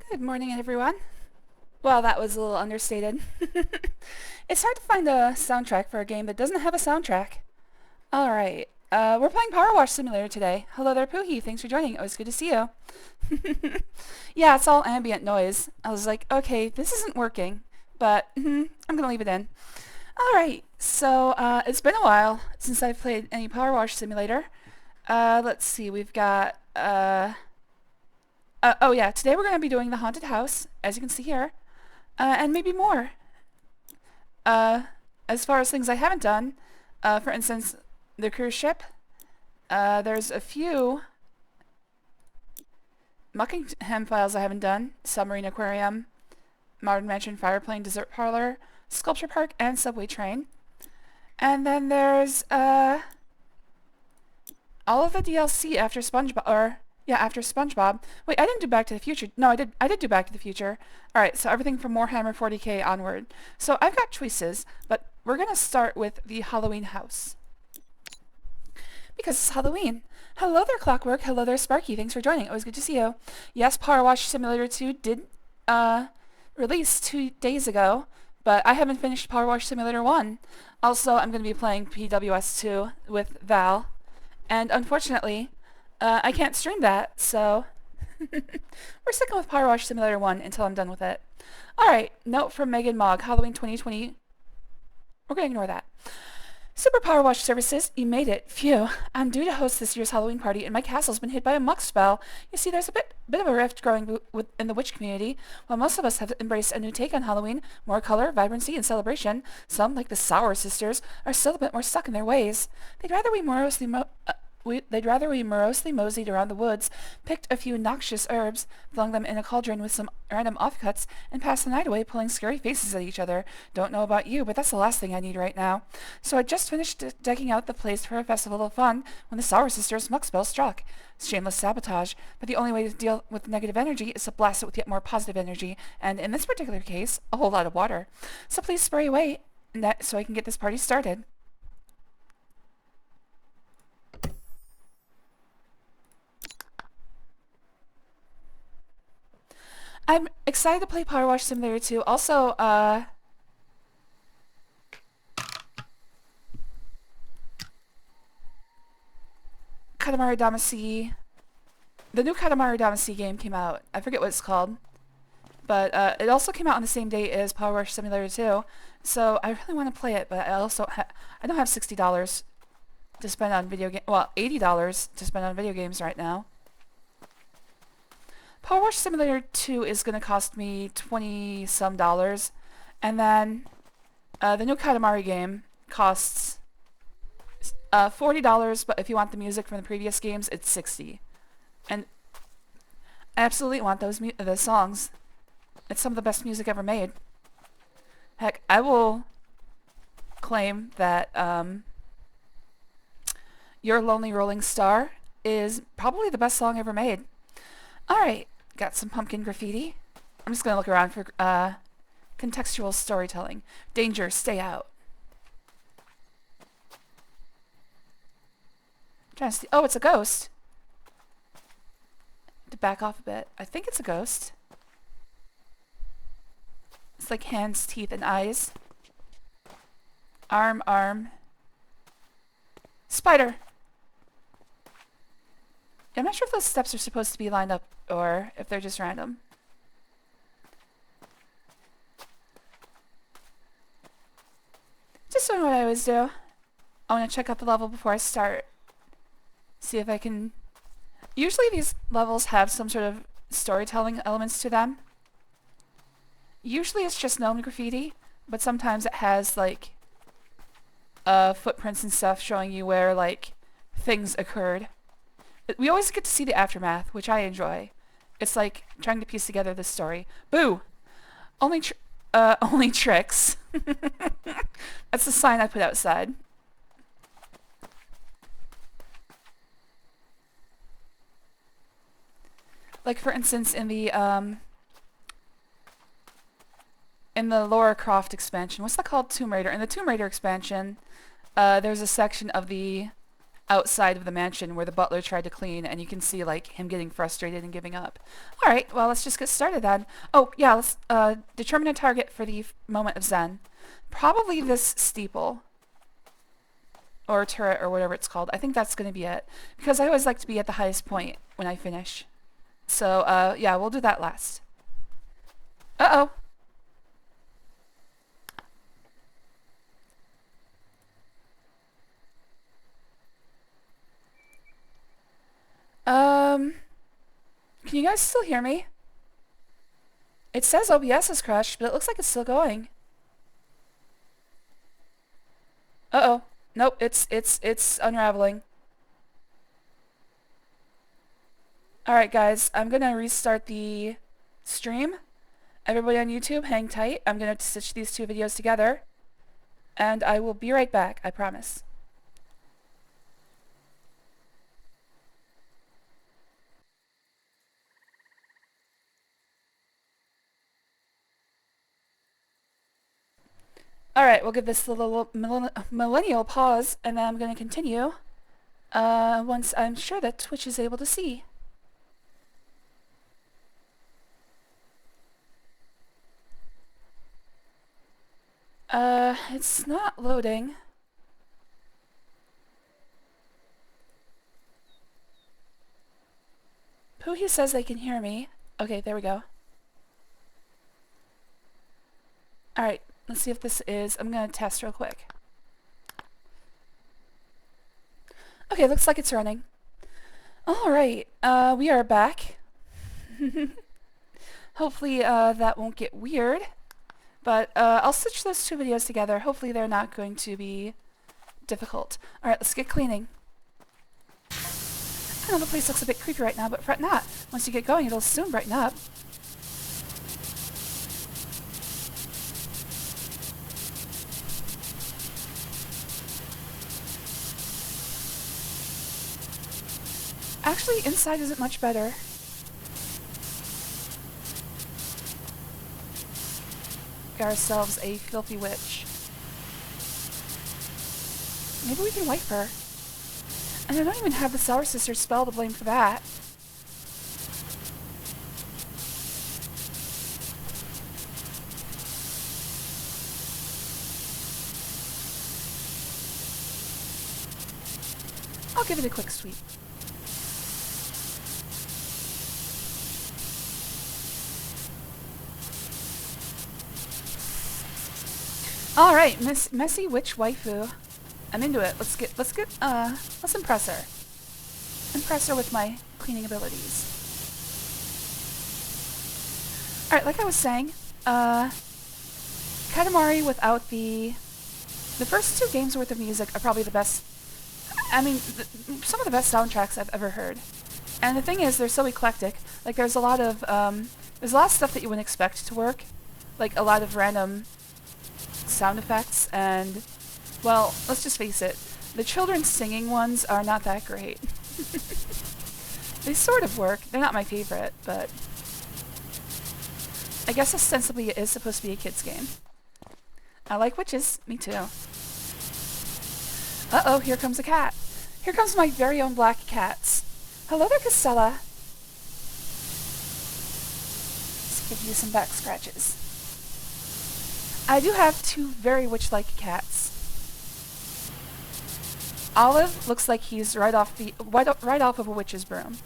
Good morning, everyone. Well, that was a little understated. It's hard to find a soundtrack for a game that doesn't have a soundtrack. Alright, we're playing PowerWash Simulator today. Hello there, Poohee. Thanks for joining. It was good to see you. Yeah, it's all ambient noise. I was like, okay, this isn't working, but I'm gonna leave it in. Alright, so it's been a while since I've played any PowerWash Simulator. Let's see, we've got oh yeah, today we're going to be doing the haunted house, as you can see here, and maybe more. Uh, as far as things I haven't done, for instance, the cruise ship, there's a few Muckingham files I haven't done: Submarine, Aquarium, Modern Mansion, Fireplane, Dessert Parlor, Sculpture Park, and Subway Train. And then there's all of the DLC after SpongeBob, or yeah, after SpongeBob. Wait, I didn't do Back to the Future. No, I did. I did do Back to the Future. All right, so everything from Warhammer 40K onward. So I've got choices, but we're gonna start with the Halloween house because it's Halloween. Hello there, Clockwork. Hello there, Sparky. Thanks for joining. It was good to see you. Yes, Power Wash Simulator 2 did release 2 days ago, but I haven't finished Power Wash Simulator 1. Also, I'm going to be playing PWS 2 with Val, and unfortunately, I can't stream that, so we're sticking with Power Wash Simulator 1 until I'm done with it. Alright, note from Megan Mogg, Halloween 2020. We're going to ignore that. Super Power Wash Services, you made it. Phew. I'm due to host this year's Halloween party, and my castle's been hit by a muck spell. You see, there's a bit of a rift growing in the witch community. While most of us have embraced a new take on Halloween, more color, vibrancy, and celebration, some, like the Sour Sisters, are still a bit more stuck in their ways. They'd rather we morosely moseyed around the woods, picked a few noxious herbs, flung them in a cauldron with some random offcuts, and passed the night away pulling scary faces at each other. Don't know about you, but that's the last thing I need right now. So I just finished decking out the place for a festival of fun when the Sour Sisters' muck spell struck. Shameless sabotage, but the only way to deal with negative energy is to blast it with yet more positive energy, and in this particular case, a whole lot of water. So please spray away so I can get this party started. I'm excited to play Power Wash Simulator 2. Also, Katamari Damacy. The new Katamari Damacy game came out. I forget what it's called. But it also came out on the same day as Power Wash Simulator 2. So I really want to play it, but I don't have $60 to spend on video games. Well, $80 to spend on video games right now. Power Wash Simulator 2 is going to cost me $20-some, and then the new Katamari game costs $40, but if you want the music from the previous games, it's $60. And I absolutely want those songs. It's some of the best music ever made. Heck, I will claim that Your Lonely Rolling Star is probably the best song ever made. Alright, got some pumpkin graffiti. I'm just going to look around for contextual storytelling. Danger, stay out. Trying to see. Oh, it's a ghost. To back off a bit. I think it's a ghost. It's like hands, teeth, and eyes. Arm, arm. Spider! I'm not sure if those steps are supposed to be lined up or if they're just random. Just doing what I always do. I want to check out the level before I start. See if I can... Usually these levels have some sort of storytelling elements to them. Usually it's just gnome graffiti, but sometimes it has like footprints and stuff showing you where like things occurred. We always get to see the aftermath, which I enjoy. It's like trying to piece together this story. Boo! Only tricks. That's the sign I put outside. Like for instance, in the Lara Croft expansion, what's that called? Tomb Raider. In the Tomb Raider expansion, there's a section of the outside of the mansion where the butler tried to clean, and you can see like him getting frustrated and giving up. All right, well, let's just get started then. Oh yeah, let's determine a target for the moment of Zen. Probably this steeple or turret or whatever it's called. I think that's going to be it, because I always like to be at the highest point when I finish. So yeah, we'll do that last. Uh-oh. Can you guys still hear me? It says OBS is crashed, but it looks like it's still going. Uh-oh. Nope, it's unraveling. Alright guys, I'm gonna restart the stream. Everybody on YouTube, hang tight. I'm gonna stitch these two videos together. And I will be right back, I promise. Alright, we'll give this a little millennial pause, and then I'm going to continue once I'm sure that Twitch is able to see. It's not loading. Poohee says they can hear me. Okay, there we go. Alright. Let's see if this is... I'm going to test real quick. Okay, looks like it's running. Alright, we are back. Hopefully that won't get weird. But I'll stitch those two videos together. Hopefully they're not going to be difficult. Alright, let's get cleaning. I know the place looks a bit creepy right now, but fret not. Once you get going, it'll soon brighten up. Actually, inside isn't much better. Get ourselves a filthy witch. Maybe we can wipe her. And I don't even have the Sour Sisters spell to blame for that. I'll give it a quick sweep. All right, messy witch waifu. I'm into it. Let's impress her. Impress her with my cleaning abilities. All right, like I was saying, Katamari without the first two games worth of music are probably the best. I mean, some of the best soundtracks I've ever heard. And the thing is, they're so eclectic. Like, there's a lot of stuff that you wouldn't expect to work. Like, a lot of random sound effects, and, well, let's just face it, the children singing ones are not that great. They sort of work. They're not my favorite, but I guess ostensibly it is supposed to be a kid's game. I like witches. Me too. Uh-oh, here comes a cat. Here comes my very own black cats. Hello there, Casella. Let's give you some back scratches. I do have two very witch-like cats. Olive looks like he's right off of a witch's broom.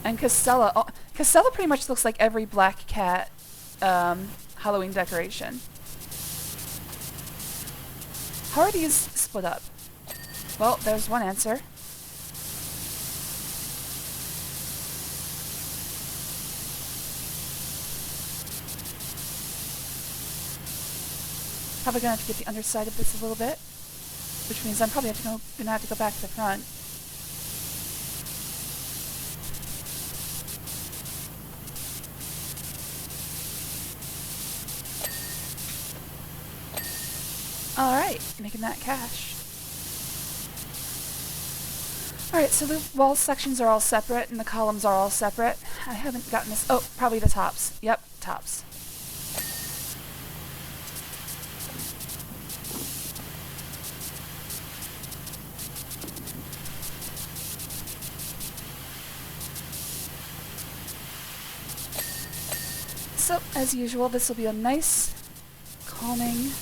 And Casella, Casella pretty much looks like every black cat Halloween decoration. How are these split up? Well, there's one answer. Probably gonna have to get the underside of this a little bit, which means I'm probably gonna have to go back to the front. Alright, making that cash. Alright, so the wall sections are all separate and the columns are all separate. I haven't gotten this. Oh, probably the tops. Yep, tops. So, as usual, this will be a nice, calming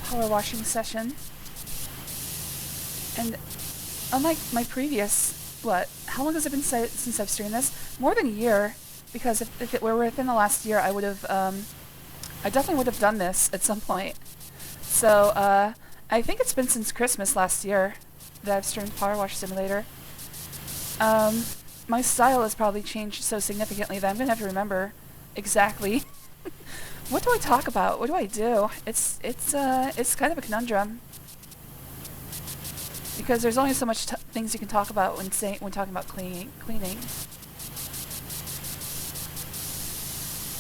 power washing session. And unlike my previous, how long has it been since I've streamed this? More than a year, because if it were within the last year, I would have, I definitely would have done this at some point. So, I think it's been since Christmas last year that I've streamed PowerWash Simulator. My style has probably changed so significantly that I'm gonna have to remember exactly what do I talk about? What do I do? It's kind of a conundrum because there's only so much things you can talk about when talking about cleaning.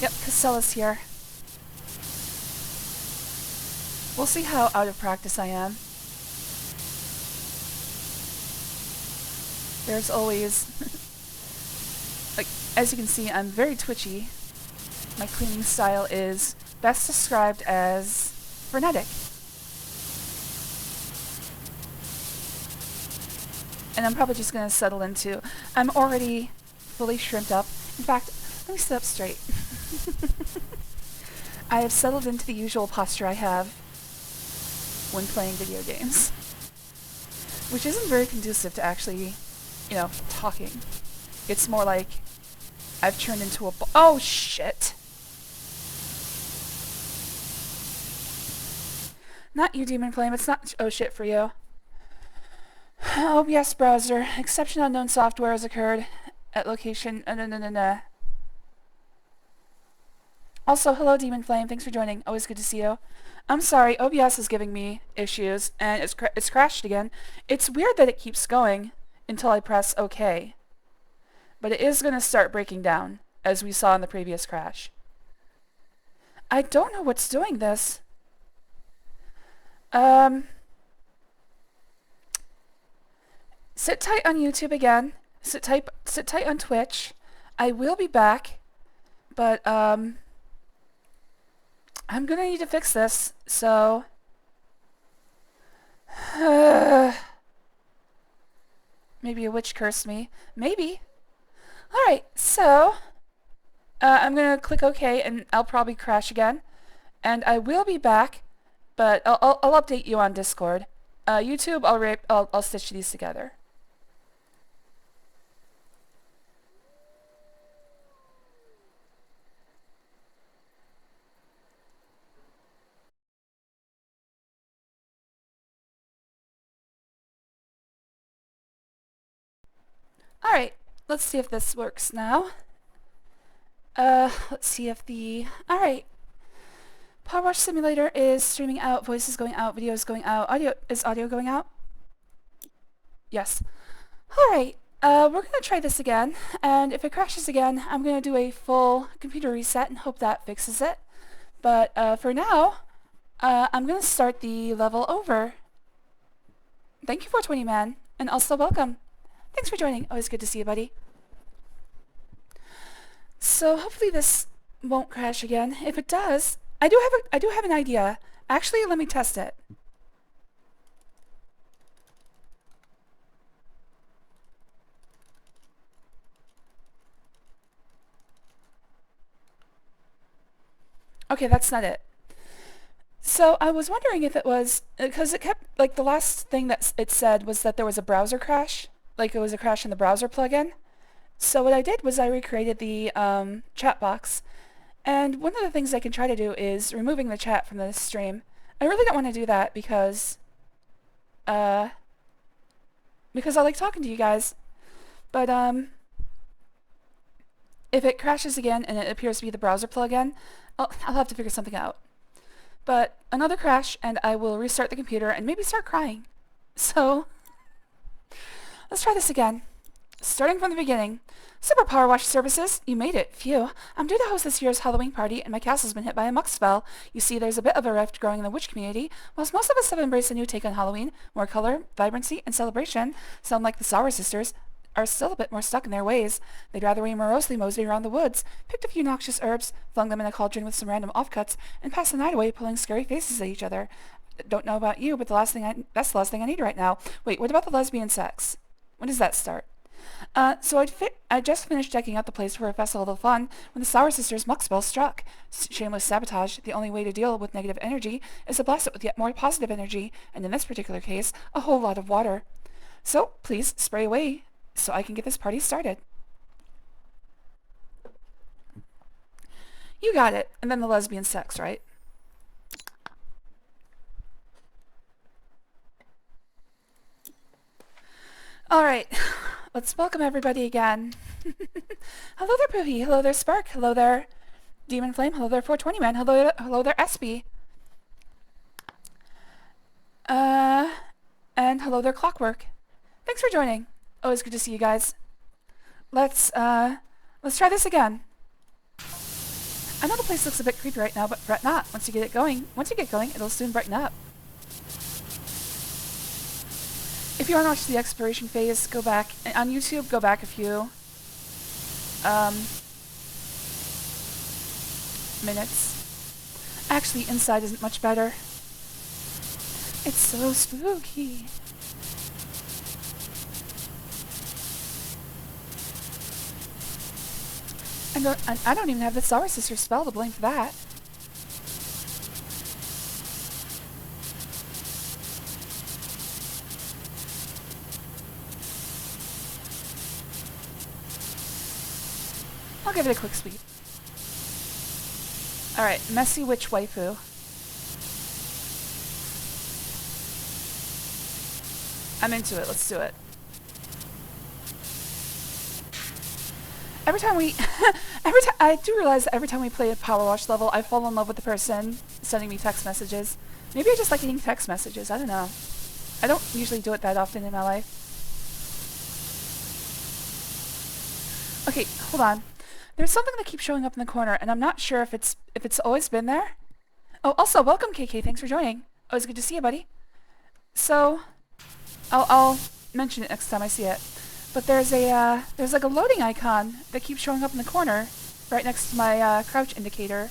Yep, Casella's here. We'll see how out of practice I am. There's always, like, as you can see, I'm very twitchy. My cleaning style is best described as frenetic. And I'm probably just going to settle into, I'm already fully shrimped up. In fact, let me sit up straight. I have settled into the usual posture I have when playing video games, which isn't very conducive to actually, you know, talking. It's more like I've turned into a oh shit! Not you, Demon Flame. It's not oh shit for you. OBS browser. Exception unknown software has occurred at location. Also, hello, Demon Flame. Thanks for joining. Always good to see you. I'm sorry, OBS is giving me issues, and it's crashed again. It's weird that it keeps going until I press OK. But it is going to start breaking down, as we saw in the previous crash. I don't know what's doing this. Sit tight on YouTube again. Sit tight on Twitch. I will be back, but I'm gonna need to fix this, so maybe a witch cursed me. Maybe. Alright, so I'm gonna click OK and I'll probably crash again. And I will be back, but I'll update you on Discord. YouTube, I'll stitch these together. Alright, let's see if this works now. Let's see if alright. PowerWash Simulator is streaming out, voice is going out, video is going out, is audio going out? Yes. Alright, we're gonna try this again, and if it crashes again, I'm gonna do a full computer reset and hope that fixes it. But, for now, I'm gonna start the level over. Thank you, 420 Man, and also welcome. Thanks for joining. Always good to see you, buddy. So hopefully this won't crash again. If it does, I do have an idea. Actually, let me test it. Okay, that's not it. So I was wondering if it was because it kept like the last thing that it said was that there was a browser crash. Like it was a crash in the browser plugin. So what I did was I recreated the chat box, and one of the things I can try to do is removing the chat from the stream. I really don't want to do that because I like talking to you guys. But if it crashes again and it appears to be the browser plugin, I'll have to figure something out. But another crash and I will restart the computer and maybe start crying. So let's try this again. Starting from the beginning. Super Power Wash Services, you made it. Phew. I'm due to host this year's Halloween party, and my castle's been hit by a muck spell. You see, there's a bit of a rift growing in the witch community. Whilst most of us have embraced a new take on Halloween, more color, vibrancy, and celebration, some like the Sour Sisters are still a bit more stuck in their ways. They'd rather we morosely mosey around the woods, picked a few noxious herbs, flung them in a cauldron with some random offcuts, and passed the night away pulling scary faces at each other. Don't know about you, but that's the last thing I need right now. Wait, what about the lesbian sex? When does that start? I just finished decking out the place for a festival of fun when the Sour Sisters' muck spell struck. Shameless sabotage. The only way to deal with negative energy is to blast it with yet more positive energy, and in this particular case, a whole lot of water. So, please spray away so I can get this party started. You got it. And then the lesbian sex, right? Alright, let's welcome everybody again. Hello there, Poohie. Hello there, Spark. Hello there, Demon Flame. Hello there, 420 Man. Hello there, SB. And hello there, Clockwork. Thanks for joining. Always good to see you guys. Let's try this again. I know the place looks a bit creepy right now, but fret not. Once you get going, it'll soon brighten up. If you want to watch the exploration phase, go back on YouTube. Go back a few minutes. Actually, inside isn't much better. It's so spooky. I don't even have the Sour Sister spell to blame for that. I'll give it a quick sweep. Alright, Messy Witch Waifu. I'm into it, let's do it. Every time we... I do realize that every time we play a PowerWash level, I fall in love with the person sending me text messages. Maybe I just like getting text messages, I don't know. I don't usually do it that often in my life. Okay, hold on. There's something that keeps showing up in the corner, and I'm not sure if it's always been there. Oh, also, welcome, KK. Thanks for joining. Always good to see you, buddy. So, I'll mention it next time I see it. But there's like a loading icon that keeps showing up in the corner, right next to my crouch indicator.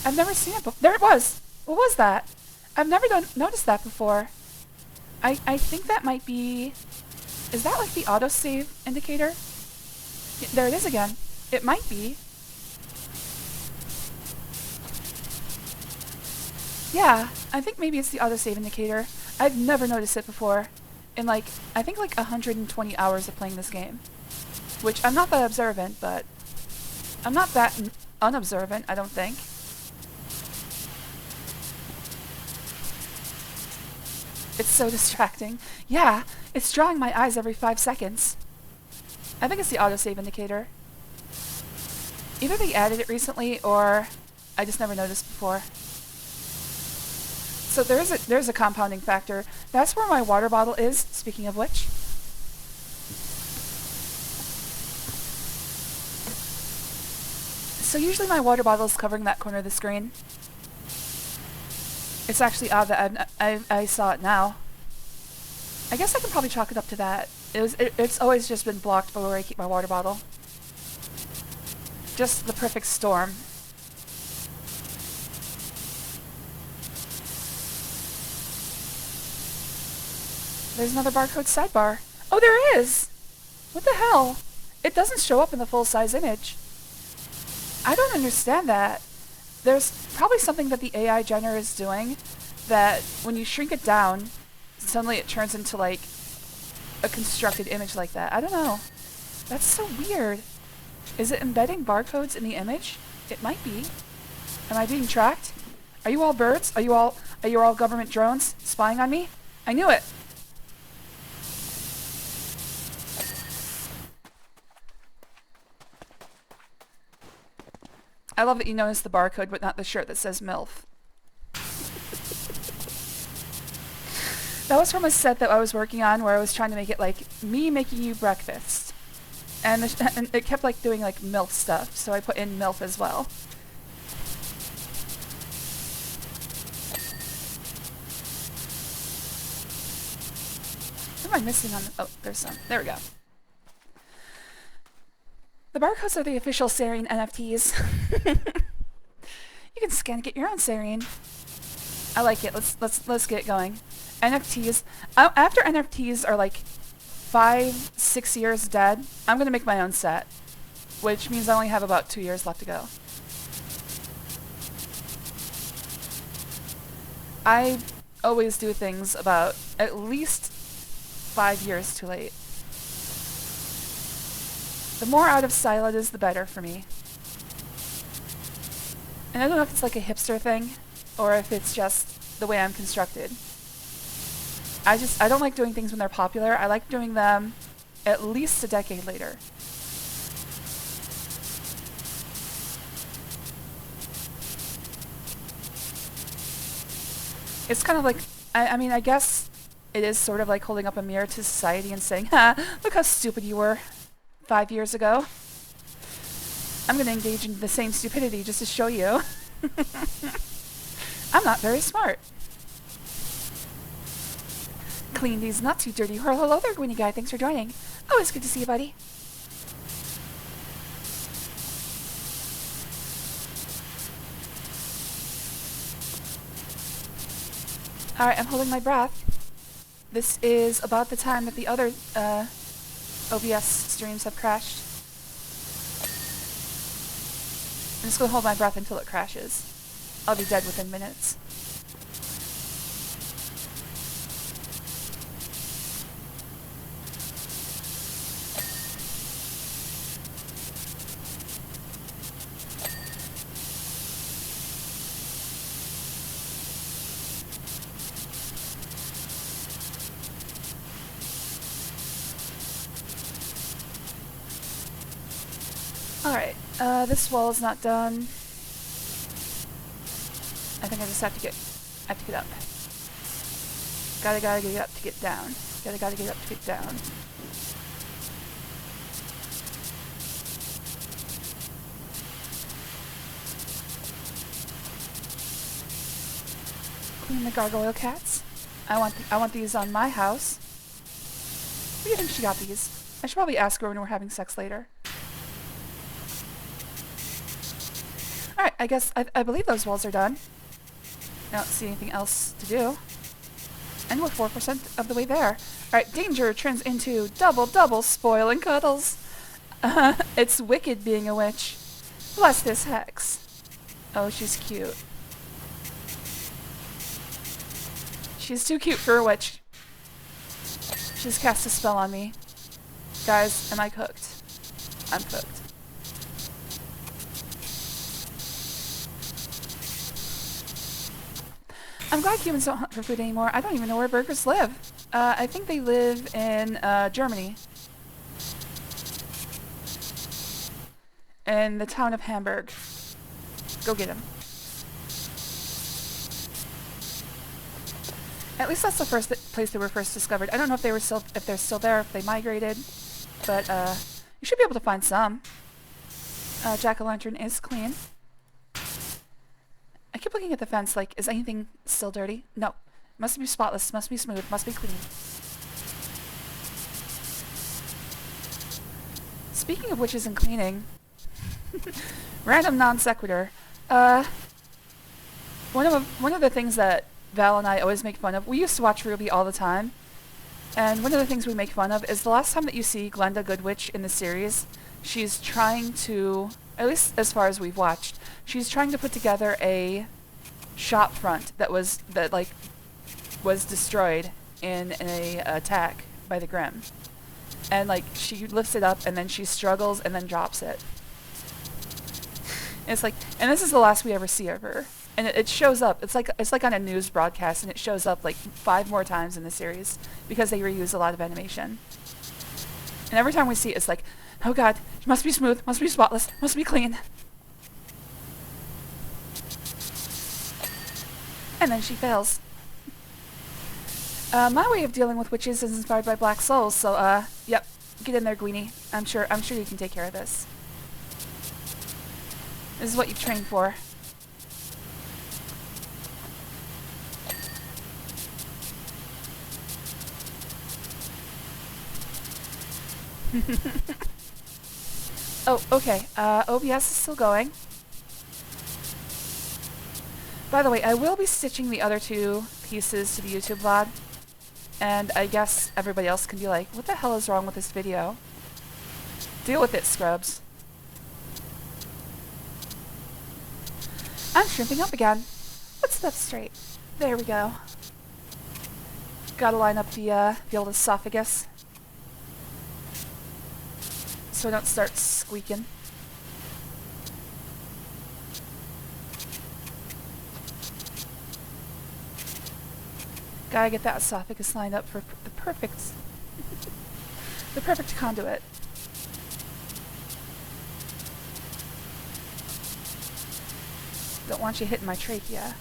I've never seen it before. There it was. What was that? I've never noticed that before. I think that might be. Is that like the autosave indicator? Yeah, there it is again. It might be. Yeah, I think maybe it's the autosave indicator. I've never noticed it before. In I think 120 hours of playing this game. Which, I'm not that observant, but... I'm not that unobservant, I don't think. It's so distracting. Yeah, it's drawing my eyes every 5 seconds. I think it's the autosave indicator. Either they added it recently, or I just never noticed before. So there's a compounding factor. That's where my water bottle is, speaking of which. So usually my water bottle is covering that corner of the screen. It's actually odd that I saw it now. I guess I can probably chalk it up to that. It's always just been blocked by where I keep my water bottle. Just the perfect storm. There's another barcode sidebar. Oh, there is! What the hell? It doesn't show up in the full-size image. I don't understand that. There's probably something that the AI Jenner is doing that when you shrink it down, suddenly it turns into like a constructed image like that. I don't know. That's so weird. Is it embedding barcodes in the image? It might be. Am I being tracked? Are you all birds? Are you all government drones spying on me? I knew it. I love that you noticed the barcode, but not the shirt that says MILF. That was from a set that I was working on where I was trying to make it like me making you breakfast. And it kept like doing like MILF stuff, so I put in MILF as well. What am I missing on the... Oh, there's some. There we go. The barcodes are the official Serene NFTs. You can scan and get your own Serene. I like it. Let's get it going. NFTs. After NFTs are like 5, 6 years dead, I'm gonna make my own set, which means I only have about 2 years left to go. I always do things about at least 5 years too late. The more out of style it is, the better for me. And I don't know if it's like a hipster thing, or if it's just the way I'm constructed. I don't like doing things when they're popular. I like doing them at least a decade later. It's kind of like, I mean, I guess it is sort of like holding up a mirror to society and saying, ha, look how stupid you were 5 years ago. I'm going to engage in the same stupidity just to show you. I'm not very smart. Clean these nuts, you dirty whore. Hello there, Gwynny guy. Thanks for joining. Always good to see you, buddy. Alright, I'm holding my breath. This is about the time that the other OBS streams have crashed. I'm just going to hold my breath until it crashes. I'll be dead within minutes. Alright, this wall is not done. I think I just have to get up. Gotta get up to get down. Gotta get up to get down. Clean the gargoyle cats. I want these on my house. Where do you think she got these? I should probably ask her when we're having sex later. Alright, I guess, I believe those walls are done. I don't see anything else to do. And we're 4% of the way there. Alright, danger turns into double spoil and cuddles. It's wicked being a witch. Bless this hex. Oh, she's cute. She's too cute for a witch. She's cast a spell on me. Guys, am I cooked? I'm cooked. I'm glad humans don't hunt for food anymore. I don't even know where burgers live. I think they live in Germany. In the town of Hamburg. Go get them. At least that's the first place they were first discovered. I don't know if they're still there, if they migrated, but you should be able to find some. Jack-o'-lantern is clean. I keep looking at the fence like, is anything still dirty? No. Must be spotless, must be smooth, must be clean. Speaking of witches and cleaning, random non sequitur. One of the things that Val and I always make fun of, we used to watch Ruby all the time, and one of the things we make fun of is the last time that you see Glenda Goodwitch in the series, she's trying to, at least as far as we've watched, she's trying to put together a shop front that was destroyed in a attack by the Grimm. And like she lifts it up and then she struggles and then drops it. And it's like, and this is the last we ever see of her. And it shows up. It's like on a news broadcast, and it shows up like 5 more times in the series because they reuse a lot of animation. And every time we see it, it's like, oh god, it must be smooth, must be spotless, must be clean. And then she fails. My way of dealing with witches is inspired by Black Souls, so yep, get in there, Gweenie. I'm sure you can take care of this. This is what you've trained for. Oh, okay. OBS is still going. By the way, I will be stitching the other 2 pieces to the YouTube VOD. And I guess everybody else can be like, what the hell is wrong with this video? Deal with it, scrubs. I'm shrimping up again. Let's sit up straight. There we go. Gotta line up the old esophagus so I don't start squeaking. Gotta get that esophagus lined up for the perfect the perfect conduit. Don't want you hitting my trachea.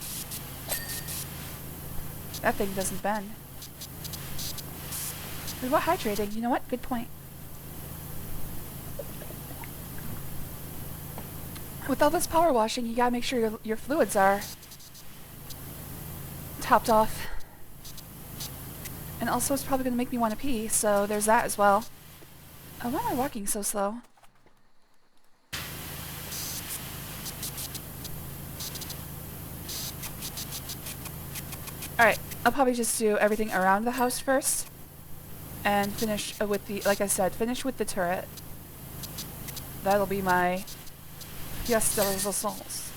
That thing doesn't bend. What about hydrating? You know what? Good point. With all this power washing, you gotta make sure your fluids are topped off. And also it's probably gonna make me want to pee, so there's that as well. Oh, why am I walking so slow? Alright, I'll probably just do everything around the house first. And finish with the, like I said, finish with the turret. That'll be my pièce de résistance.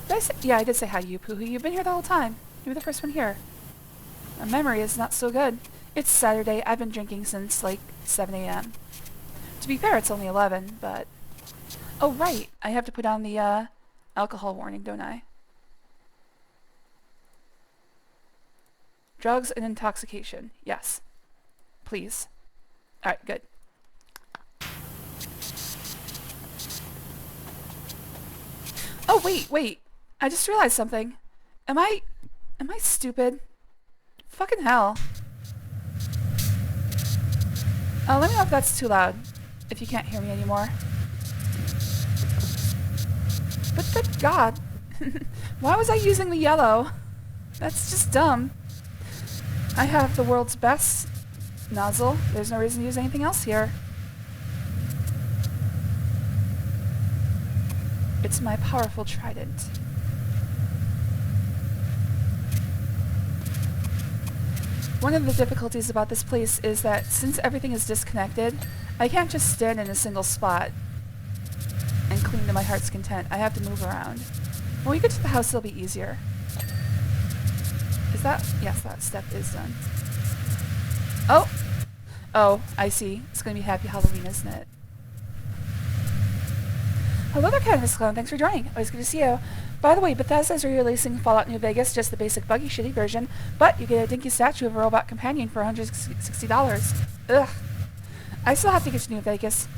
Did I say, yeah, I did say hi to you, Poohoo. You've been here the whole time. You were the first one here. My memory is not so good. It's Saturday. I've been drinking since like 7 a.m. To be fair, it's only 11, but... Oh, right. I have to put on the alcohol warning, don't I? Drugs and intoxication. Yes. Please. Alright, good. Oh, wait. I just realized something. Am I stupid? Fucking hell. Let me know if that's too loud. If you can't hear me anymore. But good God. Why was I using the yellow? That's just dumb. I have the world's best nozzle. There's no reason to use anything else here. It's my powerful trident. One of the difficulties about this place is that since everything is disconnected, I can't just stand in a single spot and clean to my heart's content. I have to move around. When we get to the house, it'll be easier. Is that... Yes, that step is done. Oh! Oh, I see. It's gonna be Happy Halloween, isn't it? Hello there, Canvas Clone. Thanks for joining. Always good to see you. By the way, Bethesda is re-releasing Fallout New Vegas, just the basic buggy shitty version, but you get a dinky statue of a robot companion for $160. Ugh. I still have to get to New Vegas.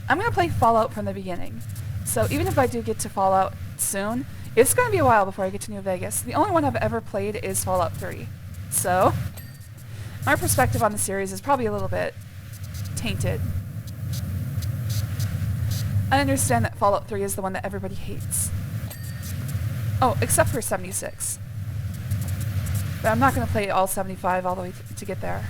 I'm gonna play Fallout from the beginning. So even if I do get to Fallout soon, it's gonna be a while before I get to New Vegas. The only one I've ever played is Fallout 3. So, my perspective on the series is probably a little bit tainted. I understand that Fallout 3 is the one that everybody hates. Oh, except for 76. But I'm not going to play all 75 all the way to get there.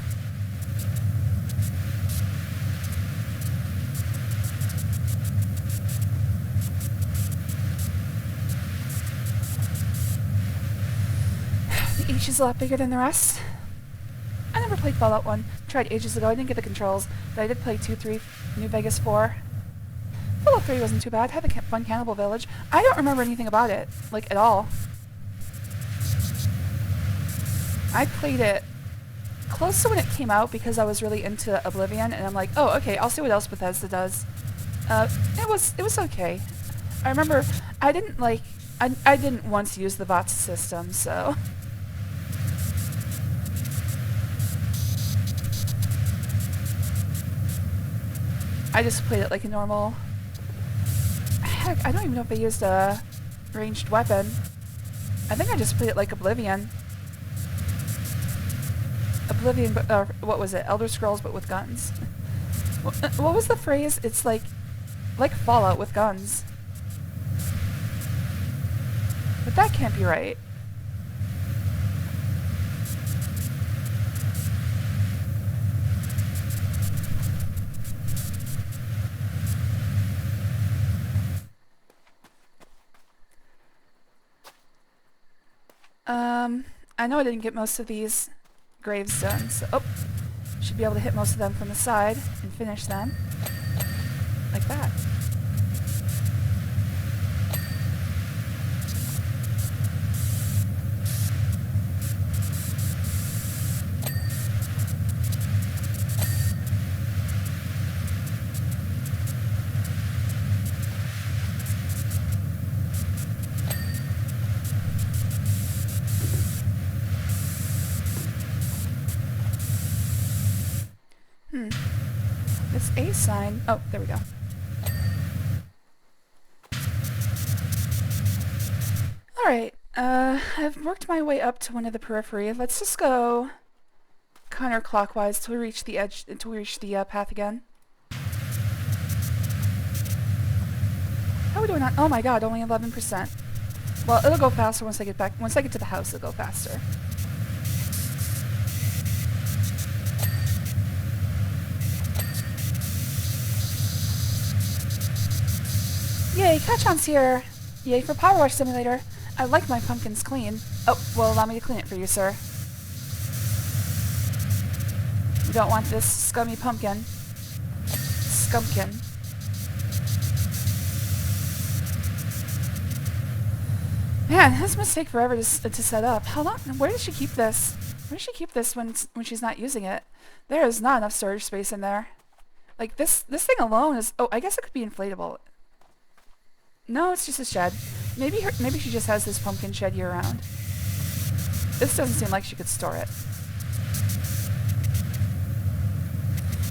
The H is a lot bigger than the rest. I never played Fallout 1. Tried ages ago. I didn't get the controls, but I did play 2, 3, New Vegas 4. Fallout 3 wasn't too bad. Had the fun cannibal village. I don't remember anything about it, like, at all. I played it close to when it came out because I was really into Oblivion, and I'm like, oh, okay, I'll see what else Bethesda does. It was okay. I remember I didn't once use the VOTS system, so... I just played it like a normal... Heck, I don't even know if I used a ranged weapon. I think I just played it like Oblivion. Oblivion, but what was it? Elder Scrolls, but with guns. What was the phrase? It's like Fallout with guns. But that can't be right. I know I didn't get most of these graves done, so... Oh! Should be able to hit most of them from the side and finish them. Like that. This A sign... Oh, there we go. Alright, I've worked my way up to one of the periphery. Let's just go counterclockwise till we reach the edge, until we reach the path again. How are we doing on... Oh my god, only 11%. Well, it'll go faster once I get back... Once I get to the house, it'll go faster. Yay, Catch-on's here! Yay for PowerWash Simulator! I like my pumpkins clean. Oh, well, allow me to clean it for you, sir. You don't want this scummy pumpkin. Scumpkin. Man, this must take forever to set up. How long? Where does she keep this? Where does she keep this when she's not using it? There is not enough storage space in there. Like, this thing alone is... Oh, I guess it could be inflatable. No, it's just a shed. Maybe she just has this pumpkin shed year-round. This doesn't seem like she could store it.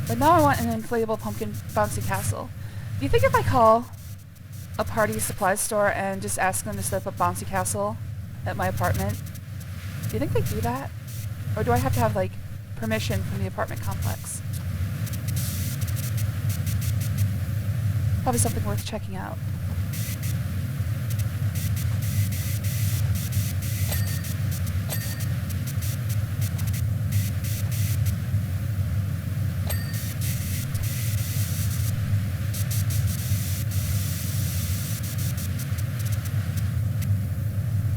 But now I want an inflatable pumpkin bouncy castle. Do you think if I call a party supply store and just ask them to set up a bouncy castle at my apartment, do you think they'd do that? Or do I have to have, like, permission from the apartment complex? Probably something worth checking out.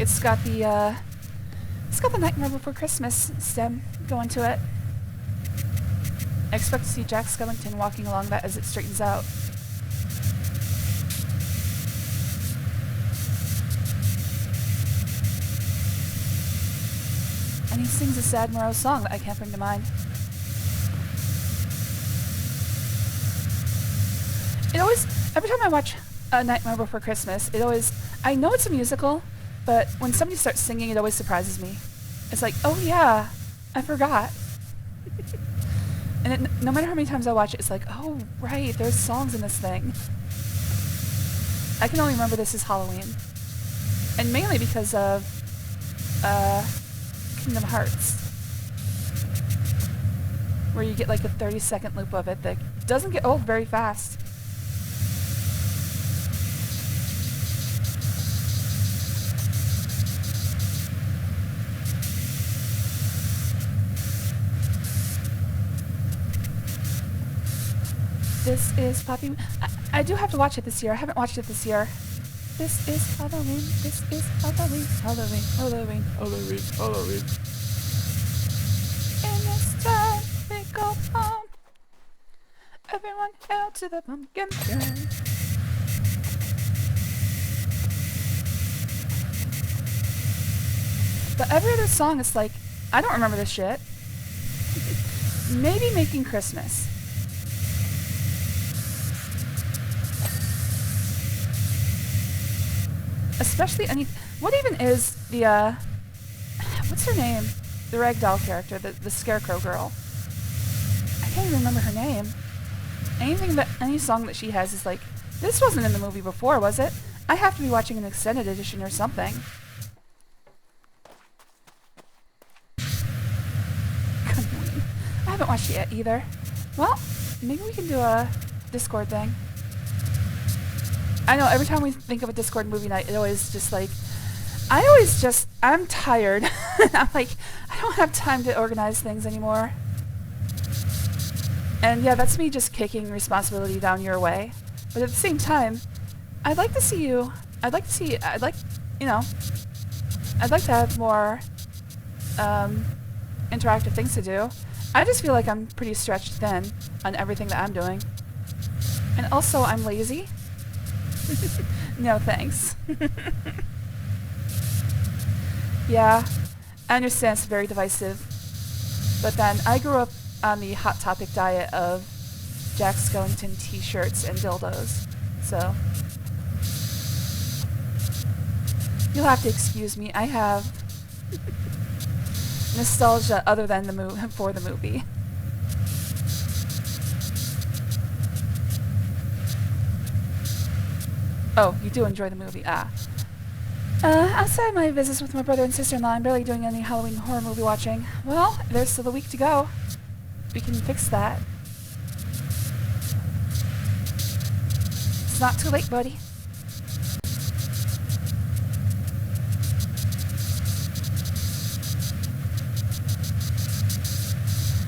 It's got the Nightmare Before Christmas stem going to it. I expect to see Jack Skellington walking along that as it straightens out. And he sings a sad, morose song that I can't bring to mind. It always, every time I watch A Nightmare Before Christmas, it always, I know it's a musical, but when somebody starts singing, it always surprises me. It's like, oh yeah, I forgot. And no matter how many times I watch it, it's like, oh right, there's songs in this thing. I can only remember this as Halloween. And mainly because of Kingdom Hearts. Where you get like a 30-second loop of it that doesn't get old very fast. This is Poppy. I do have to watch it this year. I haven't watched it this year. This is Halloween. This is Halloween. Halloween. Halloween. Halloween. Halloween. And it's time we go home. Everyone hail to the pumpkin throne. But every other song is like, I don't remember this shit. Maybe Making Christmas. Especially any... What even is the, what's her name? The ragdoll character, the scarecrow girl. I can't even remember her name. Any song that she has is like, this wasn't in the movie before, was it? I have to be watching an extended edition or something. I haven't watched it yet either. Well, maybe we can do a Discord thing. I know, every time we think of a Discord movie night, it always just like... I'm tired. I'm like, I don't have time to organize things anymore. And yeah, that's me just kicking responsibility down your way. But at the same time, I'd like, you know, I'd like to have more interactive things to do. I just feel like I'm pretty stretched thin on everything that I'm doing. And also, I'm lazy. No thanks. Yeah, I understand it's very divisive. But then, I grew up on the Hot Topic diet of Jack Skellington t-shirts and dildos. So, you'll have to excuse me. I have nostalgia other than the for the movie. Oh, you do enjoy the movie. Ah. Outside my visits with my brother and sister-in-law, I'm barely doing any Halloween horror movie watching. Well, there's still a week to go. We can fix that. It's not too late, buddy.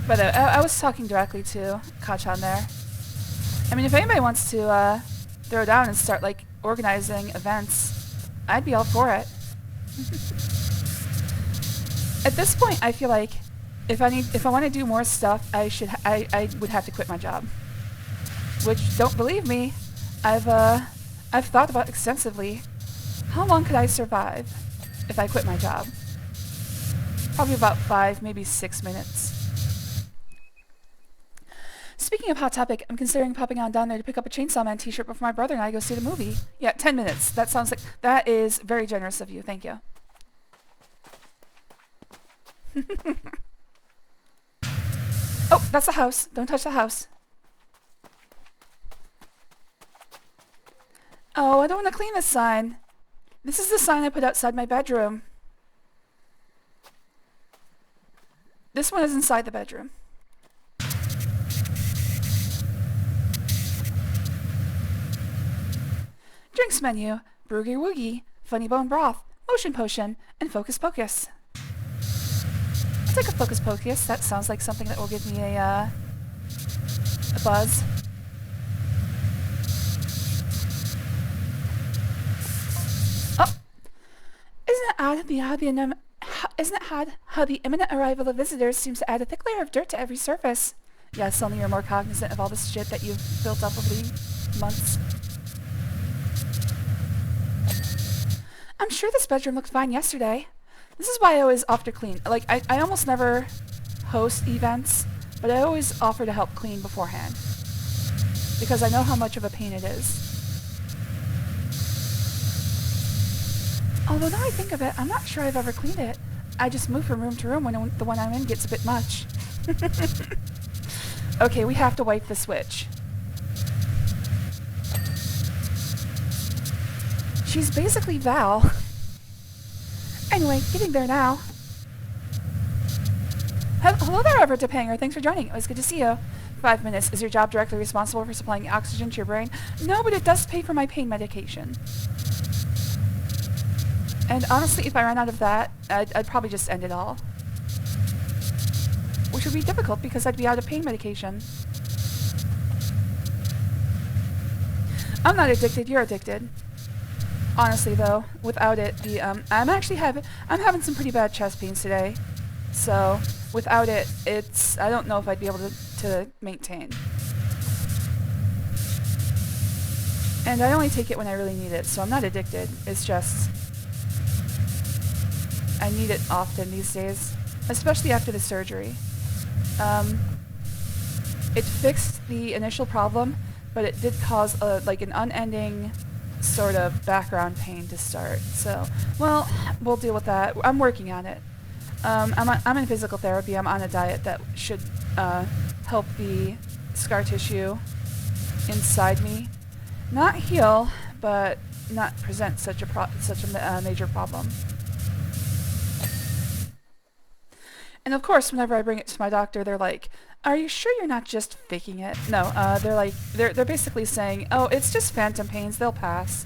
By the way, I was talking directly to Kachan there. I mean, if anybody wants to throw down and start, like, organizing events, I'd be all for it. At this point, I feel like if I want to do more stuff, I would have to quit my job. Which, don't believe me, I've thought about extensively. How long could I survive if I quit my job? Probably about 5, maybe 6 minutes. Speaking of Hot Topic, I'm considering popping on down there to pick up a Chainsaw Man t-shirt before my brother and I go see the movie. Yeah, 10 minutes. That sounds like... That is very generous of you. Thank you. Oh, that's the house. Don't touch the house. Oh, I don't want to clean this sign. This is the sign I put outside my bedroom. This one is inside the bedroom. Drinks menu, Broogie Woogie, Funny Bone Broth, Motion Potion, and Focus Pocus. I'll take a Focus Pocus. That sounds like something that will give me a buzz. Oh! Isn't it odd how the imminent arrival of visitors seems to add a thick layer of dirt to every surface? Yeah, suddenly you're more cognizant of all this shit that you've built up over the months. I'm sure this bedroom looked fine yesterday. This is why I always offer to clean. Like, I almost never host events, but I always offer to help clean beforehand. Because I know how much of a pain it is. Although now I think of it, I'm not sure I've ever cleaned it. I just move from room to room when the one I'm in gets a bit much. Okay, we have to wipe the switch. She's basically Val. Anyway, getting there now. Hello there, Everett Topanger. Thanks for joining. It was good to see you. 5 minutes. Is your job directly responsible for supplying oxygen to your brain? No, but it does pay for my pain medication. And honestly, if I ran out of that, I'd probably just end it all. Which would be difficult because I'd be out of pain medication. I'm not addicted, you're addicted. Honestly though, without it, I'm having some pretty bad chest pains today. So, without it, I don't know if I'd be able to maintain. And I only take it when I really need it, so I'm not addicted. It's just, I need it often these days. Especially after the surgery. It fixed the initial problem, but it did cause like an unending sort of background pain to start. So, well, we'll deal with that. I'm working on it. I'm in physical therapy. I'm on a diet that should help the scar tissue inside me not heal, but not present such a major problem. And of course, whenever I bring it to my doctor, they're like, "Are you sure you're not just faking it?" No, they're basically saying, "Oh, it's just phantom pains, they'll pass."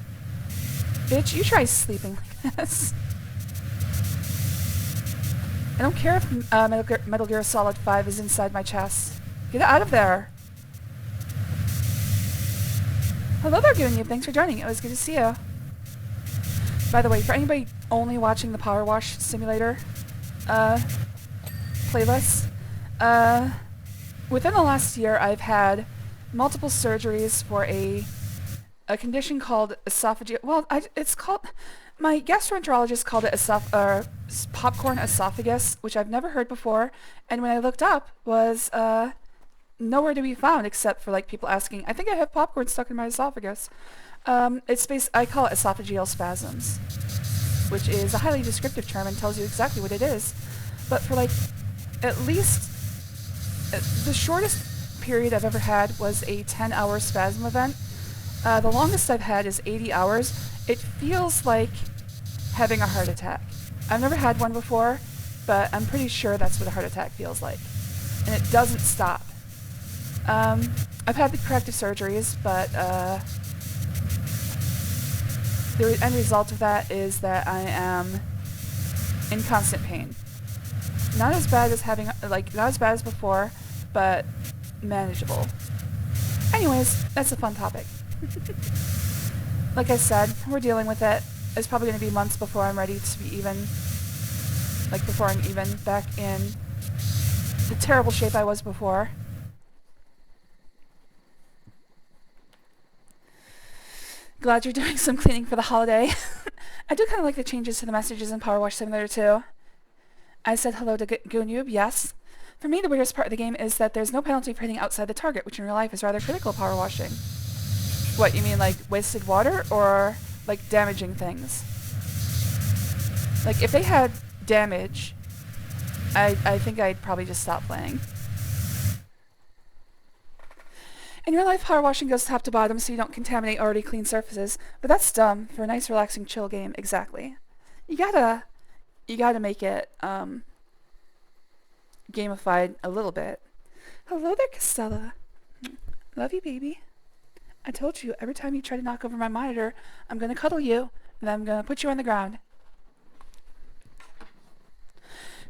Bitch, you try sleeping like this. I don't care if Metal Gear Solid 5 is inside my chest. Get out of there. Hello there, Goonie. Thanks for joining. It was good to see you. By the way, for anybody only watching the PowerWash simulator playlist, within the last year I've had multiple surgeries for a condition called esophageal. Well, it's called. My gastroenterologist called it popcorn esophagus, which I've never heard before, and when I looked up, was nowhere to be found except for like people asking, I think I have popcorn stuck in my esophagus. I call it esophageal spasms, which is a highly descriptive term and tells you exactly what it is. But for like at least the shortest period I've ever had was a 10-hour spasm event. The longest I've had is 80 hours. It feels like having a heart attack. I've never had one before, but I'm pretty sure that's what a heart attack feels like. And it doesn't stop. I've had the corrective surgeries, but the end result of that is that I am in constant pain. Not as bad as not as bad as before, but manageable. Anyways, that's a fun topic. Like I said, we're dealing with it. It's probably going to be months before I'm ready to be even, before I'm even back in the terrible shape I was before. Glad you're doing some cleaning for the holiday. I do kind of like the changes to the messages in PowerWash Simulator too. I said hello to Goonoob, yes. For me, the weirdest part of the game is that there's no penalty for hitting outside the target, which in real life is rather critical of power washing. What, you mean like wasted water, or like damaging things? Like if they had damage, I think I'd probably just stop playing. In real life, power washing goes top to bottom so you don't contaminate already clean surfaces, but that's dumb for a nice relaxing chill game, exactly. You gotta make it gamified a little bit. Hello there, Castella. Love you, baby. I told you, every time you try to knock over my monitor, I'm gonna cuddle you, and then I'm gonna put you on the ground.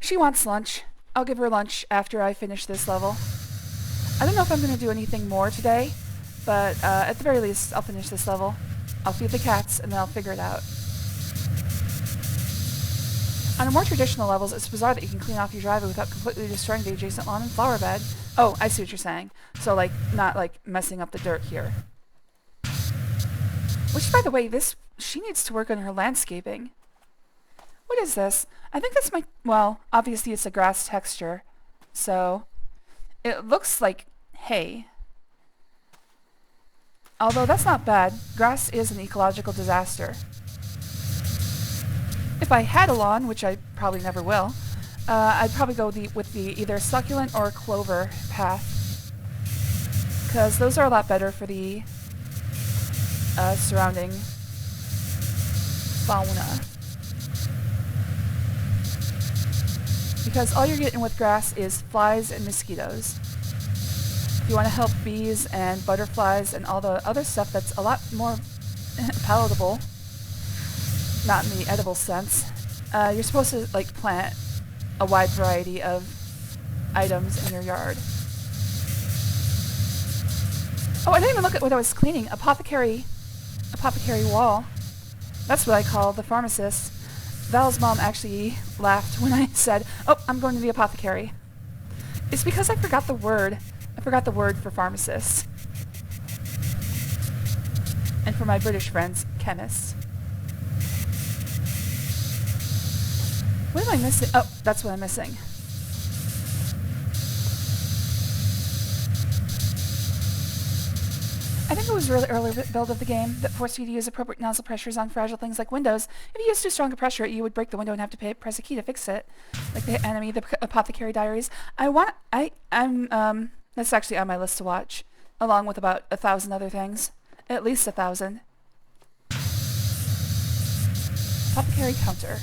She wants lunch. I'll give her lunch after I finish this level. I don't know if I'm gonna do anything more today, but at the very least, I'll finish this level. I'll feed the cats, and then I'll figure it out. On the more traditional levels, it's bizarre that you can clean off your driveway without completely destroying the adjacent lawn and flower bed. Oh, I see what you're saying. So, like, not, like, messing up the dirt here. Which, by the way, she needs to work on her landscaping. What is this? I think that's well, obviously it's a grass texture. So, it looks like hay. Although that's not bad. Grass is an ecological disaster. If I had a lawn, which I probably never will, I'd probably go with the either succulent or clover path, because those are a lot better for the surrounding fauna. Because all you're getting with grass is flies and mosquitoes. If you want to help bees and butterflies and all the other stuff that's a lot more palatable, not in the edible sense, you're supposed to like plant a wide variety of items in your yard. Oh, I didn't even look at what I was cleaning. Apothecary wall. That's what I call the pharmacist. Val's mom actually laughed when I said, "Oh, I'm going to the apothecary." It's because I forgot the word. I forgot the word for pharmacist. And for my British friends, chemist. What am I missing? Oh, that's what I'm missing. I think it was a really early build of the game that forced you to use appropriate nozzle pressures on fragile things like windows. If you used too strong a pressure, you would break the window and have to press a key to fix it. Like the anime, the Apothecary Diaries. That's actually on my list to watch, along with about 1,000 other things. At least 1,000. Apothecary counter.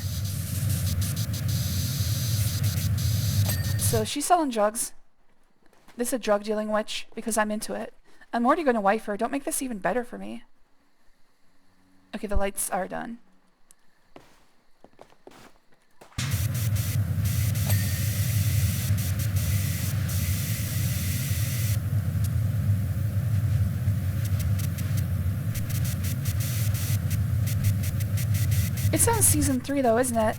So she's selling drugs. This is a drug dealing witch because I'm into it. I'm already going to wife her. Don't make this even better for me. Okay, the lights are done. It's on season 3 though, isn't it?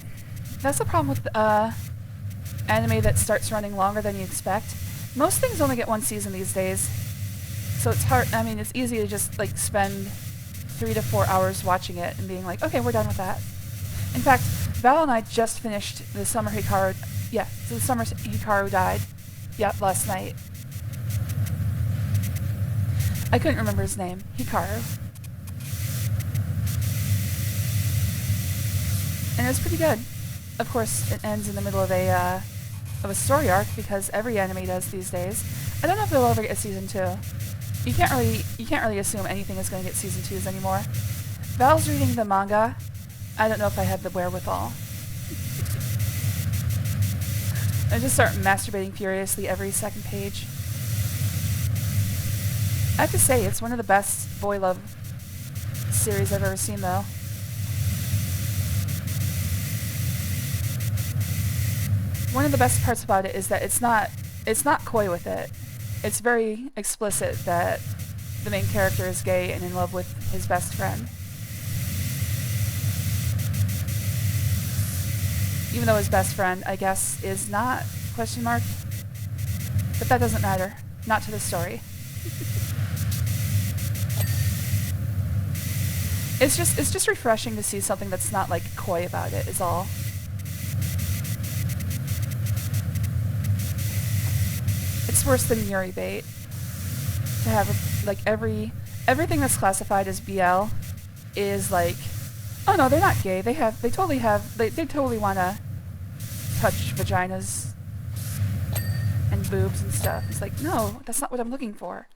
That's the problem with anime that starts running longer than you expect. Most things only get one season these days. So it's hard, I mean, it's easy to just like spend 3 to 4 hours watching it and being like, okay, we're done with that. In fact, Val and I just finished the Summer Hikaru, yeah, so the Summer Hikaru died. Yep, last night. I couldn't remember his name. Hikaru. And it was pretty good. Of course, it ends in the middle of a story arc because every anime does these days. I don't know if they'll ever get a season 2. You can't really assume anything is going to get season 2s anymore. Val's reading the manga. I don't know if I have the wherewithal. I just start masturbating furiously every second page. I have to say, it's one of the best boy love series I've ever seen, though. One of the best parts about it is that it's not coy with it. It's very explicit that the main character is gay and in love with his best friend. Even though his best friend, I guess, is not, question mark. But that doesn't matter. Not to the story. It's just refreshing to see something that's not like coy about it is all. It's worse than Yuri bait. To have like everything that's classified as BL is like, oh no, they're not gay. They totally want to touch vaginas and boobs and stuff. It's like, no, that's not what I'm looking for.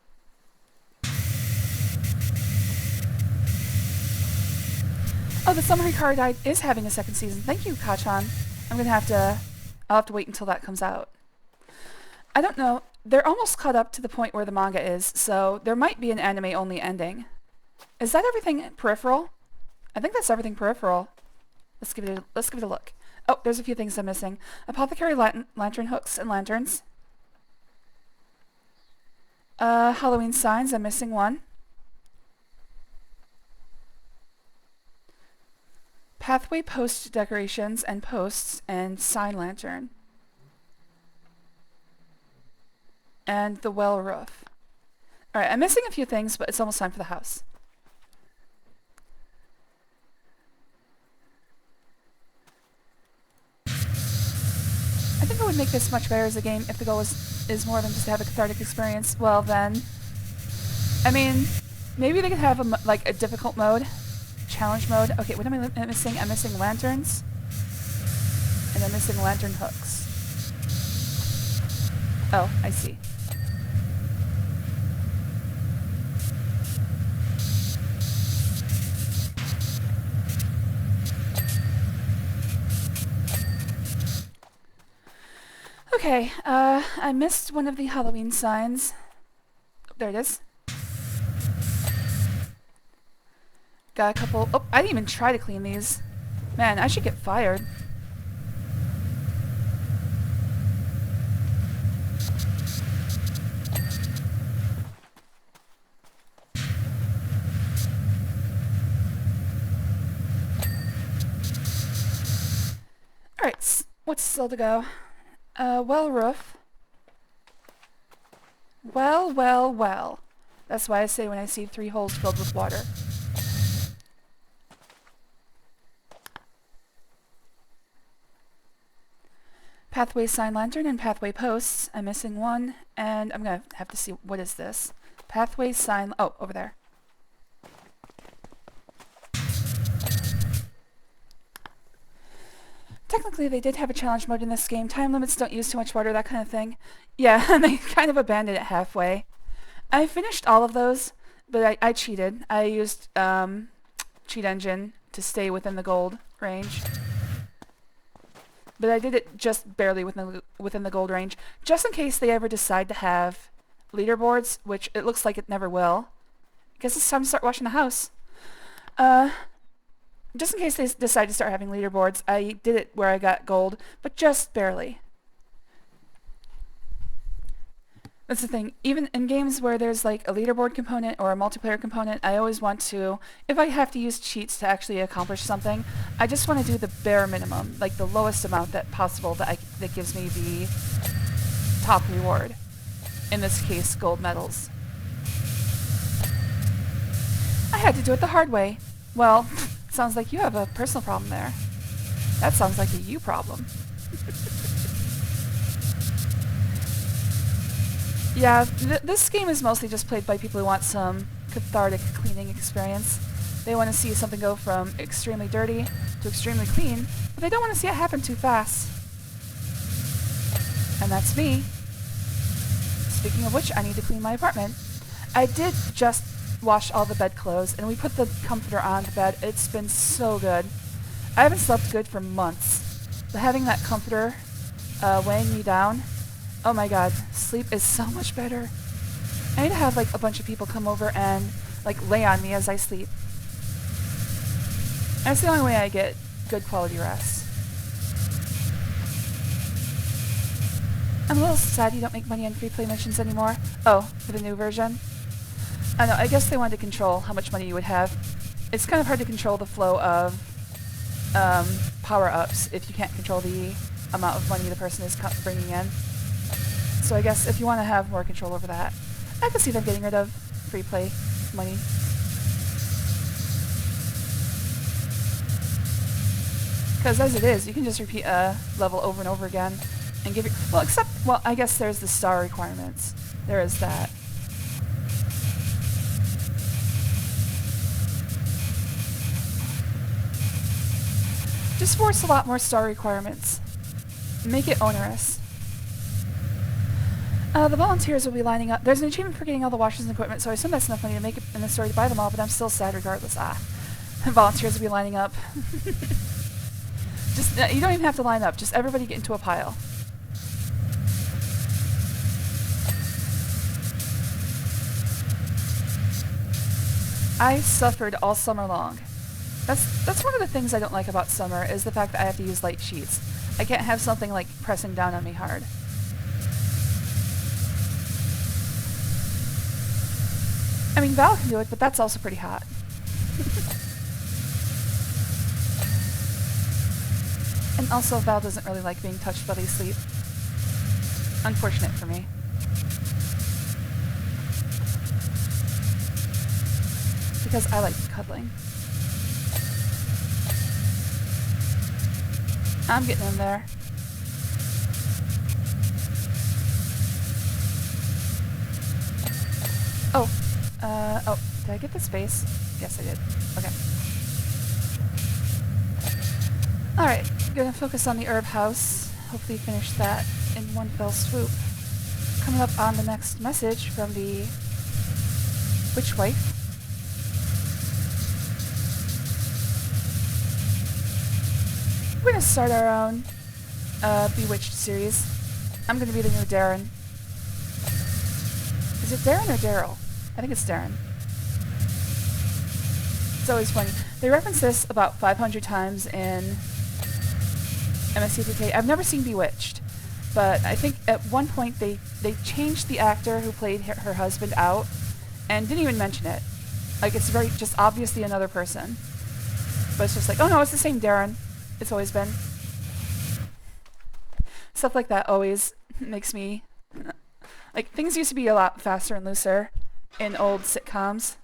Oh, the Summer Hikaru Died is having a second season. Thank you, Kachan. I'll have to wait until that comes out. I don't know. They're almost caught up to the point where the manga is, so there might be an anime-only ending. Is that everything peripheral? I think that's everything peripheral. Let's give it a look. Oh, there's a few things I'm missing. Apothecary lantern hooks and lanterns. Halloween signs, I'm missing one. Pathway post decorations and posts and sign lantern. And the well roof. Alright, I'm missing a few things, but it's almost time for the house. I think it would make this much better as a game if the goal is more than just to have a cathartic experience. Well then, I mean, maybe they could have a difficult mode, challenge mode. Okay, what am I missing? I'm missing lanterns, and I'm missing lantern hooks. Oh, I see. Okay, I missed one of the Halloween signs. There it is. Got a couple... Oh, I didn't even try to clean these. Man, I should get fired. Alright, what's still to go? Well roof. Well, well, well. That's why I say when I see 3 holes filled with water. Pathway sign lantern and pathway posts. I'm missing one, and I'm gonna have to see, what is this? Pathway sign, oh, over there. Technically, they did have a challenge mode in this game. Time limits, don't use too much water, that kind of thing. Yeah, and they kind of abandoned it halfway. I finished all of those, but I cheated. I used cheat engine to stay within the gold range. But I did it just barely within the gold range, just in case they ever decide to have leaderboards, which it looks like it never will. I guess it's time to start washing the house. Just in case they decide to start having leaderboards, I did it where I got gold, but just barely. That's the thing. Even in games where there's like a leaderboard component or a multiplayer component, I always want to, if I have to use cheats to actually accomplish something, I just want to do the bare minimum, like the lowest amount that possible that gives me the top reward. In this case, gold medals. I had to do it the hard way. Well, sounds like you have a personal problem there. That sounds like a you problem. Yeah, this game is mostly just played by people who want some cathartic cleaning experience. They want to see something go from extremely dirty to extremely clean, but they don't want to see it happen too fast. And that's me. Speaking of which, I need to clean my apartment. I did just wash all the bedclothes, and we put the comforter on the bed. It's been so good. I haven't slept good for months, but having that comforter weighing me down, oh my god, sleep is so much better. I need to have like a bunch of people come over and like lay on me as I sleep. That's the only way I get good quality rest. I'm a little sad you don't make money on free play missions anymore. Oh, for the new version? I know, I guess they wanted to control how much money you would have. It's kind of hard to control the flow of power-ups if you can't control the amount of money the person is bringing in. So I guess if you want to have more control over that, I could see them getting rid of free play money. Because as it is, you can just repeat a level over and over again and give it... Well, except... Well, I guess there's the star requirements. There is that. Just force a lot more star requirements. Make it onerous. The volunteers will be lining up. There's an achievement for getting all the washers and equipment, so I assume that's enough money to make it in the story to buy them all, but I'm still sad regardless. Volunteers will be lining up. Just, you don't even have to line up. Just everybody get into a pile. I suffered all summer long. That's one of the things I don't like about summer, is the fact that I have to use light sheets. I can't have something like pressing down on me hard. I mean, Val can do it, but that's also pretty hot. And also, Val doesn't really like being touched while they sleep. Unfortunate for me. Because I like cuddling. I'm getting in there. Oh, did I get the space? Yes, I did. Okay. Alright, gonna focus on the herb house. Hopefully finish that in one fell swoop. Coming up on the next message from the witch wife. We're gonna start our own Bewitched series. I'm gonna be the new Darren. Is it Darren or Daryl? I think it's Darren. It's always funny. They reference this about 500 times in MSC3K. I've never seen Bewitched, but I think at one point they changed the actor who played her husband out and didn't even mention it. Like, it's very just obviously another person. But it's just like, oh no, it's the same Darren. It's always been. Stuff like that always makes me... Like, things used to be a lot faster and looser in old sitcoms.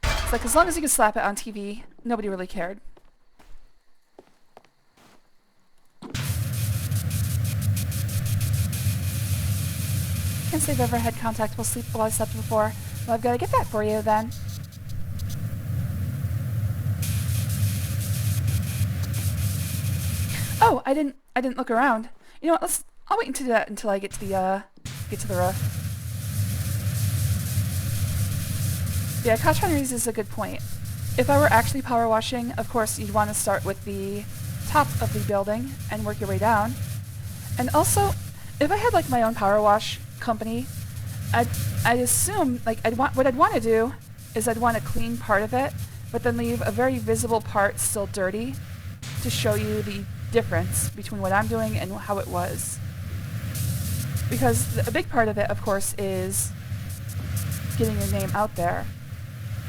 It's like, as long as you could slap it on TV, nobody really cared. Can't say I've ever had contactable sleep while I slept before. Well, I've got to get that for you, then. Oh, I didn't look around. You know what? I'll wait until that until I get to the roof. Yeah, catch refineries is a good point. If I were actually power washing, of course you'd want to start with the top of the building and work your way down. And also, if I had like my own power wash company, I'd assume like what I'd want to do is I'd want to clean part of it, but then leave a very visible part still dirty to show you the difference between what I'm doing and how it was. Because a big part of it, of course, is getting your name out there.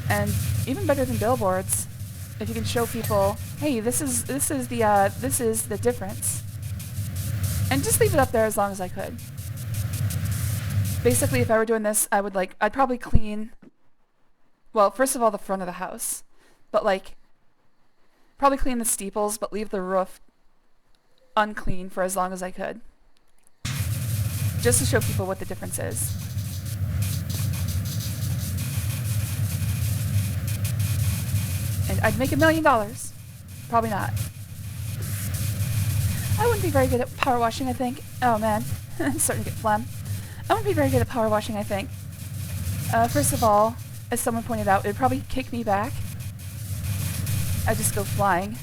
And even better than billboards, if you can show people, hey, this is the difference. And just leave it up there as long as I could. Basically, if I were doing this, I'd probably clean, well, first of all, the front of the house. But like, probably clean the steeples, but leave the roof unclean for as long as I could. Just to show people what the difference is. And I'd make $1 million. Probably not. I wouldn't be very good at power washing, I think. Oh man, I'm starting to get phlegm. I wouldn't be very good at power washing, I think. First of all, as someone pointed out, it would probably kick me back. I'd just go flying.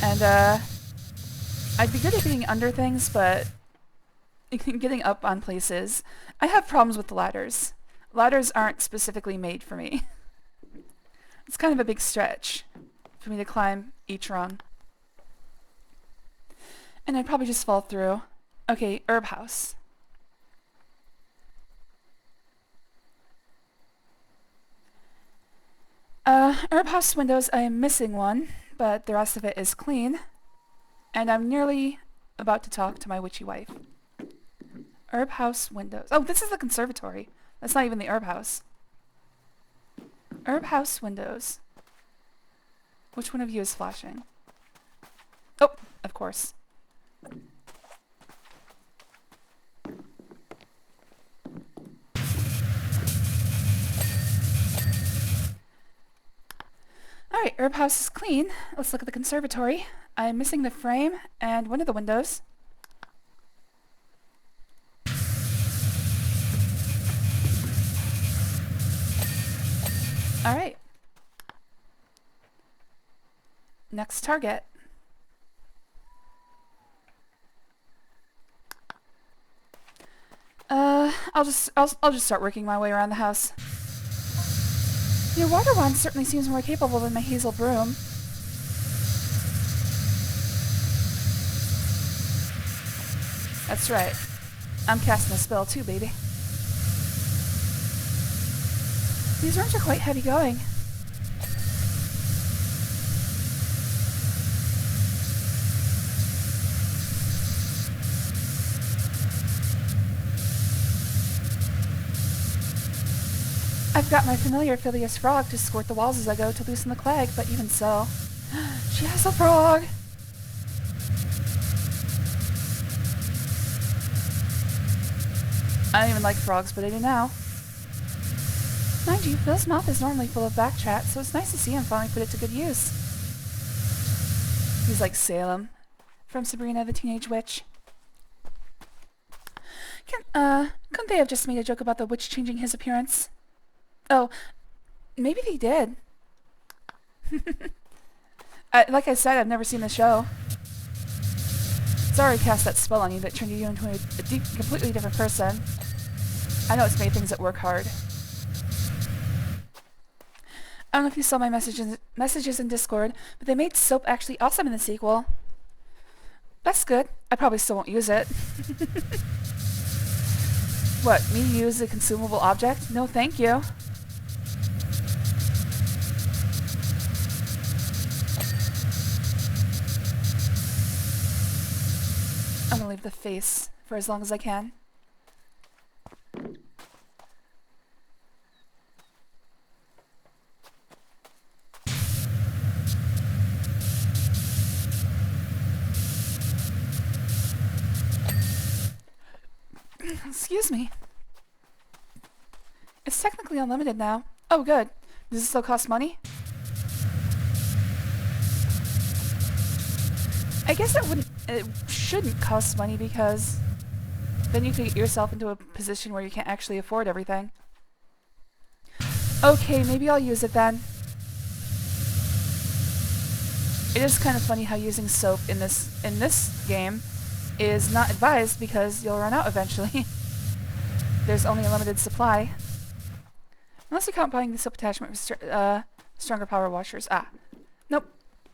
And I'd be good at getting under things, but getting up on places, I have problems with the ladders. Ladders aren't specifically made for me. It's kind of a big stretch for me to climb each rung. And I'd probably just fall through. Okay, herb house. Herb house windows, I am missing one, but the rest of it is clean. And I'm nearly about to talk to my witchy wife. Herb house windows. Oh, this is the conservatory. That's not even the herb house. Herb house windows. Which one of you is flashing? Oh, of course. Alright, herb house is clean. Let's look at the conservatory. I'm missing the frame and one of the windows. Alright. Next target. I'll just start working my way around the house. Your water wand certainly seems more capable than my hazel broom. That's right. I'm casting a spell too, baby. These rooms are quite heavy going. I've got my familiar Phileas frog to squirt the walls as I go to loosen the clag, but even so... She has a frog! I don't even like frogs, but I do now. Mind you, Phil's mouth is normally full of backchat, so it's nice to see him finally put it to good use. He's like Salem from Sabrina the Teenage Witch. Couldn't they have just made a joke about the witch changing his appearance? Oh, maybe they did. Like I said, I've never seen the show. It's already cast that spell on you that turned you into a completely different person. I know it's made things at work hard. I don't know if you saw my messages in Discord, but they made soap actually awesome in the sequel. That's good. I probably still won't use it. What, me use a consumable object? No thank you. I'm gonna leave the face for as long as I can. Excuse me. It's technically unlimited now. Oh, good. Does it still cost money? I guess it shouldn't cost money because then you could get yourself into a position where you can't actually afford everything. Okay, maybe I'll use it then. It is kind of funny how using soap in this game is not advised because you'll run out eventually. There's only a limited supply. Unless you count buying the soap attachment for stronger power washers. Ah. Nope.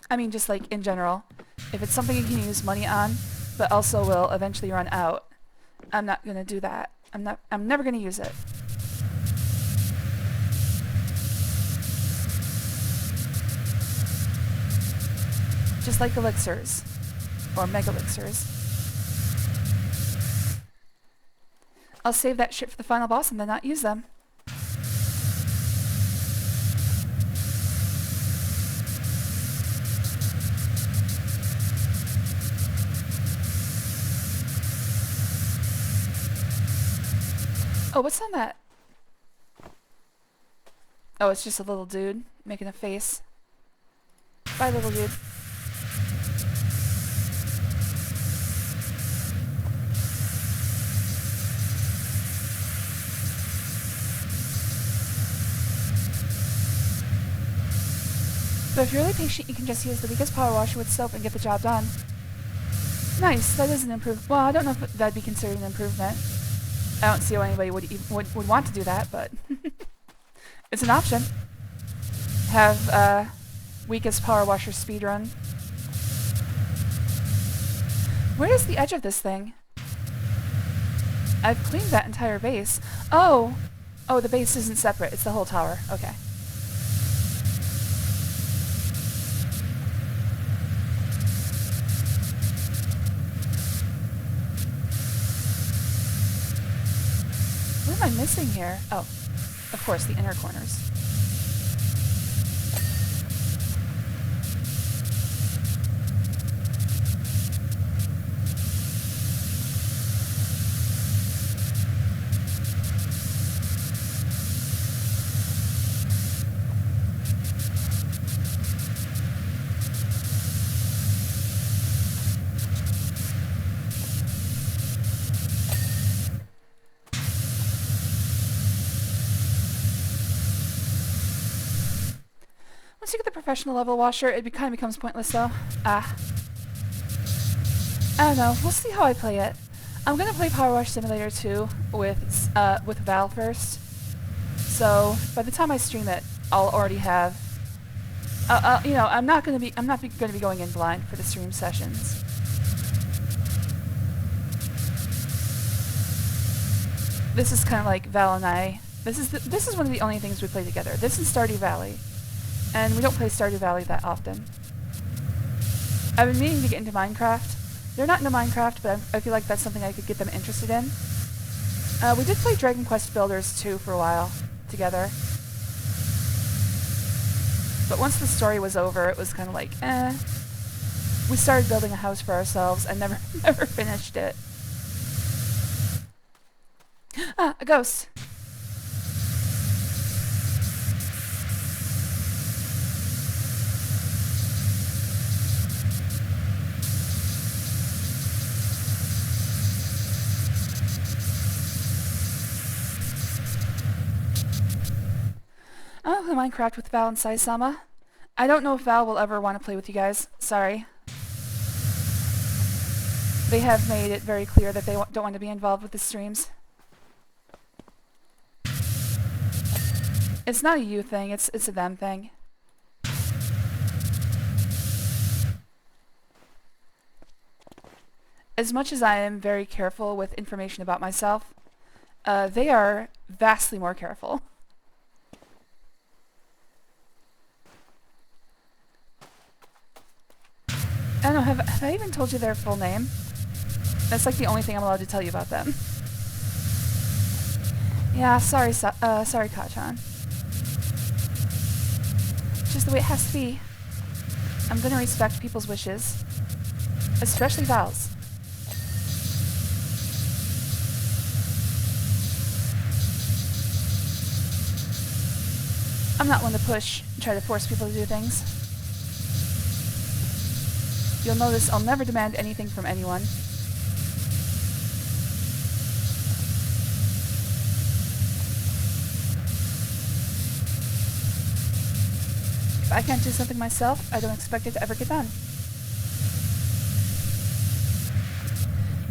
I mean just like in general. If it's something you can use money on, but also will eventually run out. I'm not gonna do that. I'm never gonna use it. Just like elixirs. Or mega elixirs. I'll save that shit for the final boss and then not use them. Oh, what's on that? Oh, it's just a little dude making a face. Bye, little dude. But if you're really patient, you can just use the weakest power washer with soap and get the job done. Nice, that is an improvement. Well, I don't know if that'd be considered an improvement. I don't see how anybody would want to do that, but it's an option. Have weakest power washer speedrun. Where is the edge of this thing? I've cleaned that entire base. Oh! Oh, the base isn't separate. It's the whole tower. Okay. What am I missing here? Oh, of course, the inner corners. Once you get the professional level washer, it kind of becomes pointless though. I don't know. We'll see how I play it. I'm gonna play PowerWash Simulator 2 with Val first. So by the time I stream it, I'll already have. You know, I'm not gonna be going in blind for the stream sessions. This is kind of like Val and I. This is one of the only things we play together. This and Stardew Valley. And we don't play Stardew Valley that often. I've been meaning to get into Minecraft. They're not into Minecraft, but I feel like that's something I could get them interested in. We did play Dragon Quest Builders 2 for a while together. But once the story was over, it was kind of like, eh. We started building a house for ourselves and never finished it. Ah, a ghost! I'll play Minecraft with Val and Saisama. I don't know if Val will ever want to play with you guys. Sorry. They have made it very clear that they don't want to be involved with the streams. It's not a you thing, it's a them thing. As much as I am very careful with information about myself, they are vastly more careful. I don't know, have I even told you their full name? That's like the only thing I'm allowed to tell you about them. Yeah, sorry Kachan. Just the way it has to be. I'm gonna respect people's wishes. Especially Val's. I'm not one to push and try to force people to do things. You'll notice I'll never demand anything from anyone. If I can't do something myself, I don't expect it to ever get done.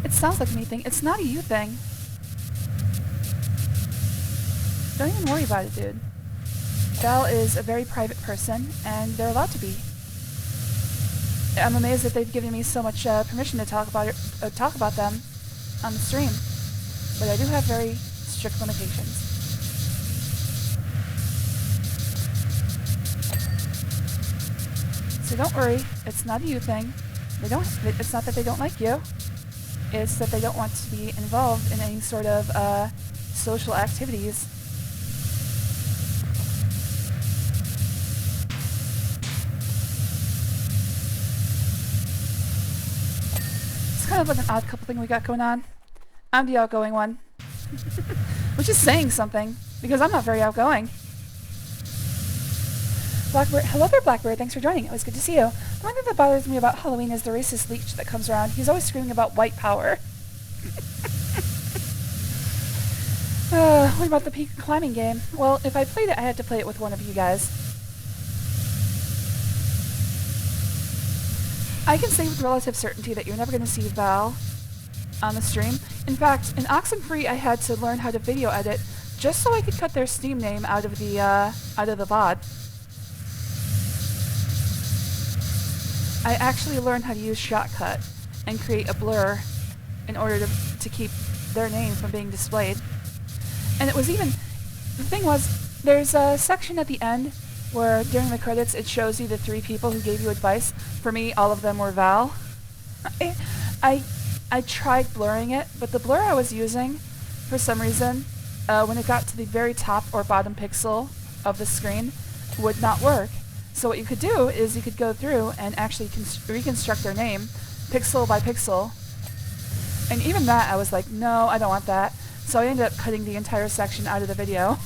It sounds like a me thing. It's not a you thing. Don't even worry about it, dude. Val is a very private person, and they're allowed to be. I'm amazed that they've given me so much permission to talk about them on the stream. But I do have very strict limitations. So don't worry, it's not a you thing. It's not that they don't like you. It's that they don't want to be involved in any sort of social activities. It's kind of like an odd couple thing we got going on. I'm the outgoing one. Which is saying something, because I'm not very outgoing. Blackbird, hello there, Blackbird. Thanks for joining. It was good to see you. The one thing that bothers me about Halloween is the racist leech that comes around. He's always screaming about white power. What about the peak climbing game? Well, if I played it, I had to play it with one of you guys. I can say with relative certainty that you're never going to see Val on the stream. In fact, in Oxenfree, I had to learn how to video edit just so I could cut their Steam name out of the VOD. I actually learned how to use Shotcut and create a blur in order to keep their name from being displayed. And it was even... The thing was, there's a section at the end where during the credits it shows you the 3 people who gave you advice. For me, all of them were Val. I tried blurring it, but the blur I was using, for some reason, when it got to the very top or bottom pixel of the screen, would not work. So what you could do is you could go through and actually reconstruct their name, pixel by pixel. And even that, I was like, no, I don't want that. So I ended up cutting the entire section out of the video.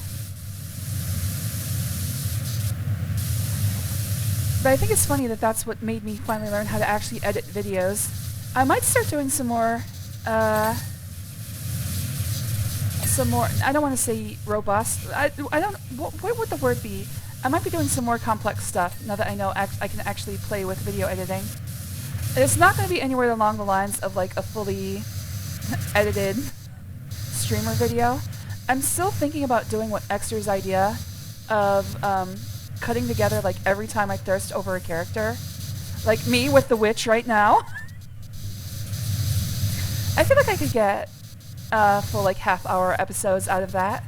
But I think it's funny that that's what made me finally learn how to actually edit videos. I might start doing some more, I don't want to say robust, I don't, what would the word be? I might be doing some more complex stuff now that I know I can actually play with video editing. It's not going to be anywhere along the lines of like a fully edited streamer video. I'm still thinking about doing what Exter's idea of cutting together like every time I thirst over a character. Like me with the witch right now. I feel like I could get full like half-hour episodes out of that.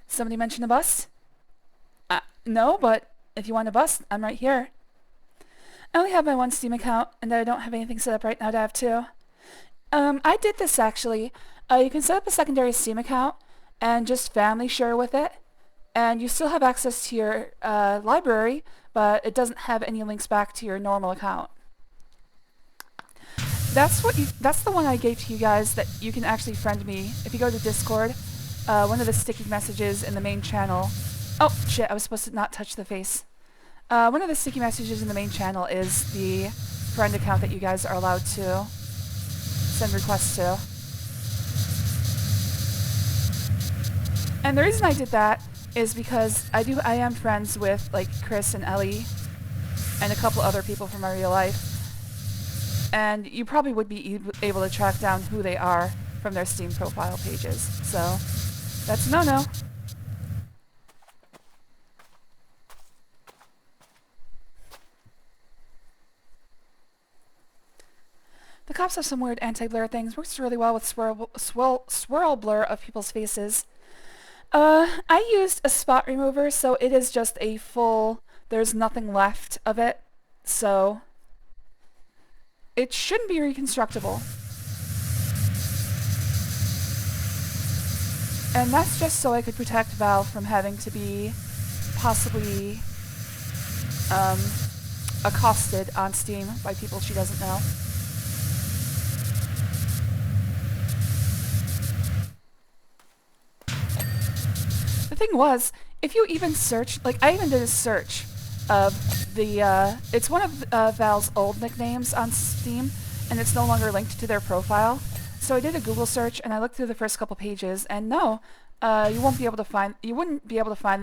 Somebody mentioned a bus? No, but if you want a bus, I'm right here. I only have my one Steam account, and I don't have anything set up right now to have 2. I did this actually. You can set up a secondary Steam account and just family share with it, and you still have access to your library, but it doesn't have any links back to your normal account. That's the one I gave to you guys that you can actually friend me. If you go to Discord, one of the sticky messages in the main channel... Oh, shit, I was supposed to not touch the face. One of the sticky messages in the main channel is the friend account that you guys are allowed to send requests to. And the reason I did that is because I am friends with, like, Chris and Ellie and a couple other people from my real life. And you probably would be able to track down who they are from their Steam profile pages. So... that's a no-no. The cops have some weird anti-blur things. Works really well with swirl blur of people's faces. I used a spot remover, so it is just a full... there's nothing left of it. So... it shouldn't be reconstructible. And that's just so I could protect Val from having to be possibly accosted on Steam by people she doesn't know. The thing was, if you even search, like I even did a search of the, it's one of Val's old nicknames on Steam, and it's no longer linked to their profile. So I did a Google search and I looked through the first couple pages, and no, you wouldn't be able to find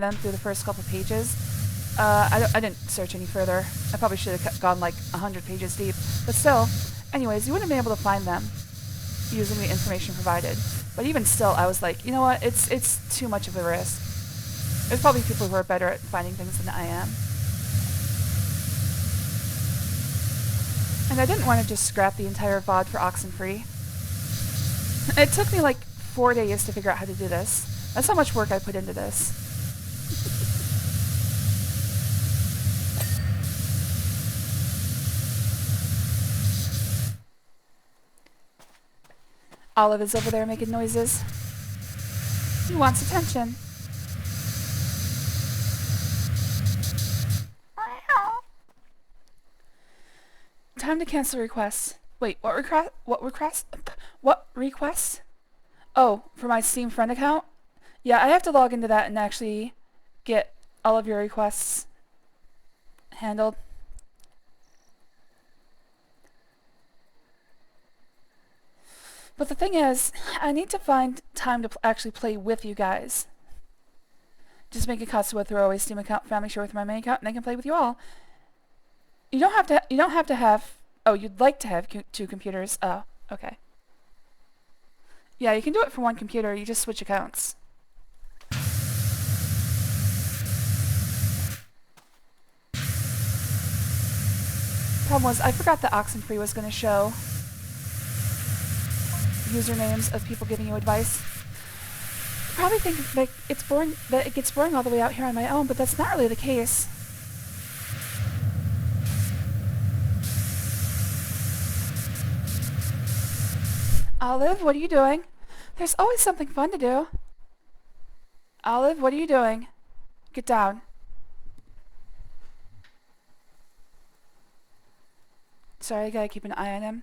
them through the first couple pages. I didn't search any further. I probably should have gone like 100 pages deep, but still, anyways, you wouldn't be able to find them using the information provided. But even still, I was like, you know what? It's too much of a risk. There's probably people who are better at finding things than I am. And I didn't want to just scrap the entire VOD for Oxenfree. It took me like 4 days to figure out how to do this. That's how much work I put into this. Olive is over there making noises. He wants attention. Time to cancel requests. Wait, what request? What requests? Oh, for my Steam friend account? Yeah, I have to log into that and actually get all of your requests handled. But the thing is, I need to find time to actually play with you guys. Just make a Katsuo throwaway Steam account, family share with my main account, and I can play with you all. You don't have to have. Oh, you'd like to have 2 computers. Oh, okay. Yeah, you can do it for 1 computer. You just switch accounts. Problem was, I forgot that Oxenfree was going to show usernames of people giving you advice. You probably think that it's boring, that it gets boring all the way out here on my own, but that's not really the case. Olive, what are you doing? There's always something fun to do. Olive, what are you doing? Get down. Sorry, I gotta keep an eye on him.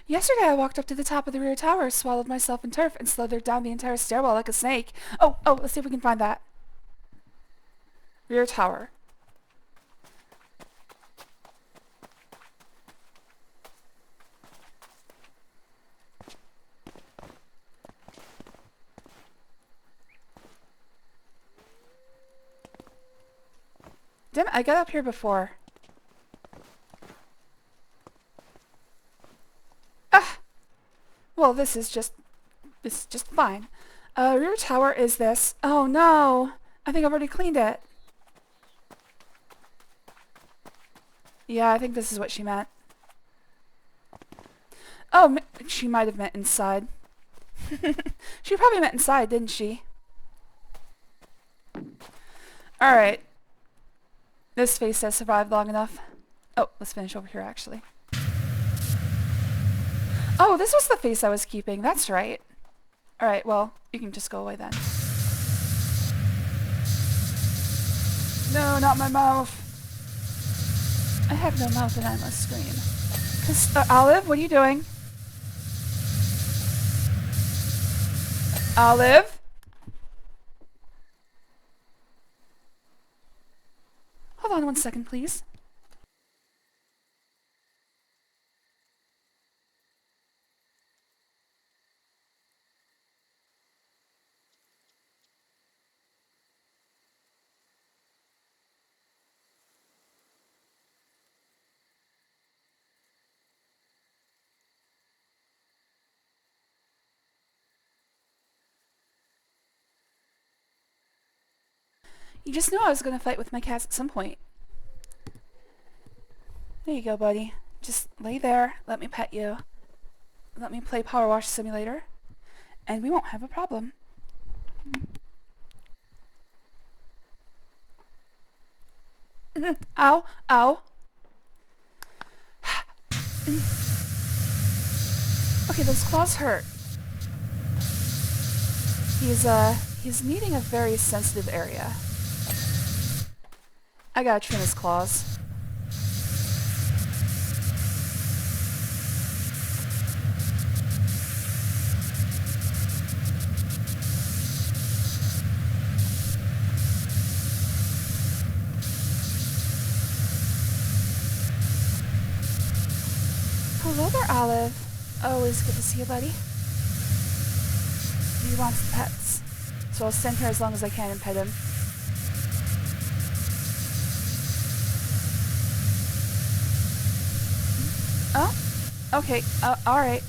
Yesterday I walked up to the top of the rear tower, swallowed myself in turf, and slithered down the entire stairwell like a snake. Oh, let's see if we can find that. Rear tower. Damn it, I got up here before. Ah! Well, this is just fine. Rear tower is this. Oh no! I think I've already cleaned it. Yeah, I think this is what she meant. Oh, she might have meant inside. She probably meant inside, didn't she? Alright. This face has survived long enough. Oh, let's finish over here, actually. Oh, this was the face I was keeping. That's right. Alright, well, you can just go away then. No, not my mouth. I have no mouth and I must scream. Olive, what are you doing? Olive? Hold on 1 second, please. You just knew I was going to fight with my cats at some point. There you go, buddy. Just lay there, let me pet you. Let me play PowerWash Simulator, and we won't have a problem. Ow, ow. Okay, those claws hurt. He's needing a very sensitive area. I gotta trim his claws. Hello there, Olive. Always good to see you, buddy. He wants pets, so I'll stand here as long as I can and pet him. Oh, okay. All right.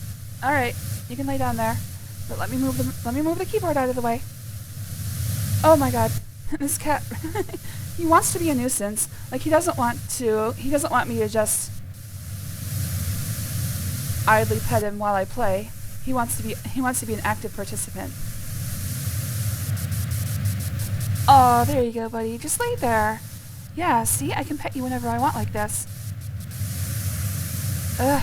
Alright, you can lay down there. But let me move the keyboard out of the way. Oh my god. This cat he wants to be a nuisance. Like he doesn't want me to just idly pet him while I play. He wants to be an active participant. Oh, there you go, buddy. Just lay there. Yeah, see? I can pet you whenever I want like this. Ugh.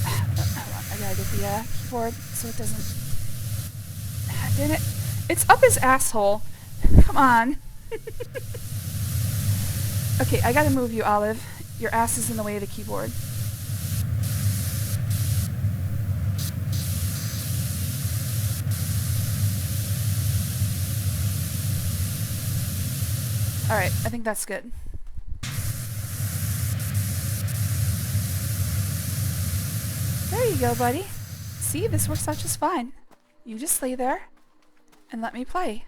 I gotta get the keyboard so it doesn't... Damn it. It's up his asshole. Come on. Okay, I gotta move you, Olive. Your ass is in the way of the keyboard. Alright, I think that's good. There you go, buddy. See, this works out just fine. You just lay there and let me play.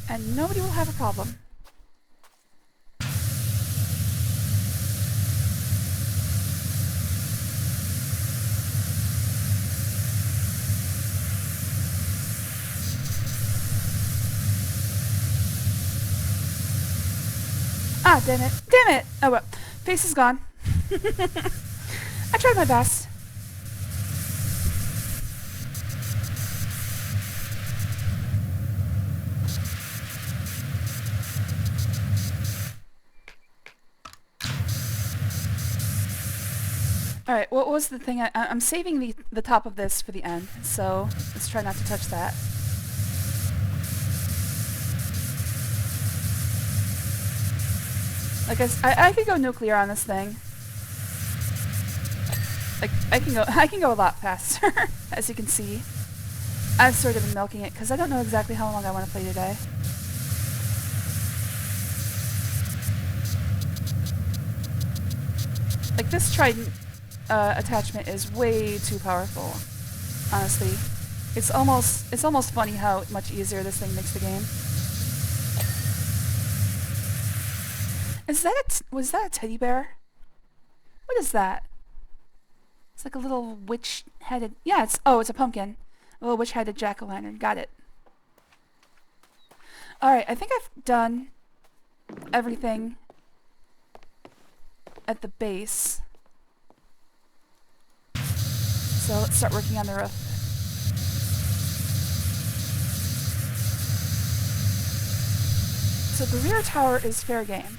And nobody will have a problem. Ah, damn it. Damn it! Oh well. Face is gone. I tried my best. Alright, what was the thing? I'm saving the top of this for the end, so let's try not to touch that. Like I could go nuclear on this thing. Like I can go a lot faster, as you can see. I've sort of been milking it because I don't know exactly how long I want to play today. Like this trident attachment is way too powerful. Honestly, it's almost funny how much easier this thing makes the game. Was that a teddy bear? What is that? It's like a little witch-headed... Yeah, it's a pumpkin. A little witch-headed jack-o'-lantern. Got it. Alright, I think I've done everything at the base. So let's start working on the roof. So the rear tower is fair game.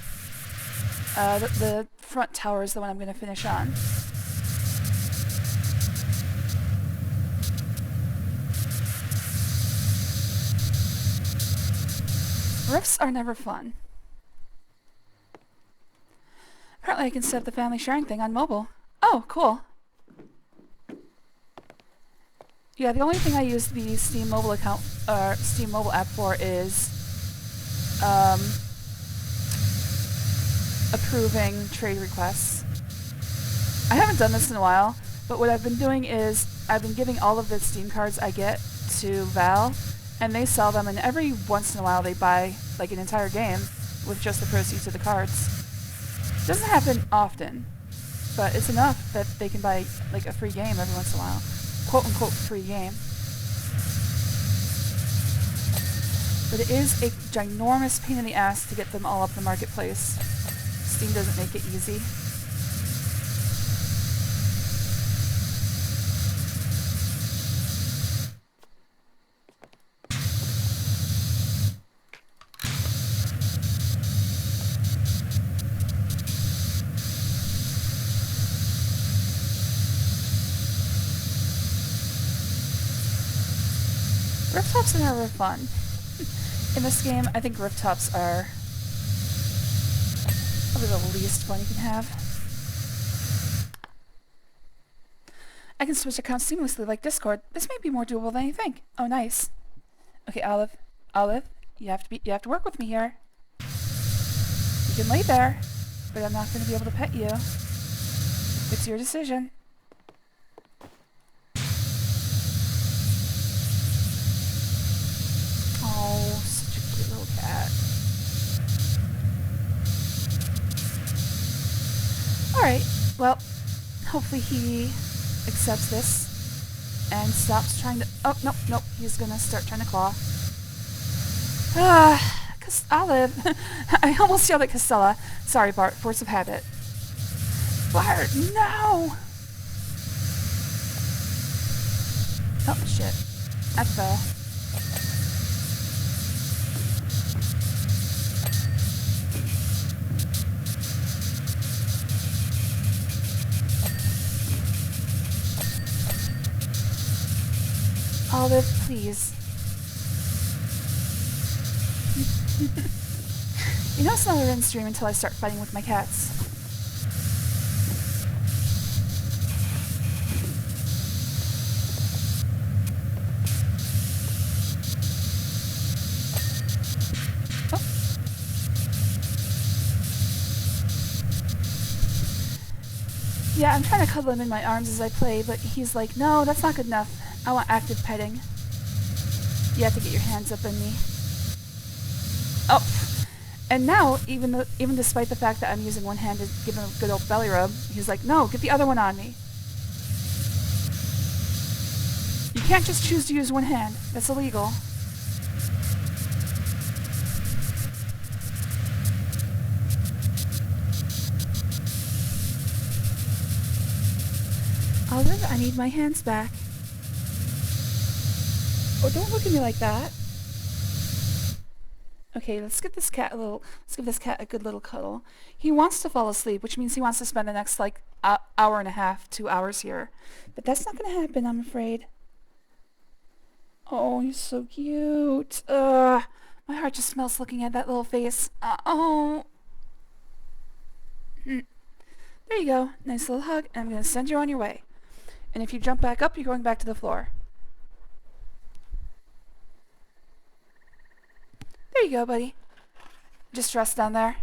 The front tower is the one I'm going to finish on. Roofs are never fun. Apparently I can set up the family sharing thing on mobile. Oh, cool. Yeah, the only thing I use the Steam mobile account, Steam mobile app for is approving trade requests. I haven't done this in a while, but what I've been doing is I've been giving all of the Steam cards I get to Val, and they sell them, and every once in a while they buy like an entire game with just the proceeds of the cards. It doesn't happen often, but it's enough that they can buy like a free game every once in a while. Quote-unquote free game. But it is a ginormous pain in the ass to get them all up the marketplace. Steam doesn't make it easy. Rooftops are never fun. In this game, I think rooftops are probably the least fun you can have. I can switch accounts seamlessly like Discord. This may be more doable than you think. Oh, nice. Okay, Olive, you have to work with me here. You can lay there, but I'm not going to be able to pet you. It's your decision. Oh, such a cute little cat. Alright, well, hopefully he accepts this and stops trying to... Oh, nope, nope. He's gonna start trying to claw. Olive. I almost yelled at Casella. Sorry, Bart. Force of habit. Bart, no! Oh, shit. I fell. Olive, please. You know it's not a rinse stream until I start fighting with my cats. Oh. Yeah, I'm trying to cuddle him in my arms as I play, but he's like, no, that's not good enough. I want active petting. You have to get your hands up in me. Oh, and now, even despite the fact that I'm using one hand to give him a good old belly rub, he's like, no, get the other one on me. You can't just choose to use one hand. That's illegal. Olive, I need my hands back. Oh, don't look at me like that. Okay, let's give this cat a good little cuddle. He wants to fall asleep, which means he wants to spend the next, like, hour and a half, 2 hours here. But that's not gonna happen, I'm afraid. Oh, he's so cute. My heart just melts looking at that little face. Oh. There you go. Nice little hug, and I'm gonna send you on your way. And if you jump back up, you're going back to the floor. There you go, buddy. Just rest down there.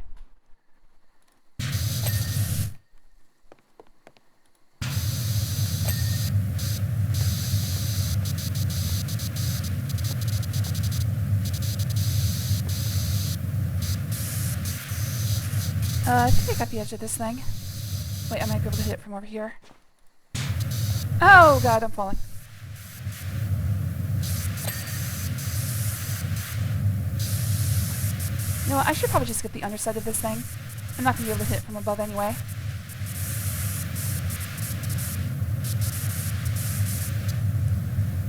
I think I got the edge of this thing. Wait, I might be able to hit it from over here. Oh god, I'm falling. You know what, I should probably just get the underside of this thing. I'm not going to be able to hit it from above anyway.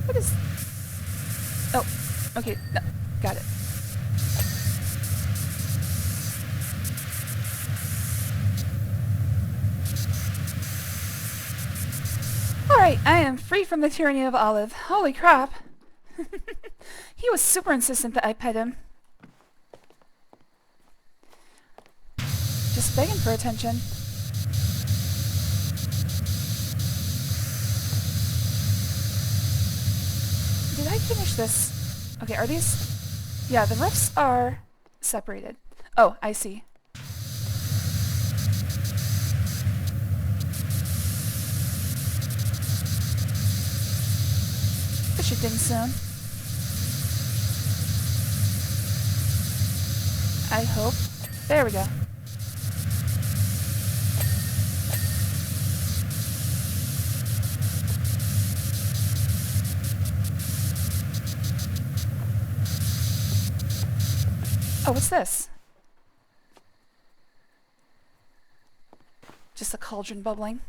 What is... Oh, okay, no, got it. Alright, I am free from the tyranny of Olive. Holy crap. He was super insistent that I pet him. Just begging for attention. Did I finish this? Okay, are these... Yeah, the roofs are separated. Oh, I see. This should ding soon. I hope. There we go. Oh, what's this? Just a cauldron bubbling.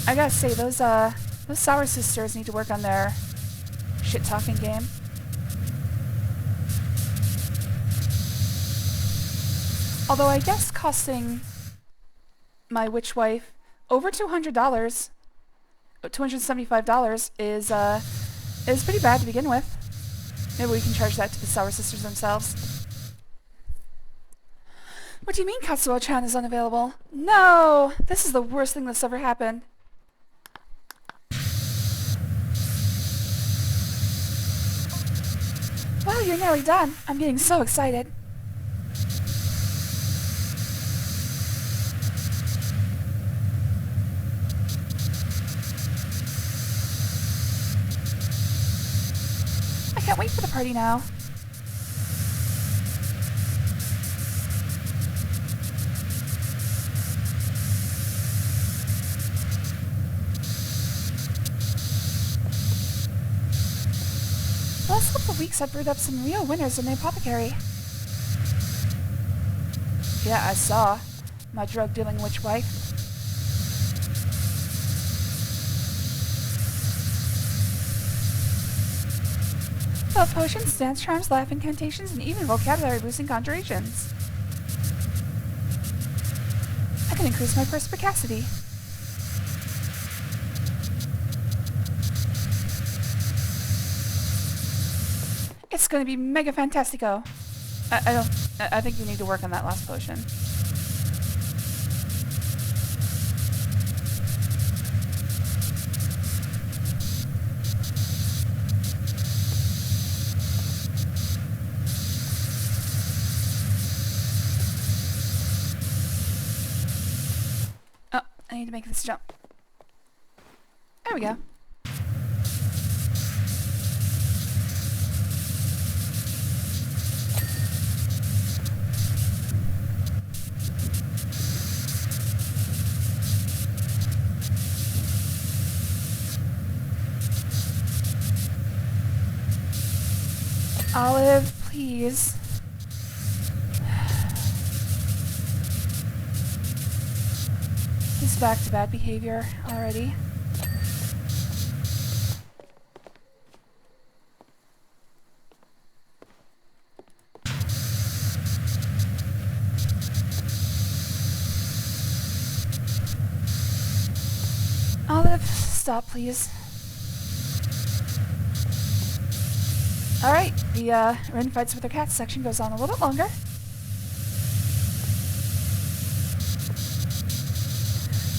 I gotta say, those Sour Sisters need to work on their shit-talking game. Although I guess costing my witch wife over $200, $275 is pretty bad to begin with. Maybe we can charge that to the Sour Sisters themselves. What do you mean Katsuo-chan is unavailable? No! This is the worst thing that's ever happened. Well, you're nearly done. I'm getting so excited. I can't wait for the party now. weeks I've brewed up some real winners in the apothecary. Yeah, I saw. My drug-dealing witch wife. Love potions, dance charms, laugh incantations, and even vocabulary-boosting conjurations. I can increase my perspicacity. It's gonna be mega fantastico. I think you need to work on that last potion. Oh, I need to make this jump. There we go. Olive, please. He's back to bad behavior already. Olive, stop, please. Alright, the Ren fights with her cats section goes on a little bit longer.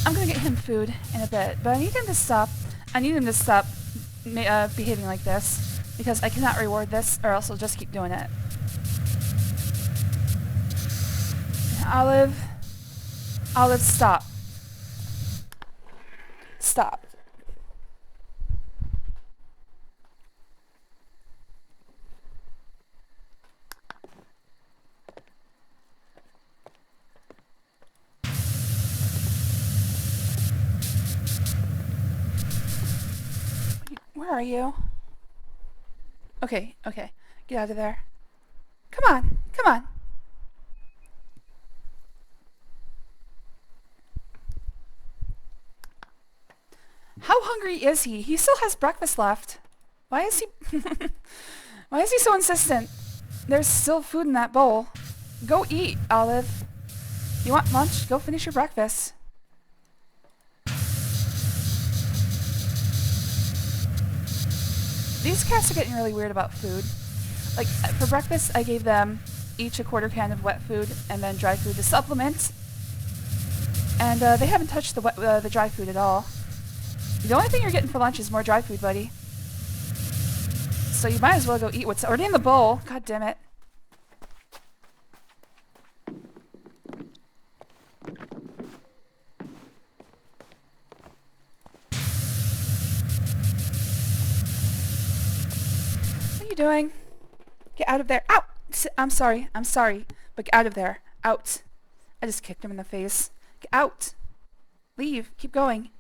I'm gonna get him food in a bit, but I need him to stop. I need him to stop behaving like this, because I cannot reward this, or else he'll just keep doing it. Olive, stop. Stop. Where are you? Okay, okay. Get out of there. Come on, come on. How hungry is he? He still has breakfast left. Why is he... Why is he so insistent? There's still food in that bowl. Go eat, Olive. You want lunch? Go finish your breakfast. These cats are getting really weird about food. Like, for breakfast, I gave them each a quarter can of wet food and then dry food to supplement. And they haven't touched the dry food at all. The only thing you're getting for lunch is more dry food, buddy. So you might as well go eat what's already in the bowl. God damn it. What are you doing? Get out of there. Ow! I'm sorry. I'm sorry. But get out of there. Out. I just kicked him in the face. Get out. Leave. Keep going.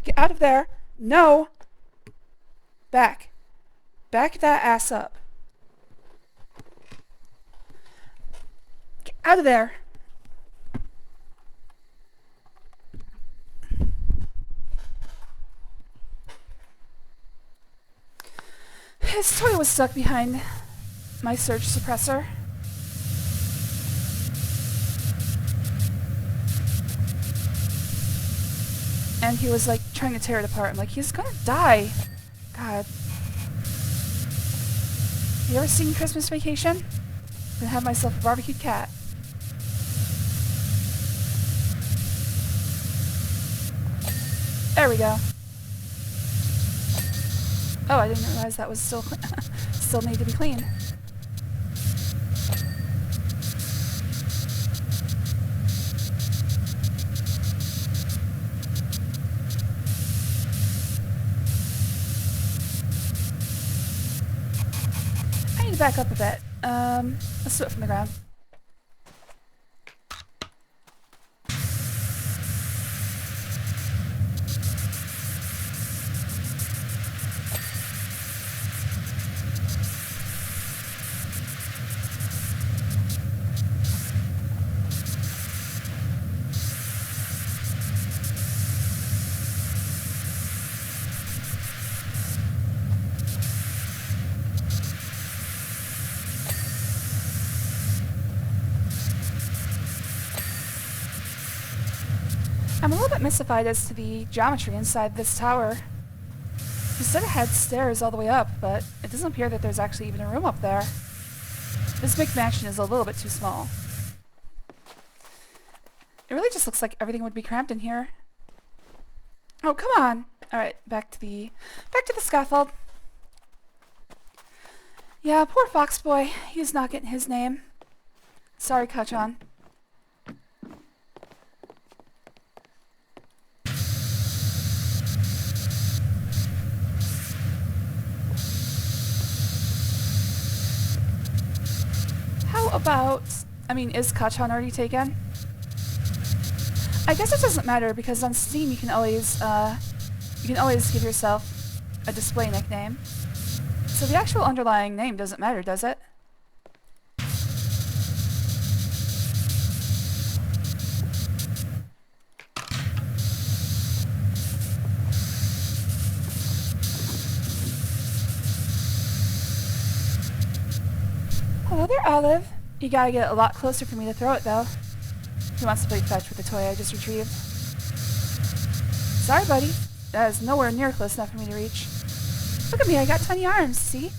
Get out of there. No. Back. Back that ass up. Get out of there. His toy was stuck behind my surge suppressor. And he was like trying to tear it apart. I'm like, he's gonna die. God. You ever seen Christmas Vacation? I'm gonna have myself a barbecued cat. There we go. Oh, I didn't realize that was still still need to be cleaned. I need to back up a bit. Let's do it from the ground. I'm a little bit mystified as to the geometry inside this tower. You said it had stairs all the way up, but it doesn't appear that there's actually even a room up there. This big mansion is a little bit too small. It really just looks like everything would be cramped in here. Oh, come on! Alright, back to the scaffold. Yeah, poor Fox Boy. He's not getting his name. Sorry, Kachan. How about... I mean, is Kachan already taken? I guess it doesn't matter because on Steam you can always give yourself a display nickname. So the actual underlying name doesn't matter, does it? Hello there, Olive. You gotta get a lot closer for me to throw it, though. He wants to play fetch with the toy I just retrieved. Sorry, buddy. That is nowhere near close enough for me to reach. Look at me, I got 20 arms, see?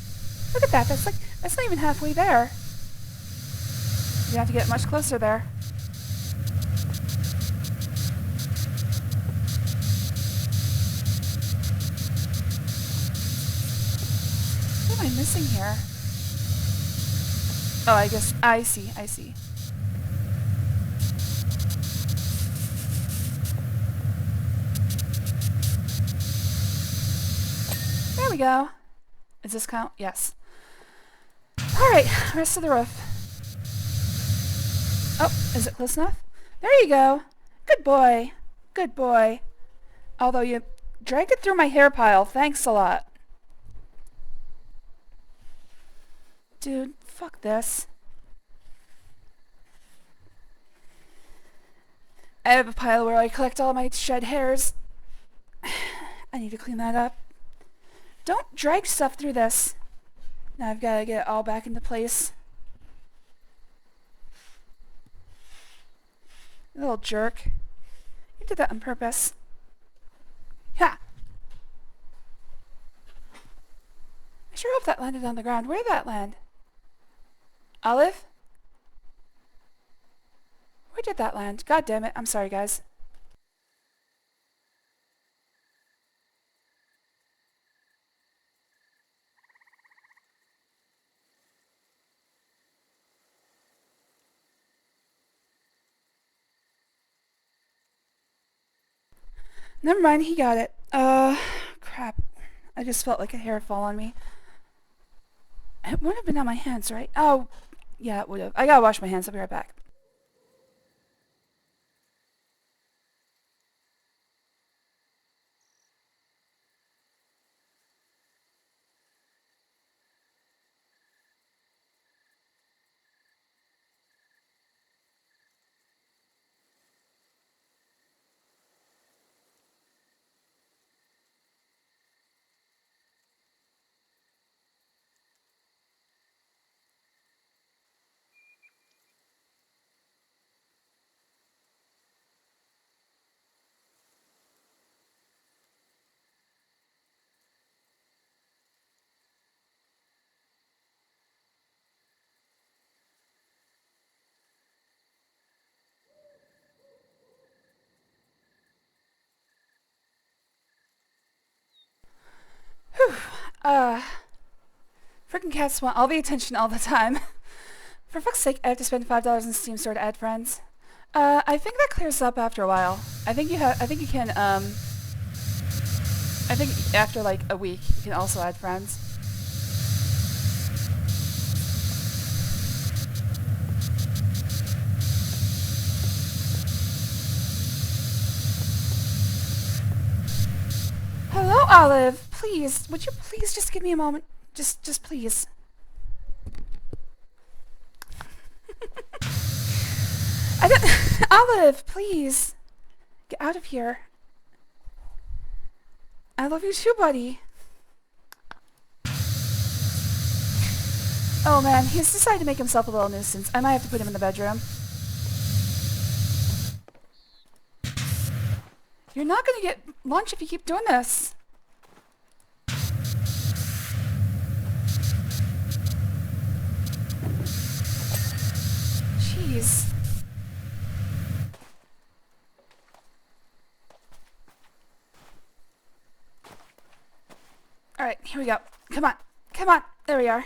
Look at that, that's not even halfway there. You have to get much closer there. What am I missing here? Oh, I guess, I see. There we go. Does this count? Yes. Alright, rest of the roof. Oh, is it close enough? There you go. Good boy. Good boy. Although you dragged it through my hair pile. Thanks a lot. Dude, fuck this. I have a pile where I collect all my shed hairs. I need to clean that up. Don't drag stuff through this. Now I've got to get it all back into place. You little jerk. You did that on purpose. Ha! I sure hope that landed on the ground. Where did that land? Olive? Where did that land? God damn it. I'm sorry, guys. Never mind, he got it. Crap. I just felt like a hair fall on me. It would have been on my hands, right? Oh, yeah, it would have. I gotta wash my hands. I'll be right back. Whew. Freaking cats want all the attention all the time. For fuck's sake, I have to spend $5 in Steam Store to add friends. I think that clears up after a while. I think after like a week, you can also add friends. Hello, Olive. Please, would you please just give me a moment? Just please. I don't... Olive, please. Get out of here. I love you too, buddy. Oh man, he's decided to make himself a little nuisance. I might have to put him in the bedroom. You're not gonna get lunch if you keep doing this. Jeez. Alright, here we go. Come on. Come on. There we are.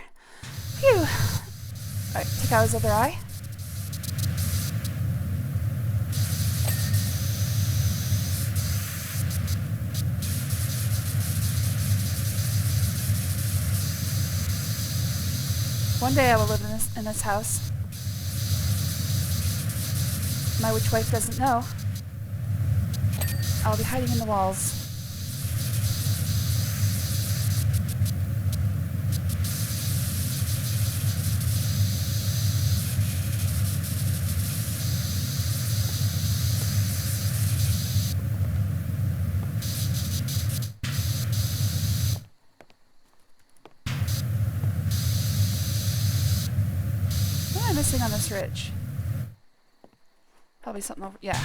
Phew. Alright, take out his other eye. One day I will live in this house. My witch wife doesn't know. I'll be hiding in the walls. What am I missing on this ridge? Probably something over... yeah.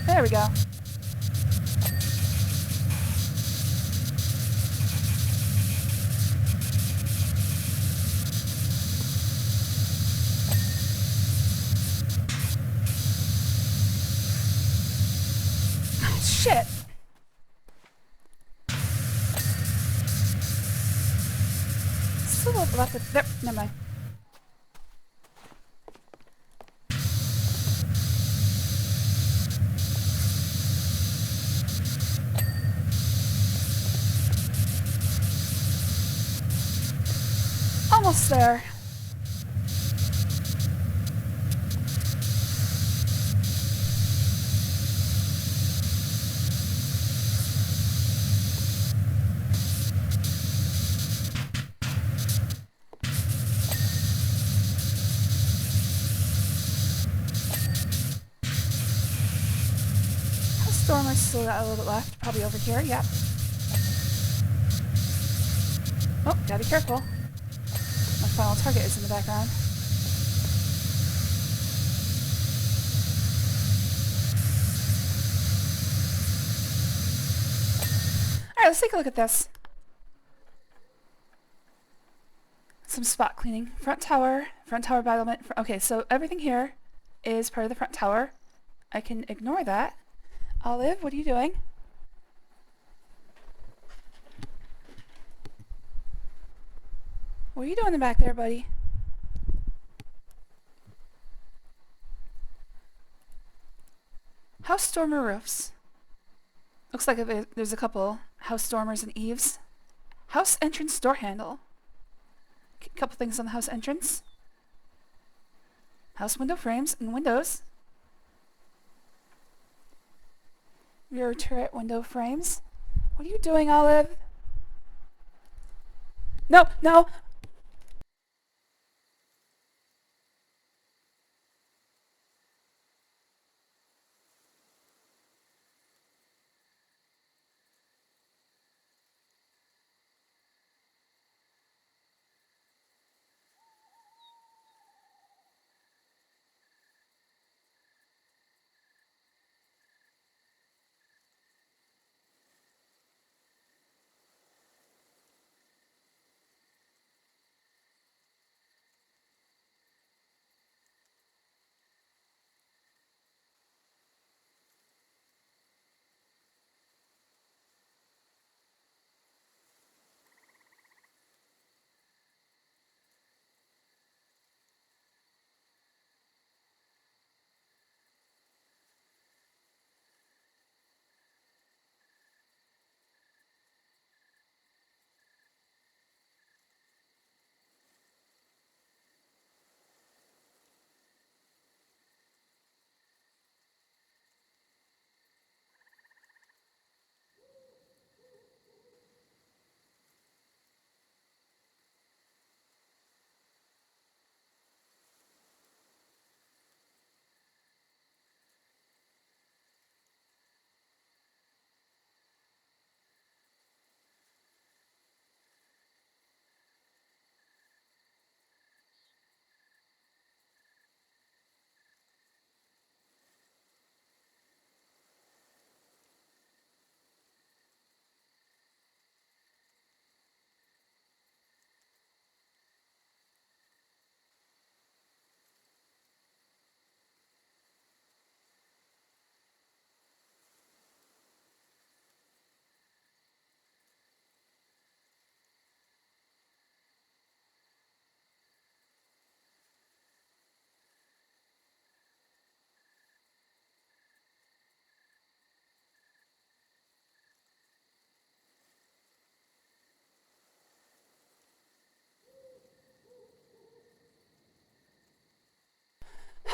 There we go. Shit! Still left it there. Never mind. Almost there. Stormer's still got a little bit left. Probably over here. Yep. Oh, gotta be careful. My final target is in the background. Alright, let's take a look at this. Some spot cleaning. Front tower battlement. Okay, so everything here is part of the front tower. I can ignore that. Olive, what are you doing? What are you doing in the back there, buddy? House stormer roofs. Looks like there's a couple house stormers and eaves. House entrance door handle. A couple things on the house entrance. House window frames and windows. Rear turret window frames. What are you doing, Olive? No, no!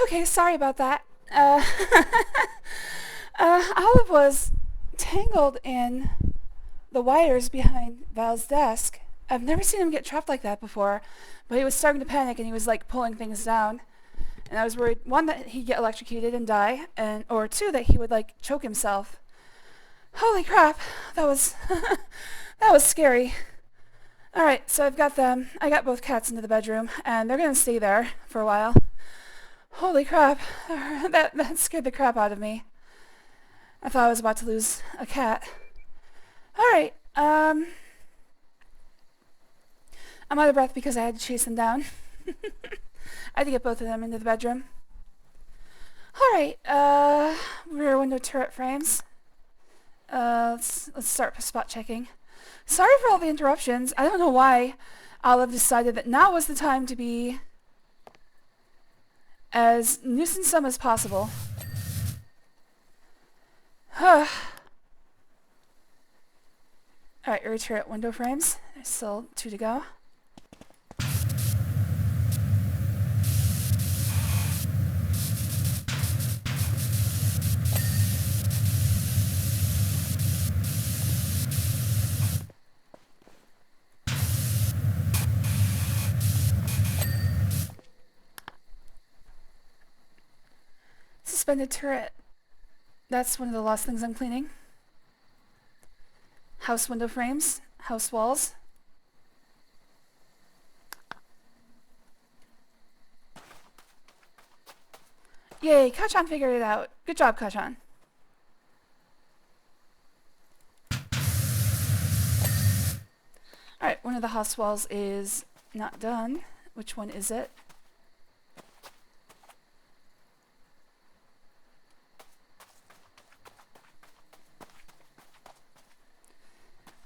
Okay, sorry about that. Olive was tangled in the wires behind Val's desk. I've never seen him get trapped like that before, but he was starting to panic and he was like pulling things down. And I was worried, one, that he'd get electrocuted and die, and or two, that he would like choke himself. Holy crap, that was that was scary. Alright, so I've got them. I got both cats into the bedroom, and they're gonna stay there for a while. Holy crap, that scared the crap out of me. I thought I was about to lose a cat. Alright, I'm out of breath because I had to chase them down. I had to get both of them into the bedroom. Alright, rear window turret frames. Let's start spot checking. Sorry for all the interruptions. I don't know why Olive decided that now was the time to be as nuisance-some as possible. Alright, rear turret window frames. There's still 2 to go. Suspended turret. That's one of the last things I'm cleaning. House window frames. House walls. Yay, Kachan figured it out. Good job, Kachan. Alright, one of the house walls is not done. Which one is it?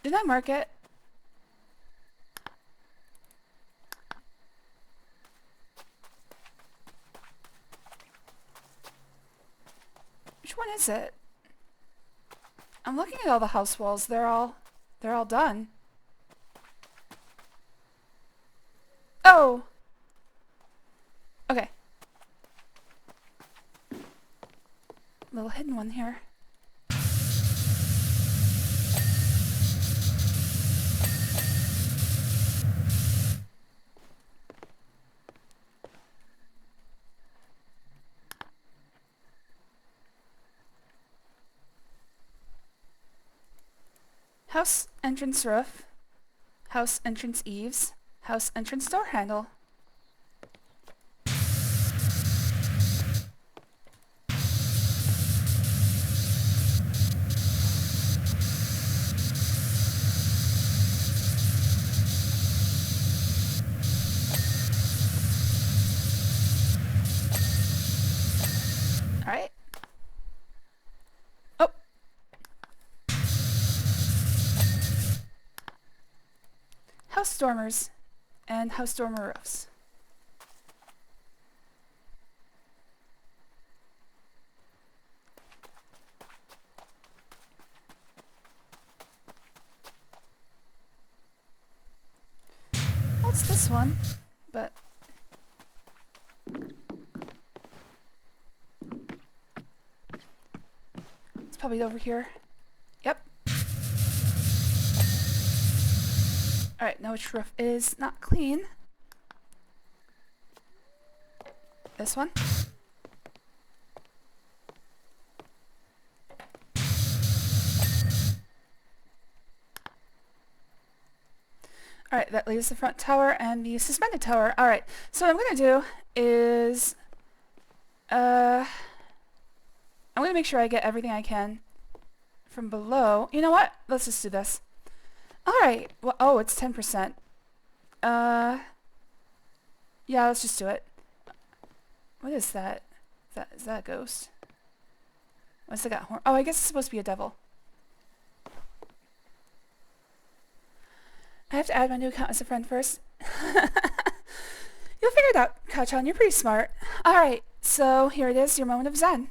Did I mark it? Which one is it? I'm looking at all the house walls. They're all done. Oh! Okay. Little hidden one here. House entrance roof, house entrance eaves, house entrance door handle. Alright. Oh! House dormers and house dormer roofs. What's this one? But it's probably over here. Yep. Alright, now which roof is not clean? This one? Alright, that leaves the front tower and the suspended tower. Alright, so what I'm going to do is... I'm going to make sure I get everything I can from below. You know what? Let's just do this. Alright, well, oh, it's 10%. Yeah, let's just do it. What is that? Is that a ghost? What's it got? Oh, I guess it's supposed to be a devil. I have to add my new account as a friend first. You'll figure it out, Kachan. You're pretty smart. Alright, so here it is, your moment of zen.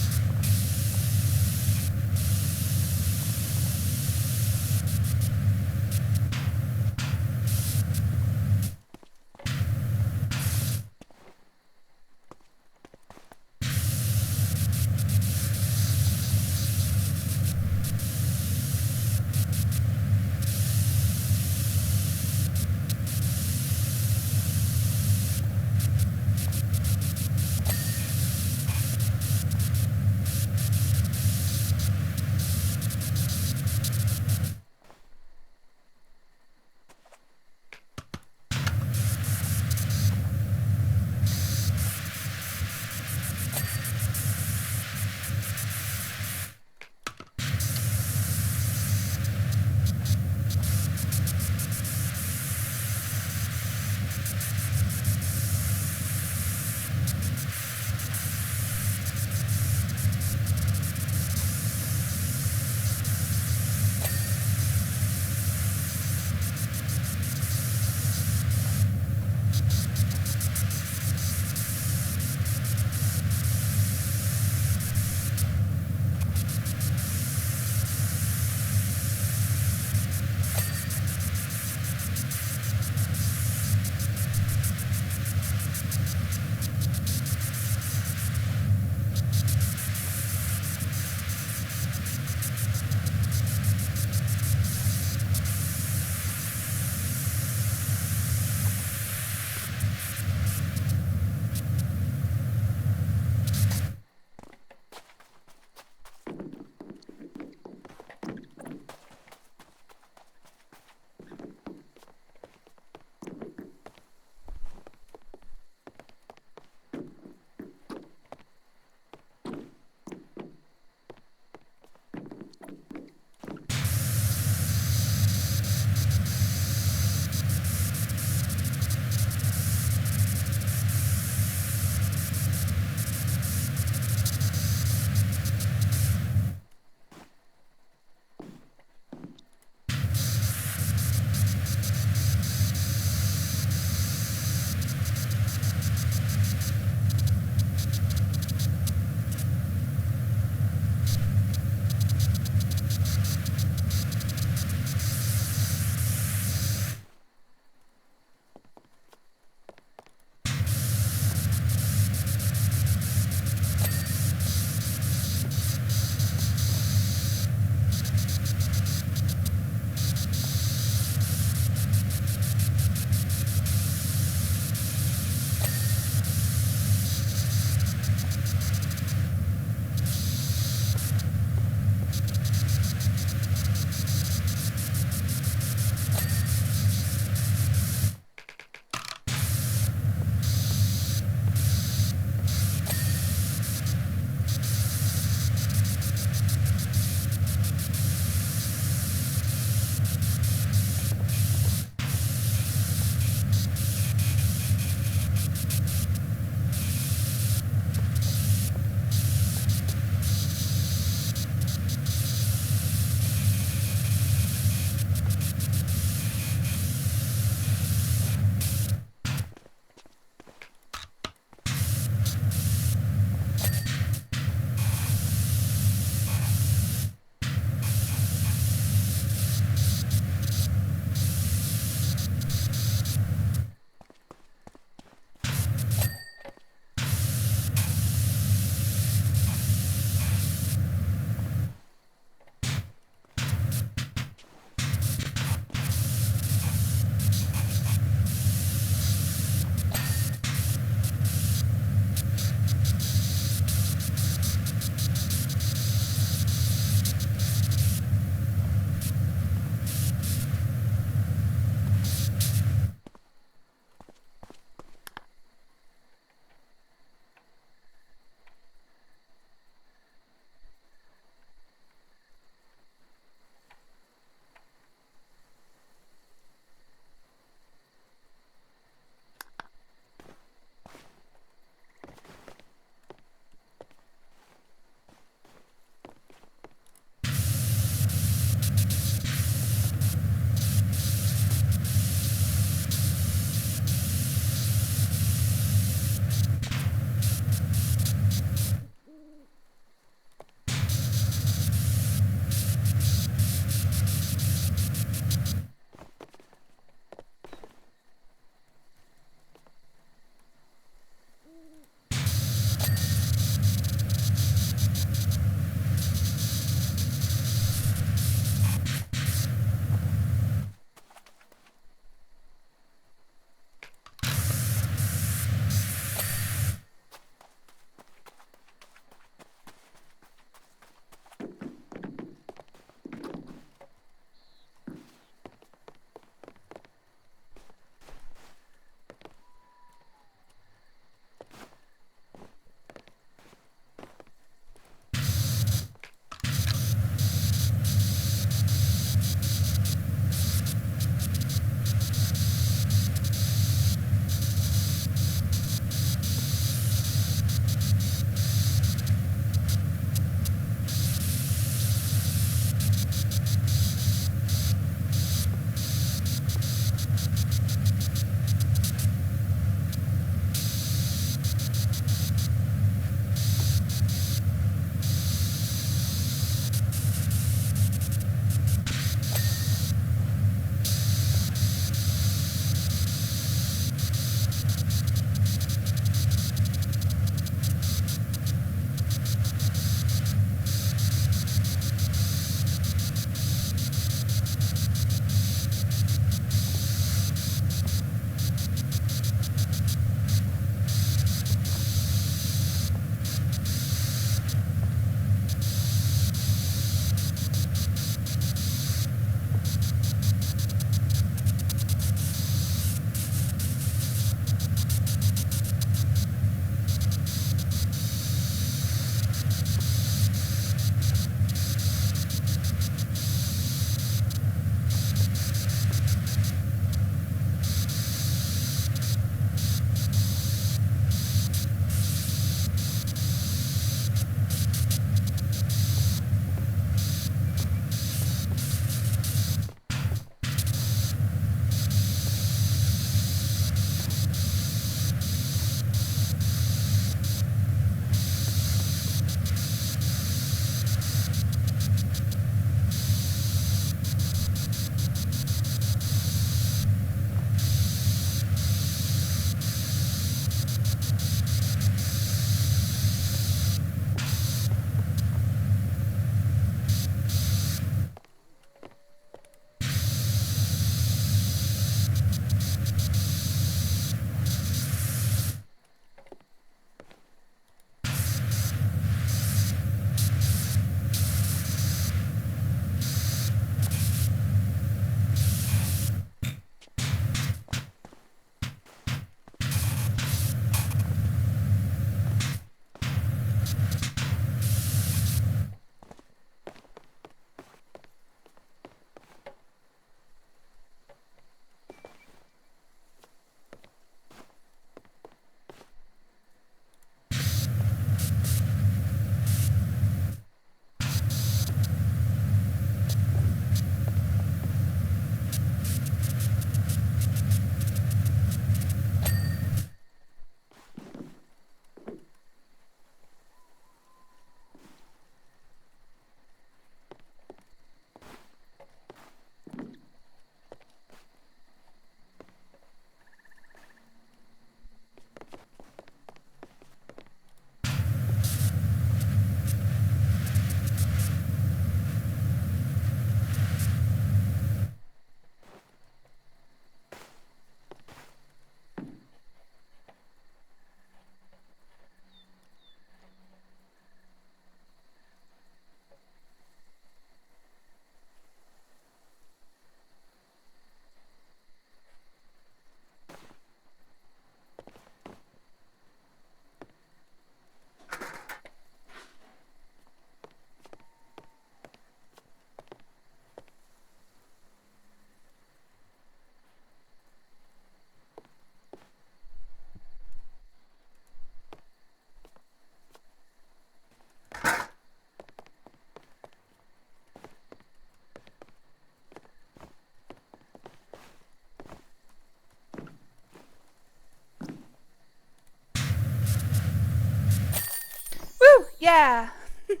Yeah. Man,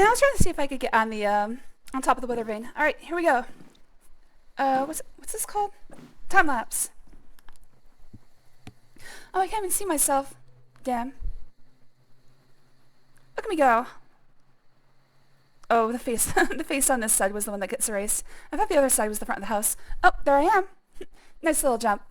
I was trying to see if I could get on the on top of the weather vane. All right, here we go. What's this called? Time lapse. Oh, I can't even see myself. Damn. Look at me go. Oh, the face. The face on this side was the one that gets erased. I thought the other side was the front of the house. Oh, there I am. Nice little jump.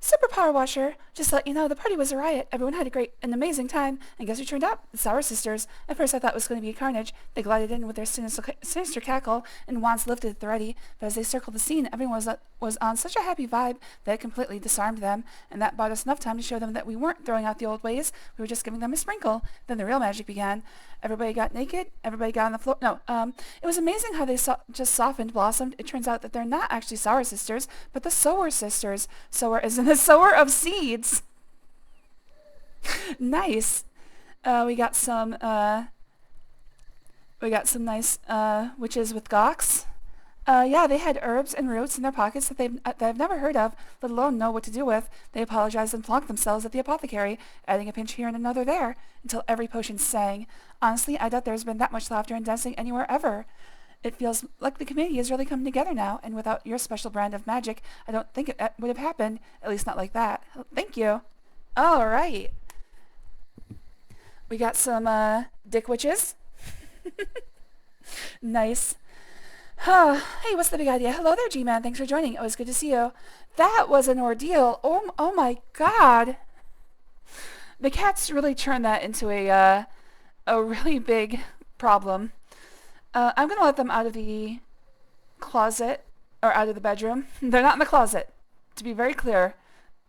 Super Power Washer. Just to let you know, the party was a riot. Everyone had a great and amazing time. And guess who turned up? The Sour Sisters. At first I thought it was going to be carnage. They glided in with their sinister cackle and wands lifted at the ready. But as they circled the scene, everyone was on such a happy vibe that it completely disarmed them. And that bought us enough time to show them that we weren't throwing out the old ways. We were just giving them a sprinkle. Then the real magic began. Everybody got naked. Everybody got on the floor. No, it was amazing how they just softened, blossomed. It turns out that they're not actually Sour Sisters, but the Sower Sisters. Sower is in the sower of seeds. Nice. We got some nice witches with gawks. Yeah, they had herbs and roots in their pockets that they've never heard of, let alone know what to do with. They apologized and flonked themselves at the apothecary, adding a pinch here and another there, until every potion sang. Honestly, I doubt there's been that much laughter and dancing anywhere ever. It feels like the community is really coming together now, and without your special brand of magic, I don't think it would have happened, at least not like that. Thank you. All right. We got some dick witches. Nice. Hey, what's the big idea? Hello there, G-Man. Thanks for joining. It was good to see you. That was an ordeal. Oh my God. The cats really turned that into a really big problem. I'm gonna let them out of the closet or out of the bedroom. They're not in the closet. To be very clear,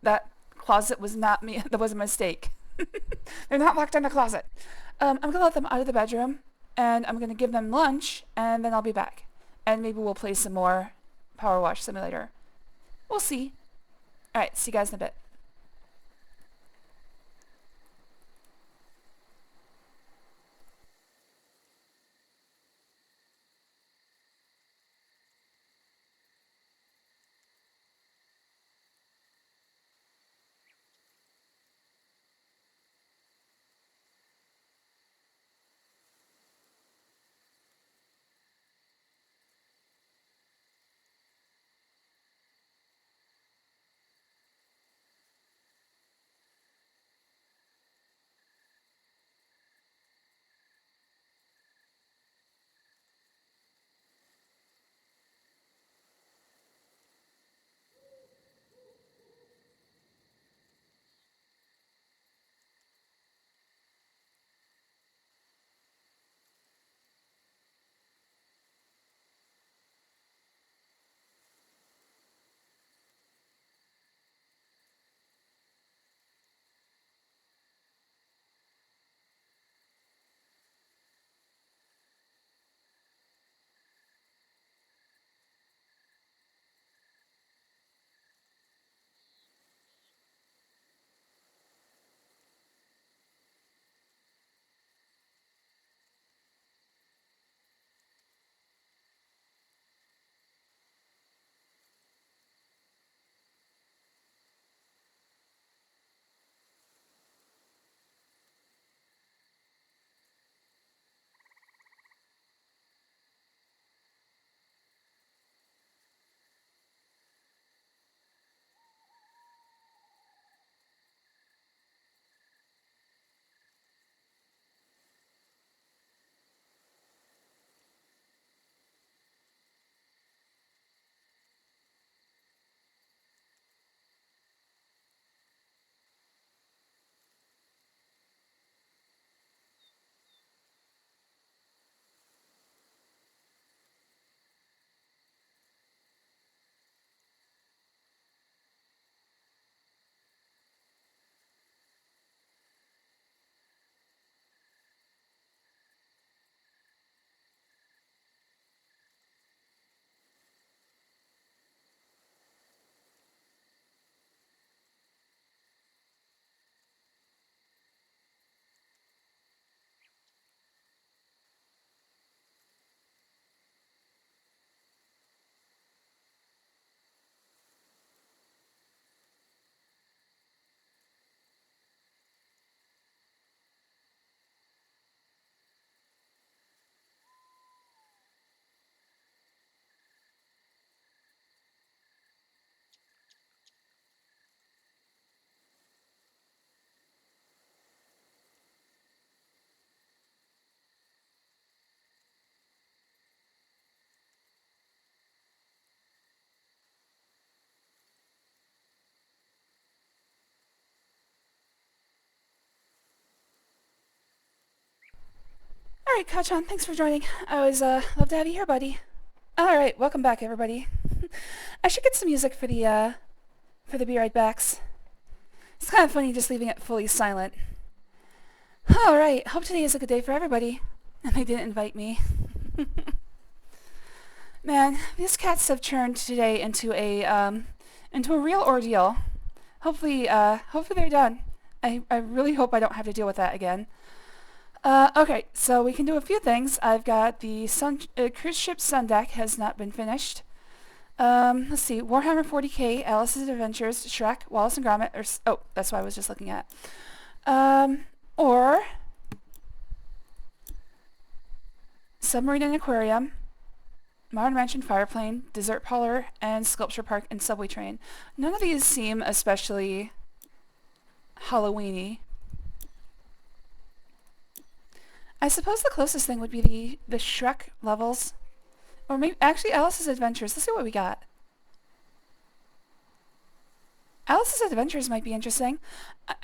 that closet was not me. That was a mistake. They're not locked in the closet. I'm gonna let them out of the bedroom, and I'm gonna give them lunch, and then I'll be back. And maybe we'll play some more Power Wash Simulator. We'll see. Alright, see you guys in a bit. Alright, Kachan, thanks for joining. I always love to have you here, buddy. Alright, welcome back, everybody. I should get some music for the Be Right Backs. It's kind of funny just leaving it fully silent. Alright, hope today is a good day for everybody. And they didn't invite me. Man, these cats have turned today into a real ordeal. Hopefully they're done. I really hope I don't have to deal with that again. Okay, so we can do a few things. I've got the cruise ship sun deck has not been finished. Let's see, Warhammer 40k, Alice's Adventures, Shrek, Wallace and Gromit, oh, that's what I was just looking at. Or Submarine and Aquarium, Modern Mansion Fireplane, Dessert Parlor, and Sculpture Park and Subway Train. None of these seem especially Halloween-y. I suppose the closest thing would be the Shrek levels. Or maybe, actually, Alice's Adventures. Let's see what we got. Alice's Adventures might be interesting.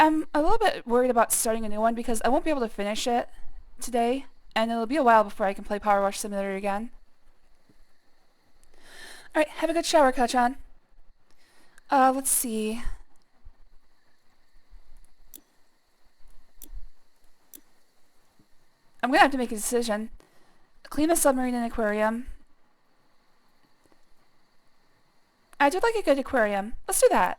I'm a little bit worried about starting a new one because I won't be able to finish it today, and it'll be a while before I can play PowerWash Simulator again. Alright, have a good shower, Kachan. Let's see. I'm gonna have to make a decision. Clean the submarine and aquarium. I do like a good aquarium. Let's do that.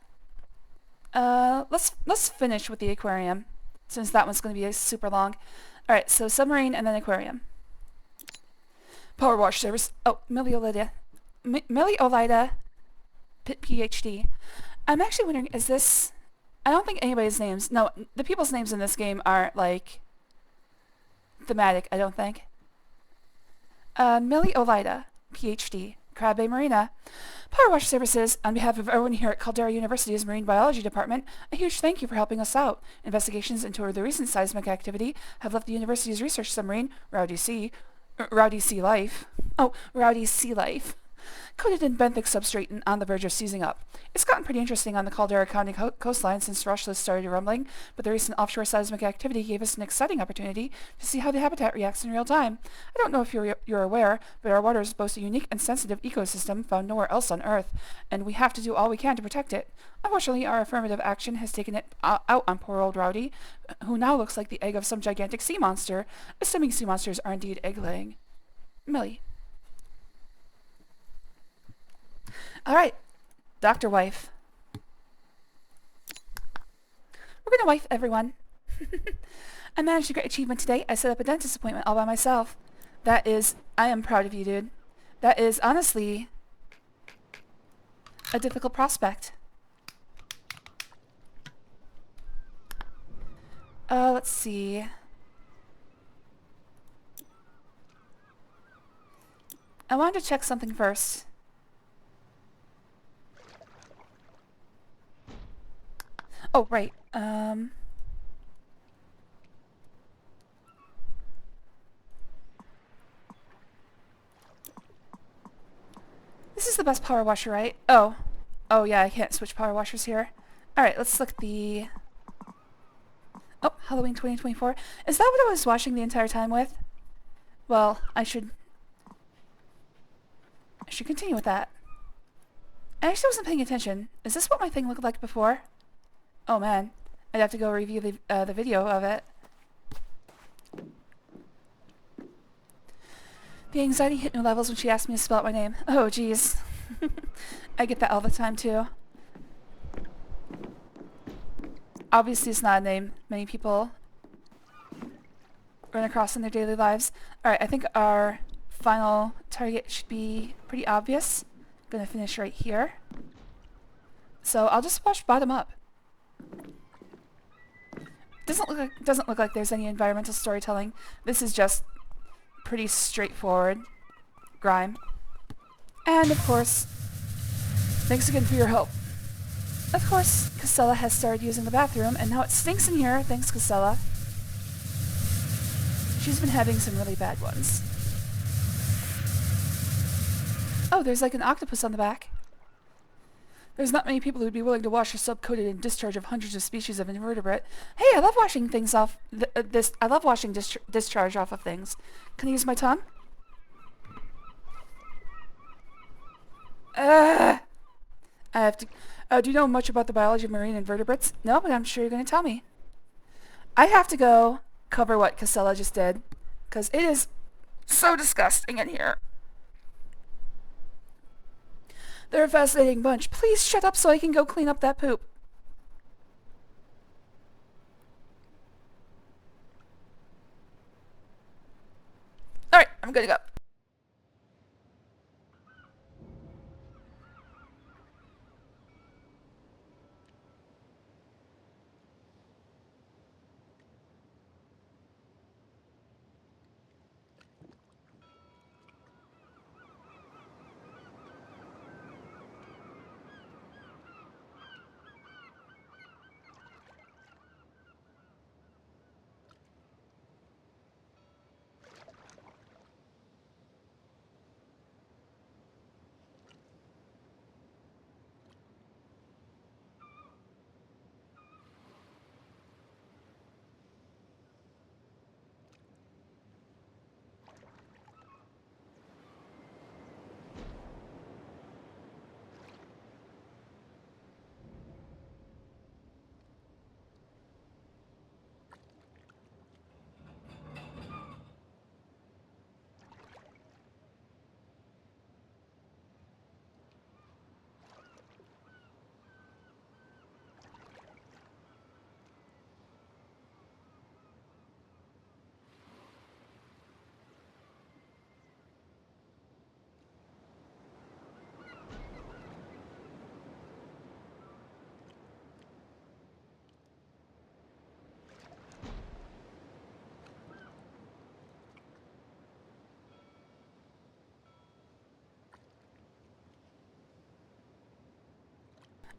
Let's finish with the aquarium, since that one's gonna be super long. Alright, so submarine and then aquarium. PowerWash service. Oh, Miliolida, PhD. I'm actually wondering, is this... I don't think anybody's names... No, the people's names in this game aren't, like... thematic, I don't think. Miliolida, PhD, Crab Bay Marina. PowerWash Services, on behalf of everyone here at Caldera University's Marine Biology Department, a huge thank you for helping us out. Investigations into the recent seismic activity have left the university's research submarine, Rowdy Sea Life, coated in benthic substrate and on the verge of seizing up. It's gotten pretty interesting on the Caldera County coastline since Rushless started rumbling, but the recent offshore seismic activity gave us an exciting opportunity to see how the habitat reacts in real time. I don't know if you're aware, but our waters boast a unique and sensitive ecosystem found nowhere else on Earth, and we have to do all we can to protect it. Unfortunately, our affirmative action has taken it out on poor old Rowdy, who now looks like the egg of some gigantic sea monster, assuming sea monsters are indeed egg-laying. Millie. Alright, Dr. Wife. We're gonna wife everyone. I managed a great achievement today. I set up a dentist appointment all by myself. I am proud of you, dude. That is honestly a difficult prospect. Let's see. I wanted to check something first. Oh, right. This is the best power washer, right? Oh. Oh, yeah, I can't switch power washers here. Alright, let's look at the... Oh, Halloween 2024. Is that what I was washing the entire time with? Well, I should continue with that. I actually wasn't paying attention. Is this what my thing looked like before? Oh man, I'd have to go review the video of it. The anxiety hit new levels when she asked me to spell out my name. Oh jeez. I get that all the time too. Obviously it's not a name many people run across in their daily lives. Alright, I think our final target should be pretty obvious. Gonna finish right here. So I'll just wash bottom up. Doesn't look like there's any environmental storytelling. This is just pretty straightforward grime. And of course, thanks again for your help. Of course, Casella has started using the bathroom, and now it stinks in here. Thanks, Casella. She's been having some really bad ones. Oh, there's like an octopus on the back. There's not many people who'd be willing to wash a soap coated in discharge of hundreds of species of invertebrate. Hey, I love washing things off. I love washing discharge off of things. Can I use my tongue? I have to. Do you know much about the biology of marine invertebrates? No, but I'm sure you're going to tell me. I have to go cover what Casella just did, because it is so disgusting in here. They're a fascinating bunch. Please shut up so I can go clean up that poop. Alright, I'm good to go.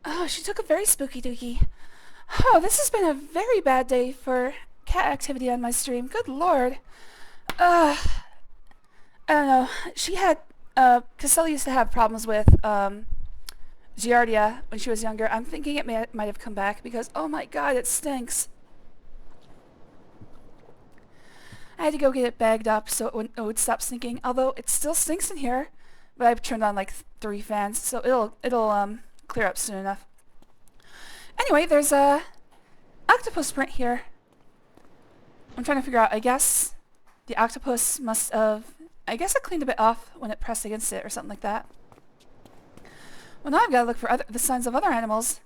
Oh, she took a very spooky dookie. Oh, this has been a very bad day for cat activity on my stream. Good lord. I don't know. She had, Casella used to have problems with, Giardia when she was younger. I'm thinking it might have come back because, oh my god, it stinks. I had to go get it bagged up so it would stop stinking, although it still stinks in here. But I've turned on like 3 fans, so it'll clear up soon enough. Anyway, there's a octopus print here. I'm trying to figure out, I guess the octopus must have, I guess it cleaned a bit off when it pressed against it or something like that. Well, now I've got to look for the signs of other animals.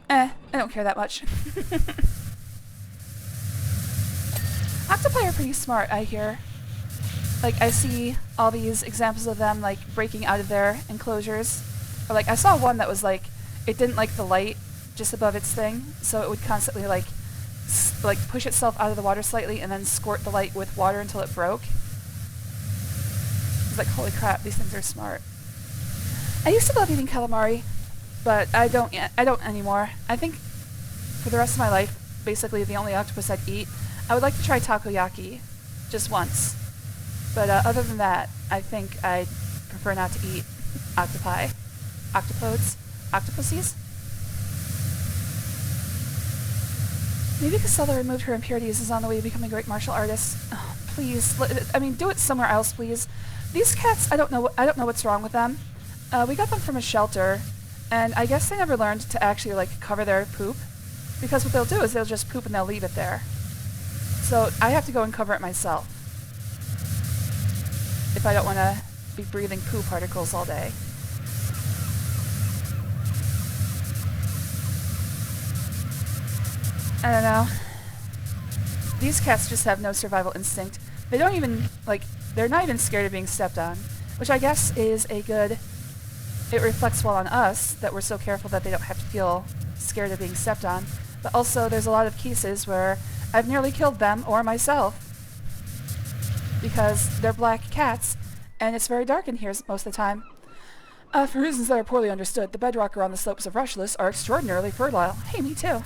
I don't care that much. Octopi are pretty smart, I hear. Like, I see all these examples of them, like, breaking out of their enclosures. Or, like, I saw one that was, like, it didn't like the light just above its thing, so it would constantly, like, push itself out of the water slightly and then squirt the light with water until it broke. It's like, holy crap, these things are smart. I used to love eating calamari, but I don't anymore. I think for the rest of my life, basically the only octopus I'd eat, I would like to try takoyaki, just once. But other than that, I think I'd prefer not to eat octopi. Octopodes? Octopuses? Maybe Casella removed her impurities is on the way to becoming a great martial artist. Oh, please, I mean, do it somewhere else, please. These cats, I don't know what's wrong with them. We got them from a shelter, and I guess they never learned to actually, like, cover their poop. Because what they'll do is they'll just poop and they'll leave it there. So I have to go and cover it myself. If I don't want to be breathing poo particles all day. I don't know. These cats just have no survival instinct. They don't even, like, they're not even scared of being stepped on. Which I guess is a good... It reflects well on us that we're so careful that they don't have to feel scared of being stepped on. But also there's a lot of cases where I've nearly killed them or myself. Because they're black cats, and it's very dark in here most of the time. For reasons that are poorly understood, the bedrock around the slopes of Rushliss are extraordinarily fertile. Hey, me too.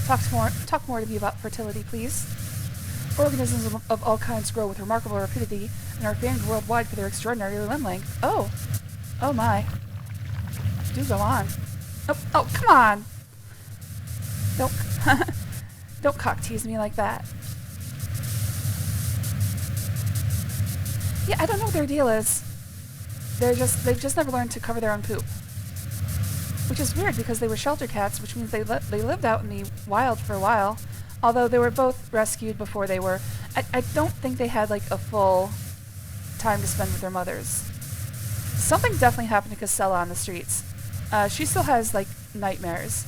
Talk more to me about fertility, please. Organisms of all kinds grow with remarkable rapidity and are famed worldwide for their extraordinary limb length. Oh. Oh my. Do go on. Oh, come on! Don't, don't cock tease me like that. Yeah, I don't know what their deal is. They've just never learned to cover their own poop. Which is weird because they were shelter cats, which means they lived out in the wild for a while. Although they were both rescued before they were... I don't think they had like a full time to spend with their mothers. Something definitely happened to Casella on the streets. She still has like nightmares.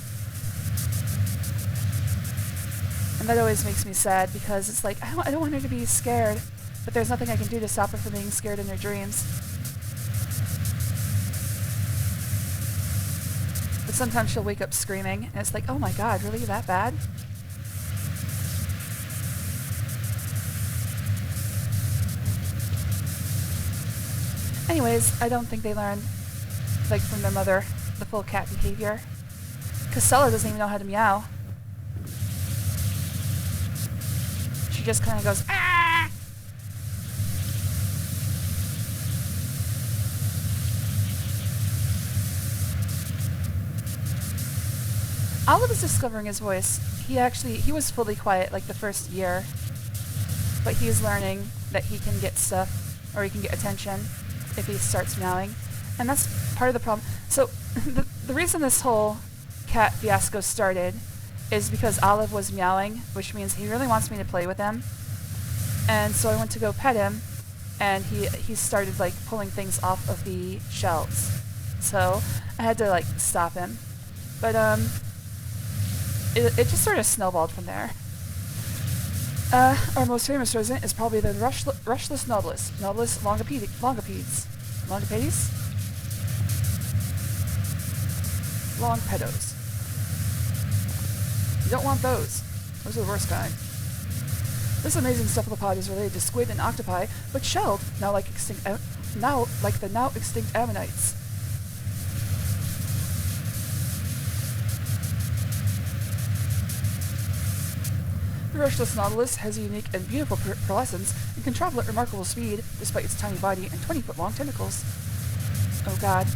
And that always makes me sad because it's like, I don't want her to be scared, but there's nothing I can do to stop her from being scared in her dreams. But sometimes she'll wake up screaming, and it's like, oh my god, really that bad? Anyways, I don't think they learn, like, from their mother, the full cat behavior. Casella doesn't even know how to meow. She just kind of goes, ah! Olive is discovering his voice. He was fully quiet like the first year, but he's learning that he can get stuff, or he can get attention if he starts meowing, and that's part of the problem. So the reason this whole cat fiasco started is because Olive was meowing, which means he really wants me to play with him, and so I went to go pet him, and he started like pulling things off of the shelves, so I had to like stop him, but it just sort of snowballed from there. Our most famous resident is probably the rushless nautilus, Nautilus longipedes. Longipedes? Longpedos. You don't want those. Those are the worst kind. This amazing cephalopod is related to squid and octopi, but shelled, now like the now extinct ammonites. The rushless nautilus has a unique and beautiful pearlescence and can travel at remarkable speed despite its tiny body and 20-foot-long tentacles. Oh god.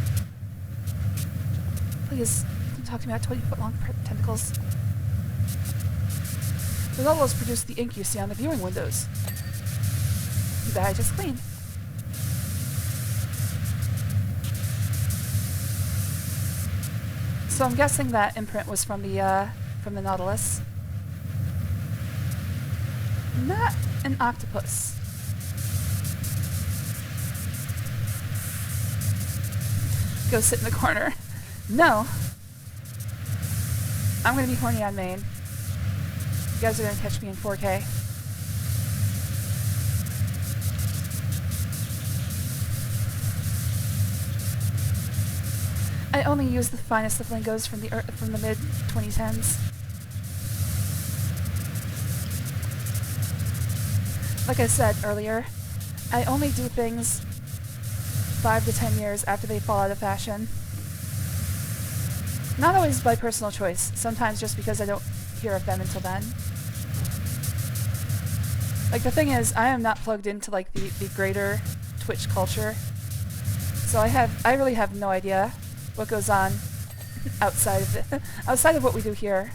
Please, don't talk to me about 20-foot-long tentacles. The nautilus produce the ink you see on the viewing windows. That I just cleaned. So I'm guessing that imprint was from the nautilus. Not an octopus. Go sit in the corner. No. I'm gonna be horny on Maine. You guys are gonna catch me in 4K. I only use the finest of lingos from the mid 2010s. Like I said earlier, I only do things 5 to 10 years after they fall out of fashion. Not always by personal choice, sometimes just because I don't hear of them until then. Like, the thing is, I am not plugged into like the greater Twitch culture, so I really have no idea what goes on outside of what we do here.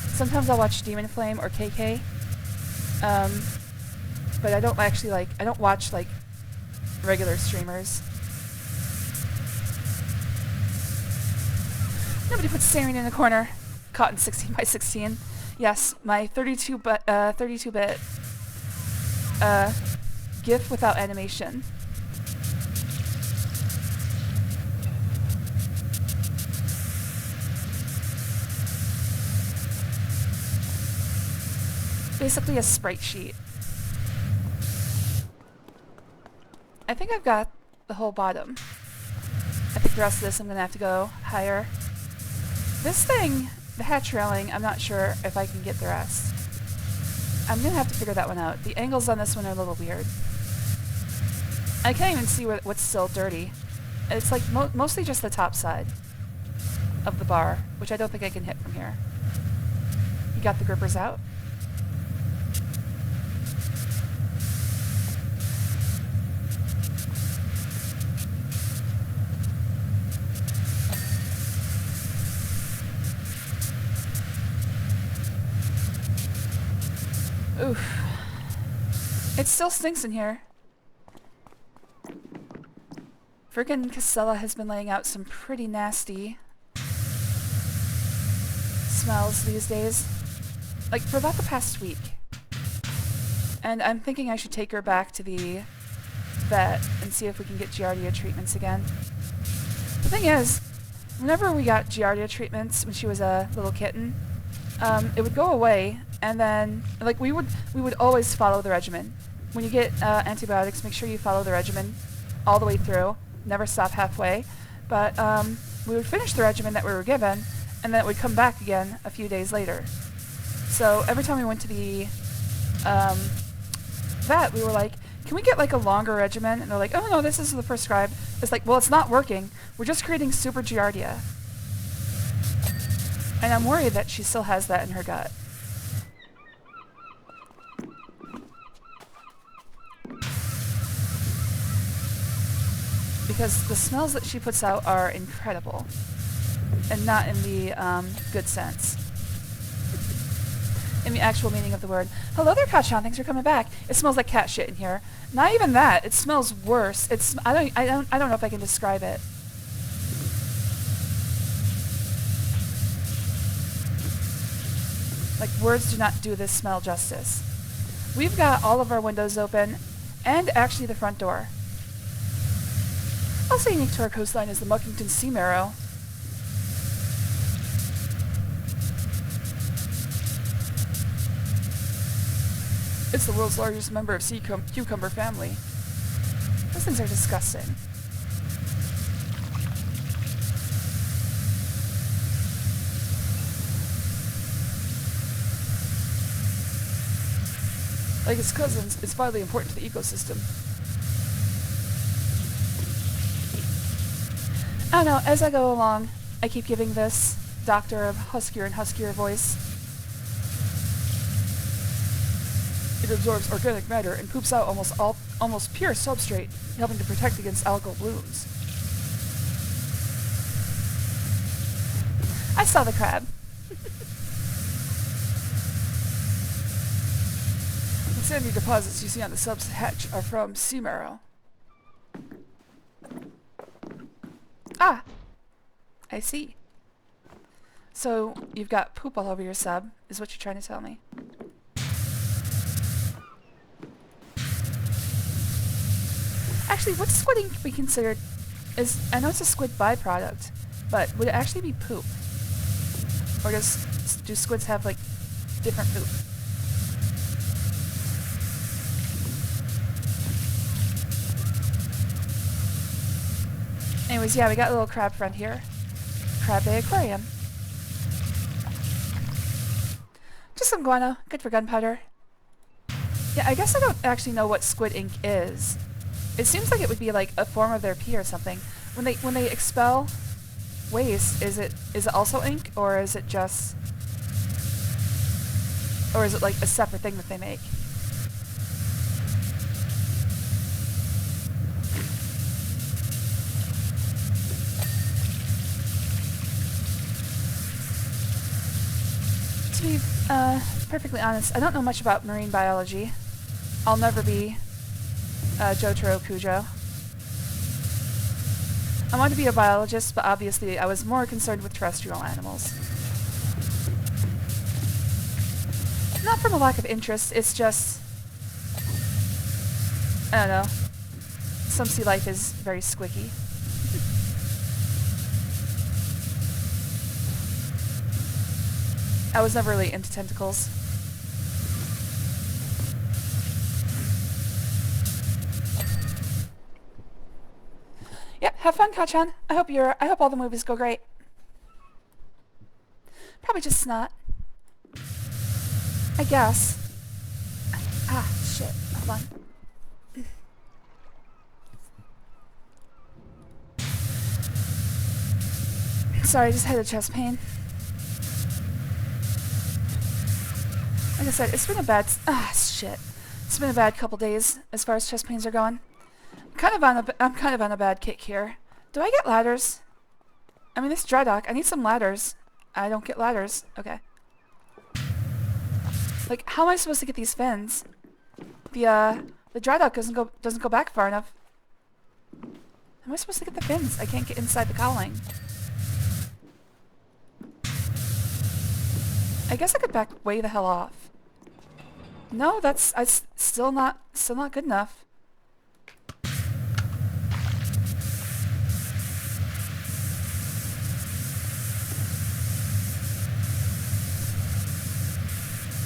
Sometimes I'll watch Demon Flame or KK. But I don't watch like regular streamers. Nobody puts Sarin in the corner. Caught in 16 by 16. Yes, my 32-bit GIF without animation. Basically a sprite sheet. I think I've got the whole bottom. I think the rest of this I'm gonna have to go higher. This thing, the hatch railing, I'm not sure if I can get the rest. I'm gonna have to figure that one out. The angles on this one are a little weird. I can't even see what's still dirty. It's like mostly just the top side of the bar, which I don't think I can hit from here. You got the grippers out? Oof. It still stinks in here. Frickin' Casella has been laying out some pretty nasty smells these days. Like, for about the past week. And I'm thinking I should take her back to the vet and see if we can get Giardia treatments again. The thing is, whenever we got Giardia treatments when she was a little kitten, it would go away, and then, like, we would always follow the regimen. When you get antibiotics, make sure you follow the regimen all the way through. Never stop halfway. But we would finish the regimen that we were given, and then it would come back again a few days later. So every time we went to the vet, we were like, can we get like a longer regimen? And they're like, oh no, this is the prescribed. It's like, well, it's not working. We're just creating super Giardia. And I'm worried that she still has that in her gut. Because the smells that she puts out are incredible. And not in the good sense. In the actual meaning of the word. Hello there, Patchon. Thanks for coming back. It smells like cat shit in here. Not even that. It smells worse. It's I don't know if I can describe it. Like, words do not do this smell justice. We've got all of our windows open, and actually the front door. Also unique to our coastline is the Muckington sea marrow. It's the world's largest member of sea cucumber family. Those things are disgusting. Like its cousins, it's vitally important to the ecosystem. I don't know, as I go along, I keep giving this doctor a huskier and huskier voice. It absorbs organic matter and poops out almost pure substrate, helping to protect against algal blooms. I saw the crab. The sandy deposits you see on the sub's hatch are from sea marrow. Ah! I see. So, you've got poop all over your sub, is what you're trying to tell me. Actually, would squid ink be considered I know it's a squid byproduct, but would it actually be poop? Or do squids have, like, different poop? Anyways, yeah, we got a little crab friend here. Crab Bay Aquarium. Just some guano. Good for gunpowder. Yeah, I guess I don't actually know what squid ink is. It seems like it would be like a form of their pee or something. When they expel waste, is it also ink, or is it just, or is it like a separate thing that they make? To be perfectly honest, I don't know much about marine biology. I'll never be Jotaro Kujo. I wanted to be a biologist, but obviously I was more concerned with terrestrial animals. Not from a lack of interest, it's just, I don't know, some sea life is very squicky. I was never really into tentacles. Yep, have fun, Kachan. I hope all the movies go great. Probably just snot. I guess. Ah, shit. Hold on. Sorry, I just had a chest pain. Like I said, it's been a bad... shit. It's been a bad couple days as far as chest pains are going. I'm kind of on a bad kick here. Do I get ladders? I mean, this dry dock, I need some ladders. I don't get ladders. Okay. Like, how am I supposed to get these fins? The dry dock doesn't go back far enough. How am I supposed to get the fins? I can't get inside the cowling. I guess I could back way the hell off. No, that's still not good enough.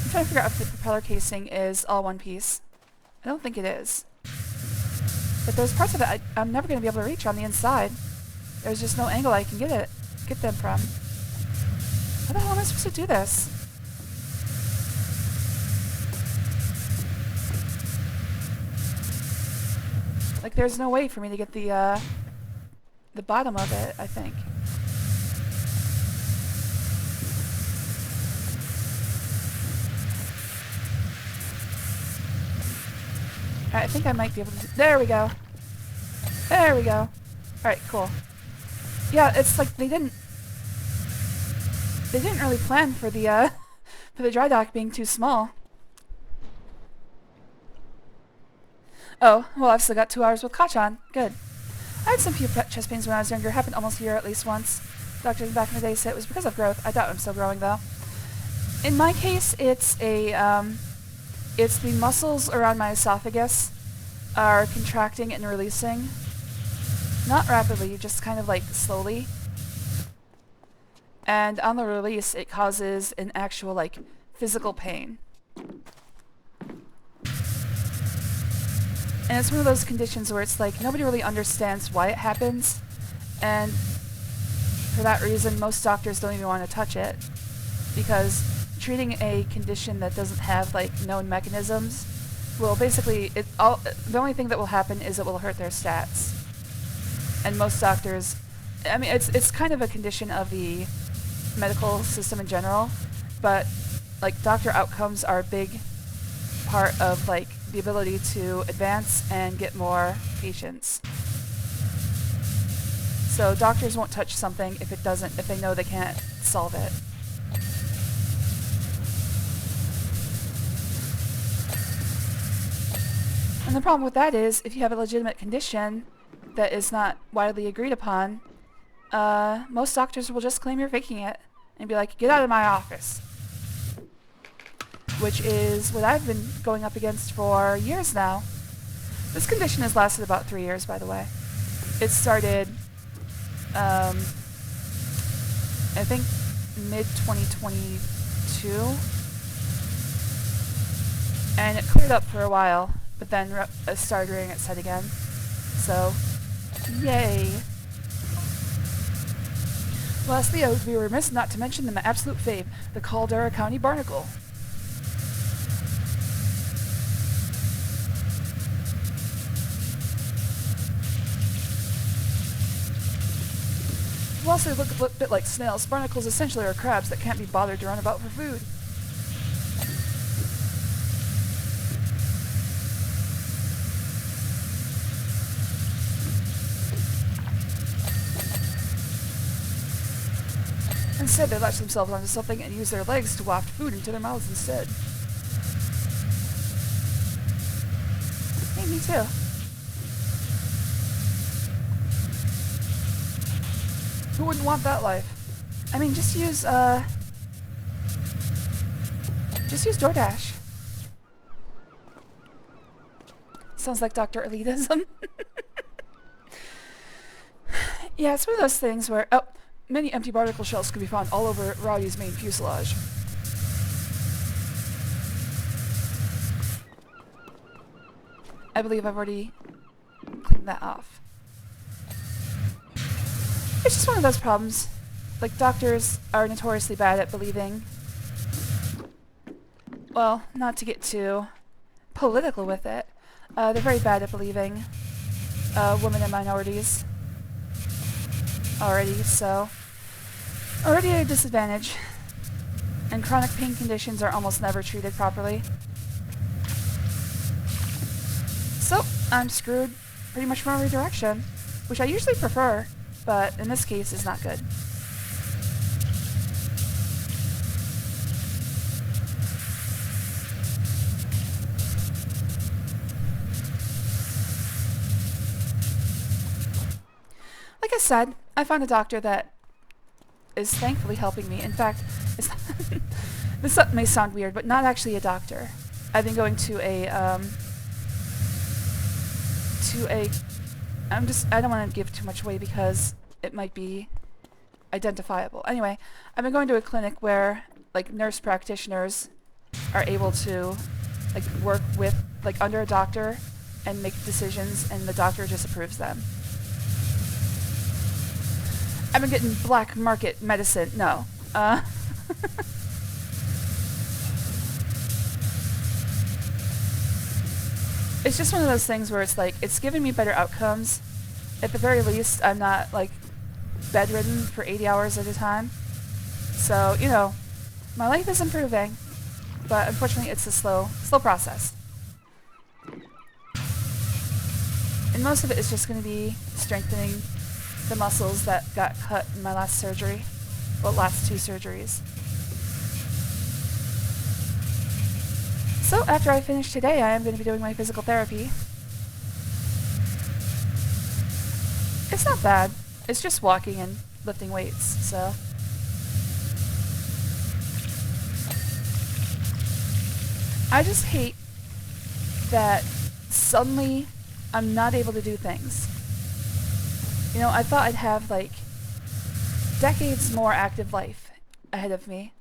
I'm trying to figure out if the propeller casing is all one piece. I don't think it is. But there's parts of it I'm never going to be able to reach on the inside. There's just no angle I can get them from. How the hell am I supposed to do this? Like, there's no way for me to get the bottom of it, I think. I think I might be able to... There we go. There we go. Alright, cool. Yeah, it's like they didn't really plan for the dry dock being too small. Oh, well, I've still got 2 hours with Kachan. Good. I had some few chest pains when I was younger. Happened almost a year at least once. Doctors back in the day said it was because of growth. I doubt I'm still growing, though. In my case, it's it's the muscles around my esophagus are contracting and releasing. Not rapidly, just kind of like slowly. And on the release, it causes an actual, like, physical pain. And it's one of those conditions where it's like nobody really understands why it happens, and for that reason most doctors don't even want to touch it, because treating a condition that doesn't have like known mechanisms will basically the only thing that will happen is it will hurt their stats. And most doctors, I mean, it's kind of a condition of the medical system in general, but like doctor outcomes are a big part of like the ability to advance and get more patients. So doctors won't touch something if they know they can't solve it. And the problem with that is, if you have a legitimate condition that is not widely agreed upon, most doctors will just claim you're faking it and be like, get out of my office. Which is what I've been going up against for years now. This condition has lasted about 3 years, by the way. It started, I think, mid-2022. And it cleared up for a while, but then started rearing its head again. So, yay. Lastly, I would be remiss not to mention my absolute fave, the Caldera County Barnacle. Whilst they look a bit like snails, barnacles essentially are crabs that can't be bothered to run about for food. Instead, they latch themselves onto something and use their legs to waft food into their mouths instead. Hey, me too. Who wouldn't want that life? I mean, just use DoorDash. Sounds like Dr. Elitism. Yeah, it's one of those things where, many empty barnacle shells can be found all over Rowdy's main fuselage. I believe I've already cleaned that off. It's just one of those problems. Like, doctors are notoriously bad at believing... Well, not to get too political with it. They're very bad at believing women and minorities. Already, so... Already at a disadvantage. And chronic pain conditions are almost never treated properly. So, I'm screwed pretty much from every direction. Which I usually prefer. But in this case, it's not good. like I said, I found a doctor that is thankfully helping me. In fact, it's this may sound weird, but not actually a doctor. I've been going to a I don't want to give too much away because it might be identifiable. Anyway, I've been going to a clinic where like nurse practitioners are able to like work with like under a doctor and make decisions, and the doctor just approves them. I've been getting black market medicine. No. It's just one of those things where it's like, it's giving me better outcomes. At the very least, I'm not like bedridden for 80 hours at a time. So, you know, my life is improving, but unfortunately it's a slow process. And most of it is just going to be strengthening the muscles that got cut in my last surgery. Well, last 2 surgeries. So after I finish today, I am going to be doing my physical therapy. It's not bad. It's just walking and lifting weights, so. I just hate that suddenly I'm not able to do things. You know, I thought I'd have like decades more active life ahead of me.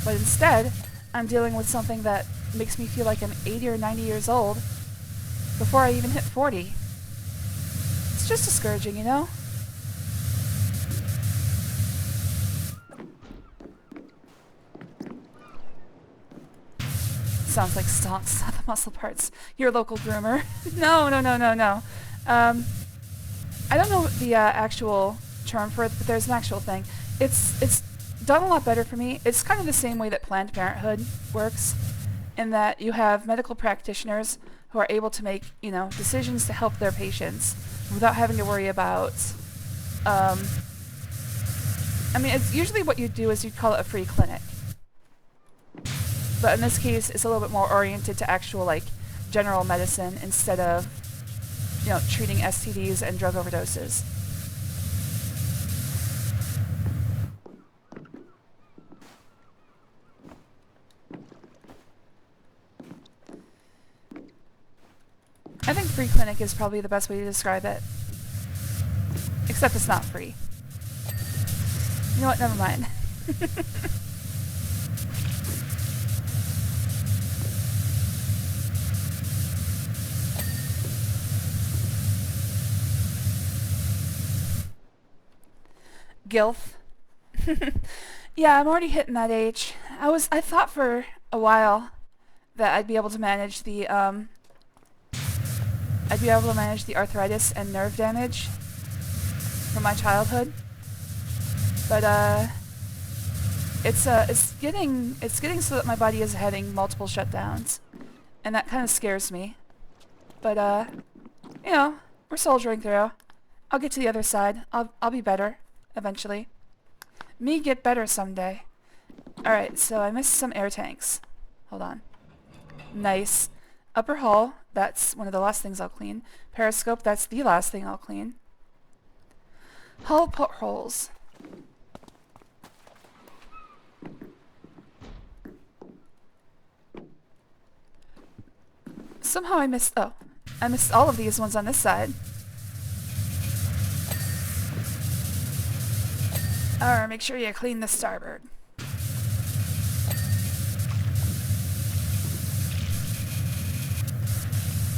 But instead, I'm dealing with something that makes me feel like I'm 80 or 90 years old before I even hit 40. It's just discouraging, you know? Sounds like stonks, not the muscle parts. Your local groomer. No. I don't know the actual term for it, but there's an actual thing. It's done a lot better for me. It's kind of the same way that Planned Parenthood works, in that you have medical practitioners who are able to make, you know, decisions to help their patients without having to worry about, I mean, it's usually what you do is you call it a free clinic. But in this case, it's a little bit more oriented to actual, like, general medicine instead of, you know, treating STDs and drug overdoses. I think free clinic is probably the best way to describe it. Except it's not free. You know what? Never mind. Gilf. Yeah, I'm already hitting that age. I thought for a while that I'd be able to manage the arthritis and nerve damage from my childhood. But it's getting so that my body is having multiple shutdowns, and that kind of scares me. But you know, we're soldiering through. I'll get to the other side. I'll be better eventually. Me get better someday. Alright, so I missed some air tanks. Hold on. Nice. Upper hull, that's one of the last things I'll clean. Periscope, that's the last thing I'll clean. Hull portholes. Somehow I missed all of these ones on this side. Alright, make sure you clean the starboard.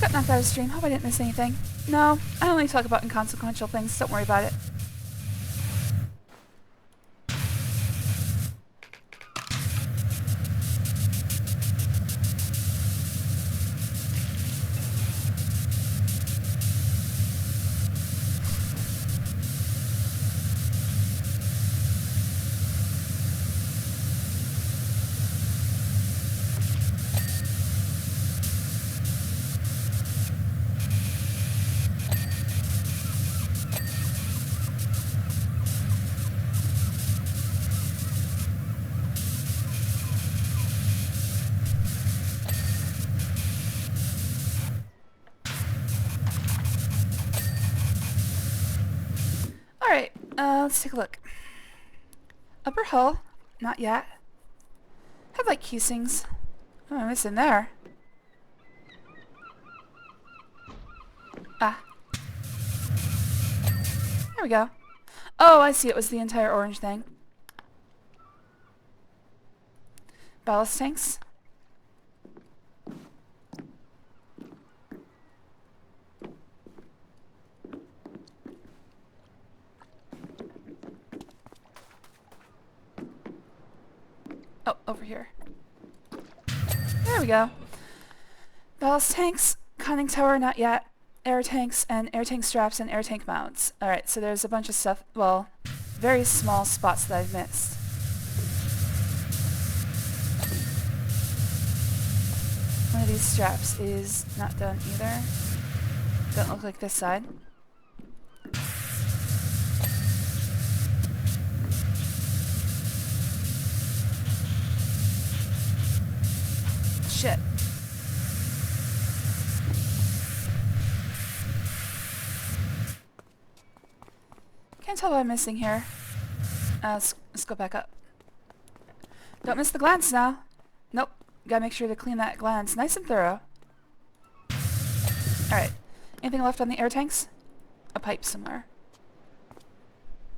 Got knocked out of stream. Hope I didn't miss anything. No, I only talk about inconsequential things. Don't worry about it. Alright, let's take a look. Upper hull, not yet. Headlight casings. Oh, I'm missing there. Ah. There we go. Oh, I see. It was the entire orange thing. Ballast tanks. Oh, over here. There we go. Ballast tanks, conning tower, not yet. Air tanks, and air tank straps, and air tank mounts. Alright, so there's a bunch of stuff, well, very small spots that I've missed. One of these straps is not done either. Don't look like this side. Shit. Can't tell what I'm missing here. Let's go back up. Don't miss the glance now. Nope. Gotta make sure to clean that glance nice and thorough. Alright. Anything left on the air tanks? A pipe somewhere.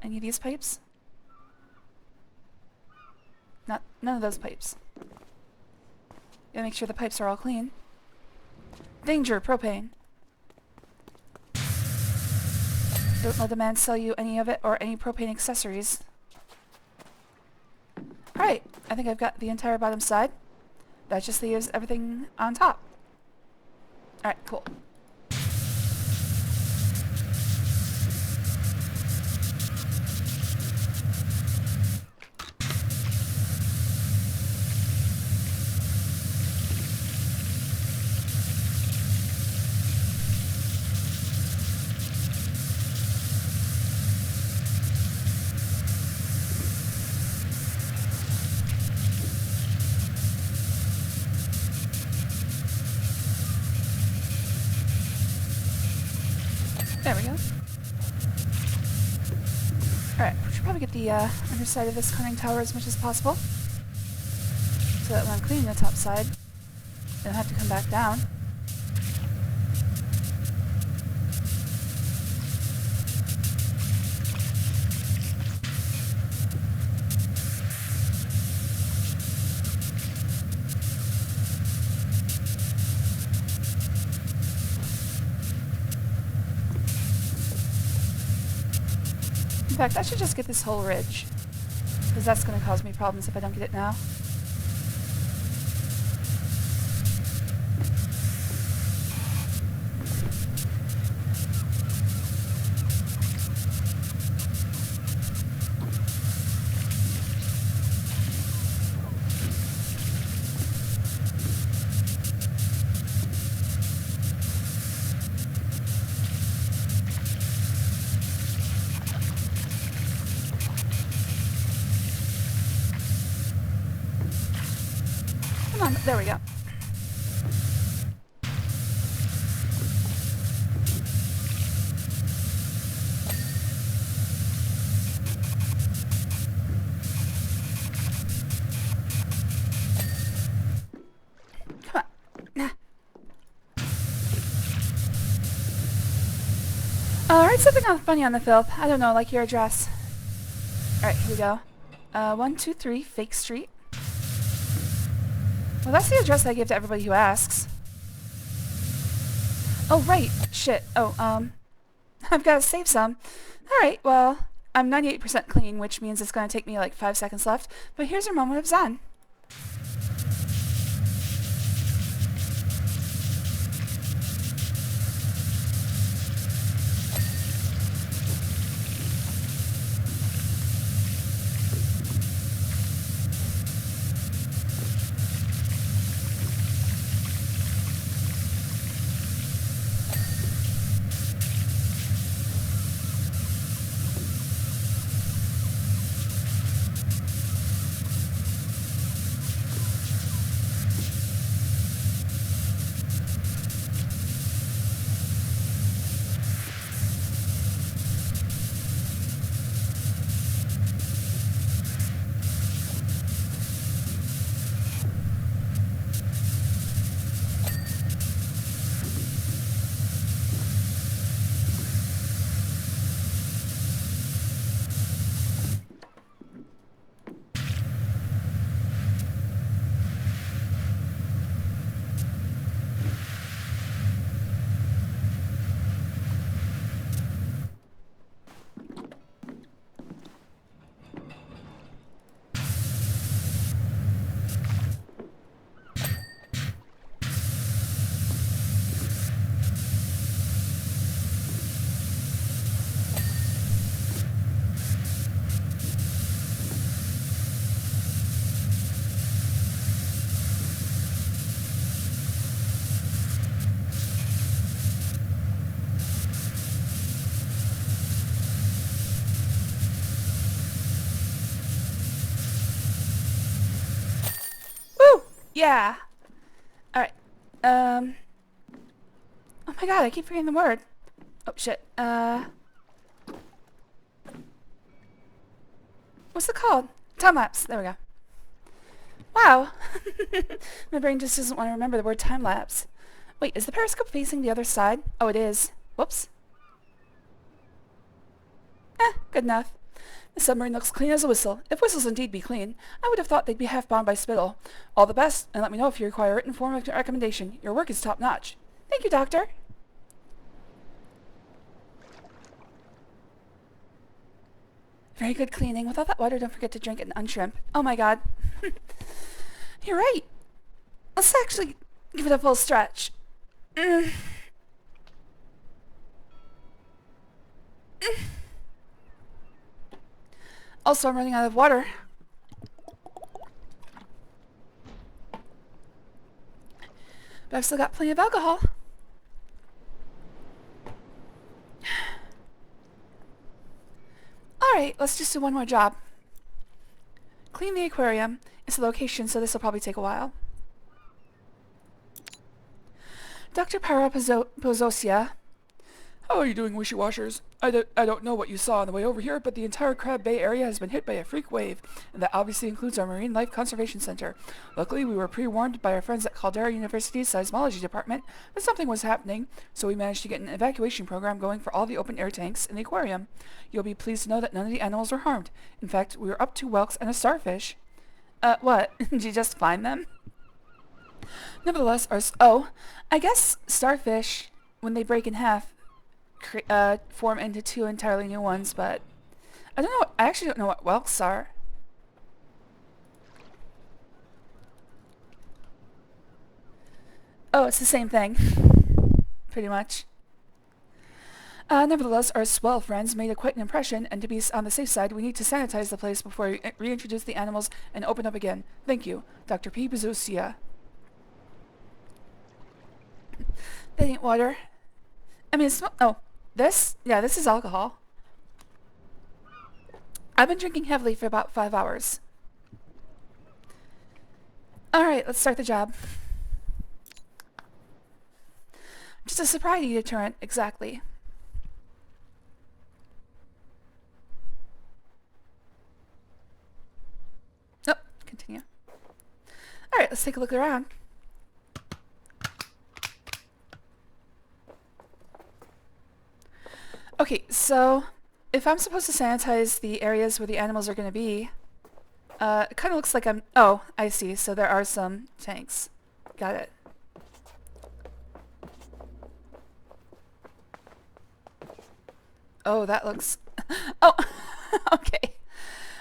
Any of these pipes? None of those pipes. Gotta make sure the pipes are all clean. Danger, propane. Don't let the man sell you any of it or any propane accessories. Alright, I think I've got the entire bottom side. That just leaves everything on top. Alright, cool. There we go. Alright, we should probably get the underside of this conning tower as much as possible. So that when I'm cleaning the top side, I don't have to come back down. In fact, I should just get this whole ridge, because that's going to cause me problems if I don't get it now. Come on, there we go. Come on. Write something funny on the filth. I don't know, like your address. Alright, here we go. 123 Fake Street. Well, that's the address I give to everybody who asks. Oh, right. Shit. Oh, I've got to save some. Alright, well, I'm 98% clean, which means it's going to take me like 5 seconds left. But here's your moment of zen. Yeah. All right. Oh my god, I keep forgetting the word. Oh shit. What's it called? Time lapse. There we go. Wow. My brain just doesn't want to remember the word time lapse. Wait, is the periscope facing the other side? Oh, it is. Whoops. Good enough. The submarine looks clean as a whistle. If whistles indeed be clean, I would have thought they'd be half bound by spittle. All the best, and let me know if you require a written form of recommendation. Your work is top-notch. Thank you, Doctor. Very good cleaning. With all that water, don't forget to drink it and unshrimp. Oh my god. You're right. Let's actually give it a full stretch. Also, I'm running out of water. But I've still got plenty of alcohol. Alright, let's just do one more job. Clean the aquarium. It's a location, so this will probably take a while. Dr. Parapozosia. How are you doing, wishy-washers? I don't know what you saw on the way over here, but the entire Crab Bay area has been hit by a freak wave, and that obviously includes our Marine Life Conservation Center. Luckily, we were pre-warned by our friends at Caldera University's Seismology Department that something was happening, so we managed to get an evacuation program going for all the open-air tanks in the aquarium. You'll be pleased to know that none of the animals were harmed. In fact, we were up 2 whelks and a starfish. What? Did you just find them? Nevertheless, I guess starfish, when they break in half, form into 2 entirely new ones, but I actually don't know what whelks are. Oh, it's the same thing. Pretty much. Nevertheless, our swell friends made quite an impression, and to be on the safe side, we need to sanitize the place before we reintroduce the animals and open up again. Thank you, Dr. P. Bezusia. That ain't water. I mean, this? Yeah, this is alcohol. I've been drinking heavily for about 5 hours. Alright, let's start the job. Just a sobriety deterrent, exactly. Oh, continue. Alright, let's take a look around. Okay, so if I'm supposed to sanitize the areas where the animals are going to be, it kind of looks like I'm... Oh, I see. So there are some tanks. Got it. Oh, that looks... Oh, okay.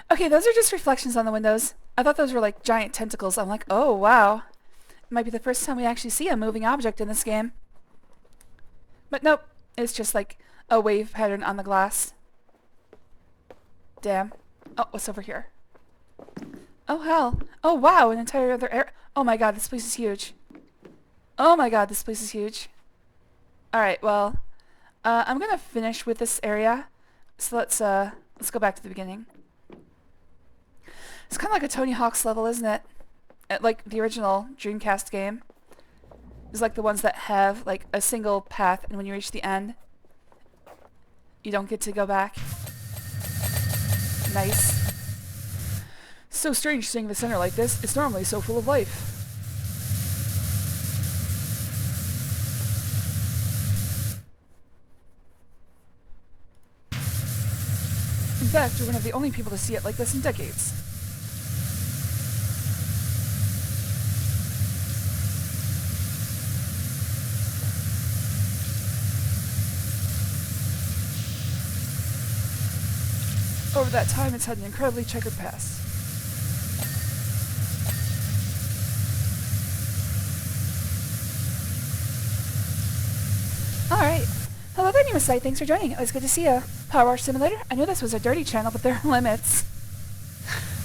Okay, those are just reflections on the windows. I thought those were like giant tentacles. I'm like, oh, wow. It might be the first time we actually see a moving object in this game. But nope, it's just like a wave pattern on the glass. Damn. Oh, what's over here? Oh, hell. Oh, wow, an entire other area. Oh my god, this place is huge. Oh my god, this place is huge. Alright, well, I'm gonna finish with this area. So let's go back to the beginning. It's kind of like a Tony Hawk's level, isn't it? Like the original Dreamcast game. It's like the ones that have like a single path, and when you reach the end, you don't get to go back. Nice. So strange seeing the center like this. It's normally so full of life. In fact, you're one of the only people to see it like this in decades. Over that time, it's had an incredibly checkered past. Alright. Hello there, new site. Thanks for joining. It was good to see you. PowerWash Simulator? I knew this was a dirty channel, but there are limits.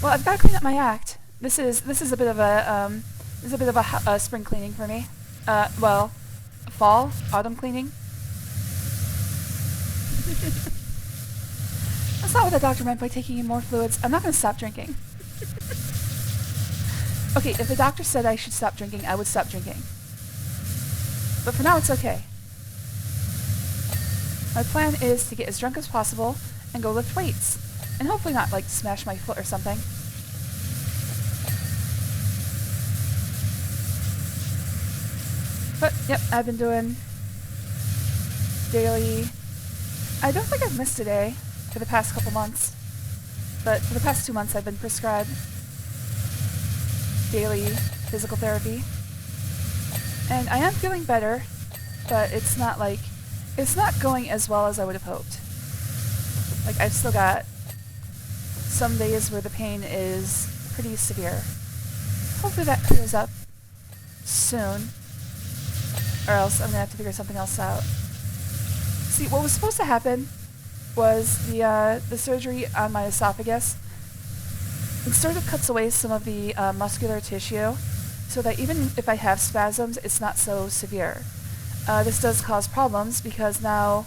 Well, I've got to clean up my act. This is a bit of a spring cleaning for me. Well, fall, autumn cleaning. That's not what the doctor meant by taking in more fluids. I'm not going to stop drinking. Okay, if the doctor said I should stop drinking, I would stop drinking. But for now, it's okay. My plan is to get as drunk as possible and go lift weights. And hopefully not, like, smash my foot or something. But, yep, I've been doing daily... I don't think I've missed a day for the past couple months. But for the past 2 months, I've been prescribed daily physical therapy. And I am feeling better, but it's not like... It's not going as well as I would have hoped. Like, I've still got some days where the pain is pretty severe. Hopefully that clears up soon. Or else I'm gonna have to figure something else out. See, what was supposed to happen was the surgery on my esophagus. It sort of cuts away some of the muscular tissue, so that even if I have spasms, it's not so severe. This does cause problems because now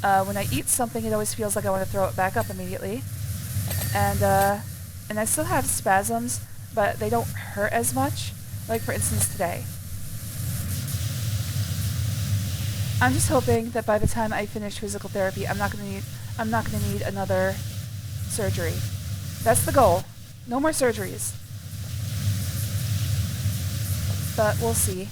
when I eat something, it always feels like I want to throw it back up immediately. And I still have spasms, but they don't hurt as much. Like, for instance, today. I'm just hoping that by the time I finish physical therapy, I'm not gonna need another surgery. That's the goal. No more surgeries. But we'll see.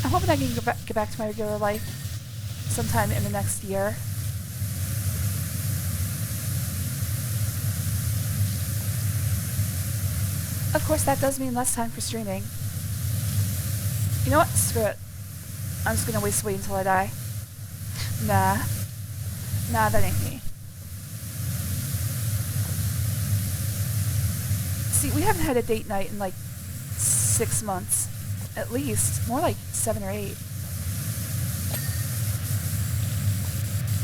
I'm hoping I can get back to my regular life sometime in the next year. Of course, that does mean less time for streaming. You know what? Screw it. I'm just gonna wait until I die. Nah, that ain't me. See, we haven't had a date night in like 6 months. At least. More like 7 or 8.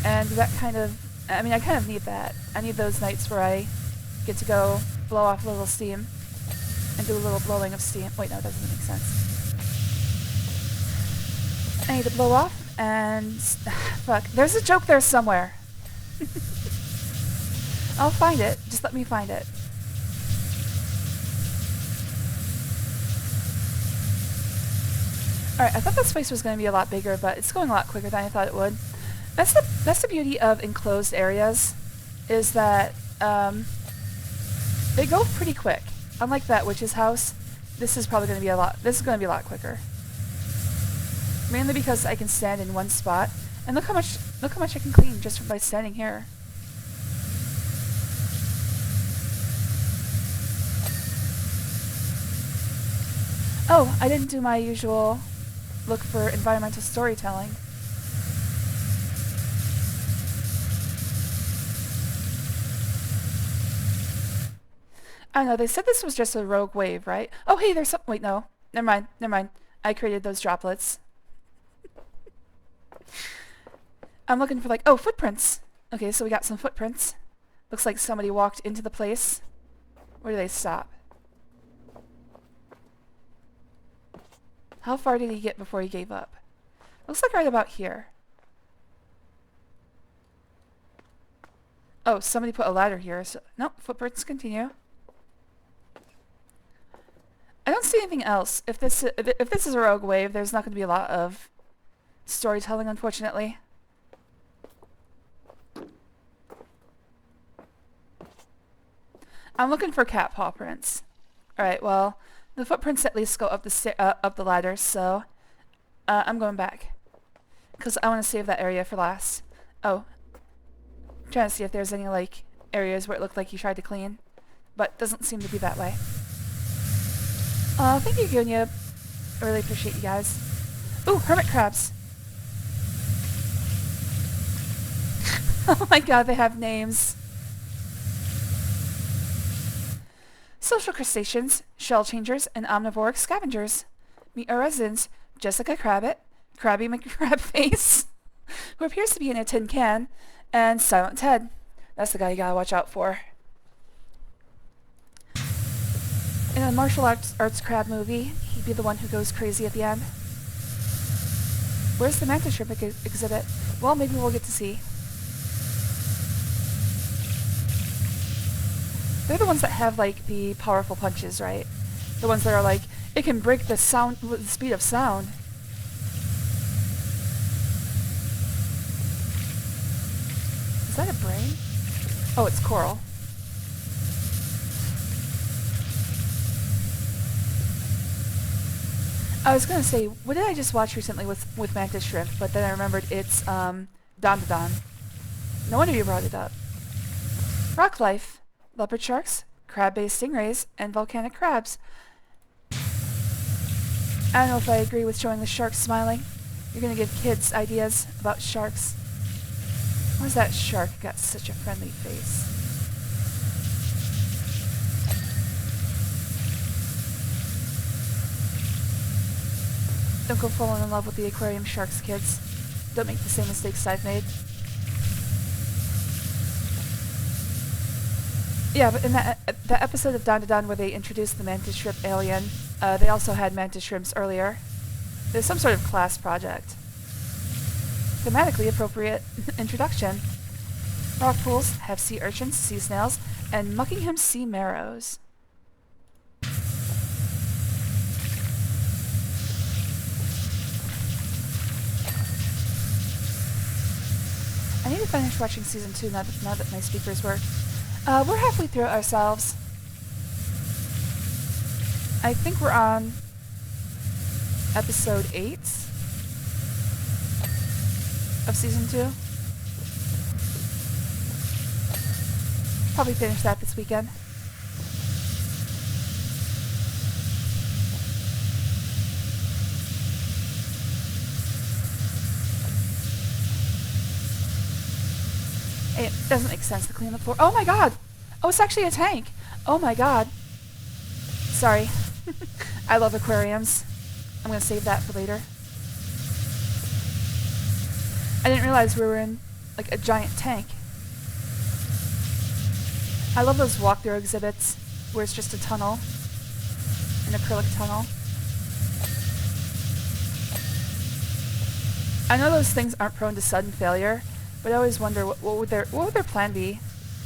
And that kind of... I mean, I kind of need that. I need those nights where I get to go blow off a little steam. And do a little blowing of steam. Wait, no, that doesn't make sense. I need to blow off and... Fuck. There's a joke there somewhere. I'll find it. Just let me find it. Alright, I thought this place was going to be a lot bigger, but it's going a lot quicker than I thought it would. That's the beauty of enclosed areas, is that they go pretty quick. Unlike that witch's house, this is probably going to be a lot quicker. Mainly because I can stand in one spot, and look how much I can clean just by standing here. Oh, I didn't do my usual look for environmental storytelling. I don't know, they said this was just a rogue wave, right? Oh, hey, there's some... Wait, no. Never mind. I created those droplets. I'm looking for, like... Oh, footprints! Okay, so we got some footprints. Looks like somebody walked into the place. Where did they stop? How far did he get before he gave up? Looks like right about here. Oh, somebody put a ladder here. So, nope, footprints continue. I don't see anything else. If this is a rogue wave, there's not going to be a lot of storytelling, unfortunately. I'm looking for cat paw prints. Alright, well, the footprints at least go up the ladder, so I'm going back. Because I want to save that area for last. Oh. I'm trying to see if there's any, like, areas where it looked like he tried to clean. But doesn't seem to be that way. Thank you, Gunya. I really appreciate you guys. Ooh, hermit crabs. Oh my god, they have names. Social crustaceans, shell changers, and omnivoric scavengers. Meet our residents, Jessica Crabbit, Krabby McCrabface, who appears to be in a tin can, and Silent Ted. That's the guy you gotta watch out for. In a martial arts crab movie, he'd be the one who goes crazy at the end. Where's the mantis shrimp exhibit? Well, maybe we'll get to see. They're the ones that have, like, the powerful punches, right? The ones that are like, it can break the sound with the speed of sound. Is that a brain? Oh, it's coral. I was gonna say, what did I just watch recently with mantis shrimp? But then I remembered it's Don Da Don. No wonder you brought it up. Rock life, leopard sharks, crab-based stingrays, and volcanic crabs. I don't know if I agree with showing the sharks smiling. You're gonna give kids ideas about sharks. Why's that shark got such a friendly face? Don't go falling in love with the aquarium sharks, kids. Don't make the same mistakes I've made. Yeah, but in that episode of Don Da Don where they introduced the mantis shrimp alien, they also had mantis shrimps earlier. There's some sort of class project. Thematically appropriate introduction. Rock pools have sea urchins, sea snails, and Muckingham sea marrows. I need to finish watching season 2 now that my speakers work. We're halfway through it ourselves. I think we're on episode 8 of season 2. Probably finish that this weekend. It doesn't make sense to clean the floor. Oh my god! Oh, it's actually a tank! Oh my god. Sorry. I love aquariums. I'm gonna save that for later. I didn't realize we were in, like, a giant tank. I love those walkthrough exhibits where it's just a tunnel. An acrylic tunnel. I know those things aren't prone to sudden failure, but I always wonder what would their plan be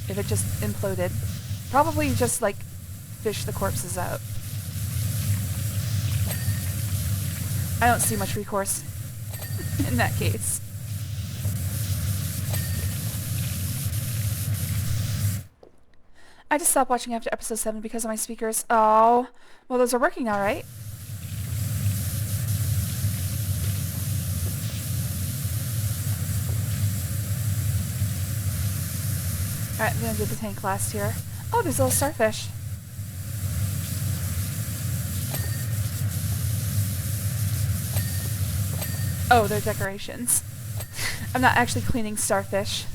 if it just imploded. Probably just, like, fish the corpses out. I don't see much recourse in that case. I just stopped watching after episode 7 because of my speakers. Oh, well, those are working now, right? Alright, I'm gonna do the tank last here. Oh, there's a little starfish. Oh, they're decorations. I'm not actually cleaning starfish.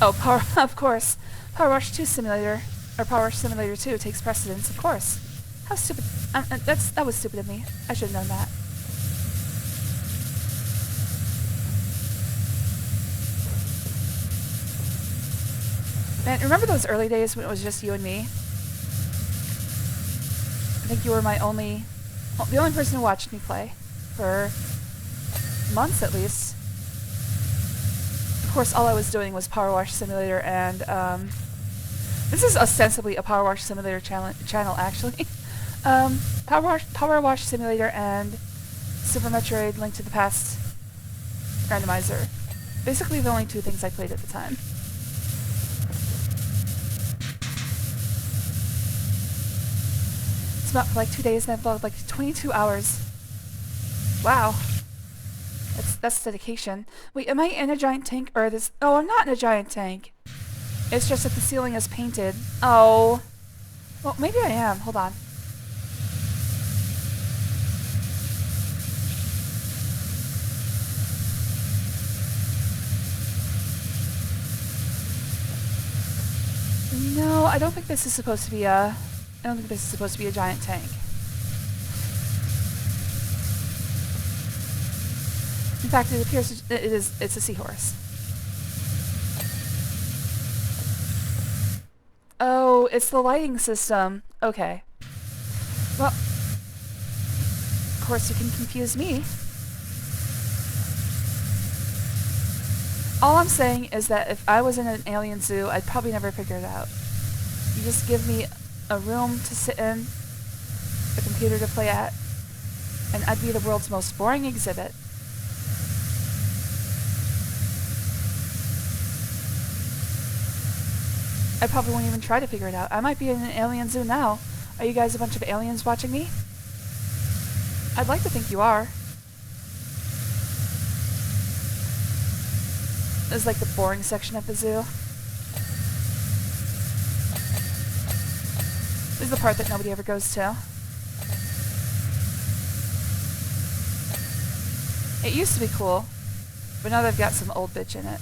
Oh, of course. PowerWash 2 Simulator, or PowerWash Simulator 2 takes precedence, of course. How stupid. That was stupid of me. I should have known that. Man, remember those early days when it was just you and me? I think you were the only person who watched me play. For months, at least. Of course, all I was doing was PowerWash Simulator, and this is ostensibly a PowerWash Simulator channel, actually. PowerWash Simulator and Super Metroid Link to the Past randomizer. Basically the only two things I played at the time. It's about for like 2 days, and I've logged like 22 hours. Wow. That's dedication. Wait, am I in a giant tank or this? Oh, I'm not in a giant tank. It's just that the ceiling is painted. Oh. Well, maybe I am. Hold on. No, I don't think this is supposed to be a... I don't think this is supposed to be a giant tank. In fact, it appears it's a seahorse. Oh, it's the lighting system. Okay. Well, of course you can confuse me. All I'm saying is that if I was in an alien zoo, I'd probably never figure it out. You just give me a room to sit in, a computer to play at, and I'd be the world's most boring exhibit. I probably won't even try to figure it out. I might be in an alien zoo now. Are you guys a bunch of aliens watching me? I'd like to think you are. This is like the boring section of the zoo. This is the part that nobody ever goes to. It used to be cool, but now they've got some old bitch in it.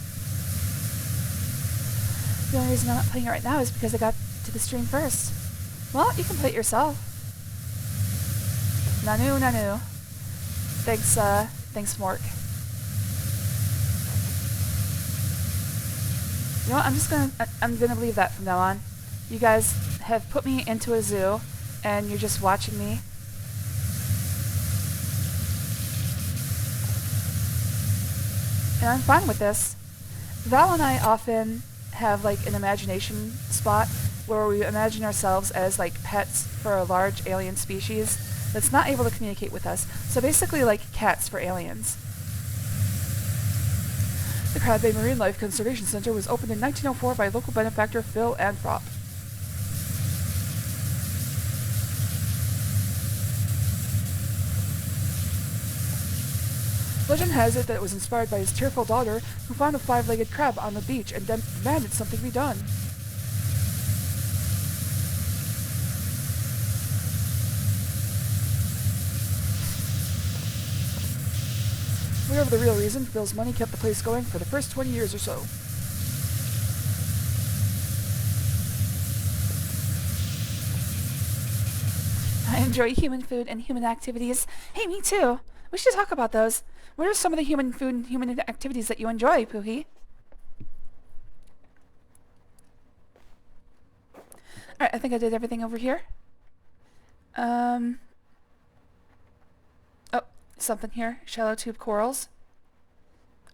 The only reason I'm not playing it right now is because I got to the stream first. Well, you can play it yourself. Nanu, nanu. Thanks, Mork. You know what, I'm gonna leave that from now on. You guys have put me into a zoo, and you're just watching me. And I'm fine with this. Val and I often have like an imagination spot where we imagine ourselves as like pets for a large alien species that's not able to communicate with us. So basically like cats for aliens. The Crab Bay Marine Life Conservation Center was opened in 1904 by local benefactor Phil Anthrop. Legend has it that it was inspired by his tearful daughter, who found a 5-legged crab on the beach and demanded something be done. Whatever the real reason, Phil's money kept the place going for the first 20 years or so. I enjoy human food and human activities. Hey, me too! We should talk about those. What are some of the human food and human activities that you enjoy, Poohee? Alright, I think I did everything over here. Oh, something here. Shallow tube corals.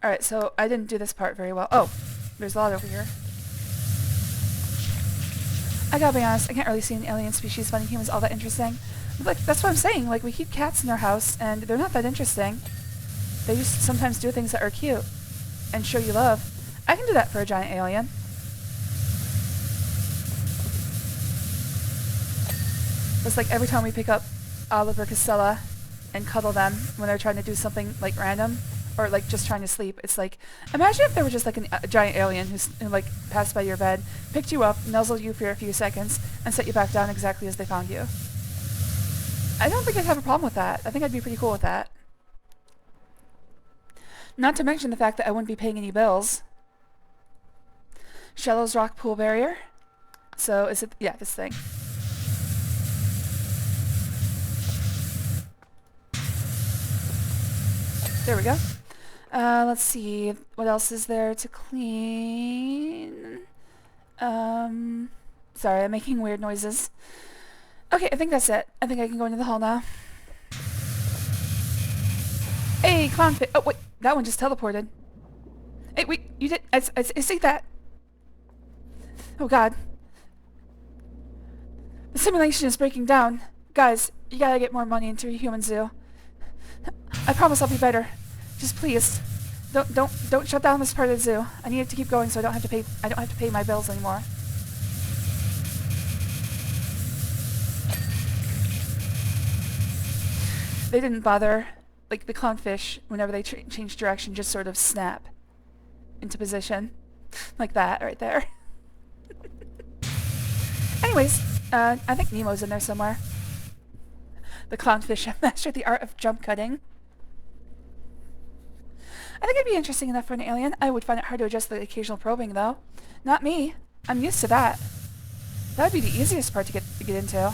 Alright, so I didn't do this part very well. Oh, there's a lot over here. I gotta be honest, I can't really see an alien species finding humans all that interesting. Like, that's what I'm saying. Like, we keep cats in our house, and they're not that interesting. They just sometimes do things that are cute and show you love. I can do that for a giant alien. It's like every time we pick up Olive or Casella and cuddle them when they're trying to do something like random or like just trying to sleep. It's like, imagine if there was just like a giant alien who like passed by your bed, picked you up, nuzzled you for a few seconds, and set you back down exactly as they found you. I don't think I'd have a problem with that. I think I'd be pretty cool with that. Not to mention the fact that I wouldn't be paying any bills. Shallow's rock pool barrier. So is it, yeah, this thing. There we go. Let's see, what else is there to clean? Sorry, I'm making weird noises. Okay, I think that's it. I think I can go into the hall now. Hey, clownfish. Oh, wait, that one just teleported. Hey, wait, you did, I see that. Oh god. The simulation is breaking down. Guys, you gotta get more money into your human zoo. I promise I'll be better. Just please, don't shut down this part of the zoo. I need it to keep going so I don't have to pay my bills anymore. They didn't bother. Like the clownfish, whenever they change direction, just sort of snap into position. Like that, right there. Anyways, I think Nemo's in there somewhere. The clownfish have mastered the art of jump cutting. I think it'd be interesting enough for an alien. I would find it hard to adjust the occasional probing, though. Not me. I'm used to that. That would be the easiest part to get into.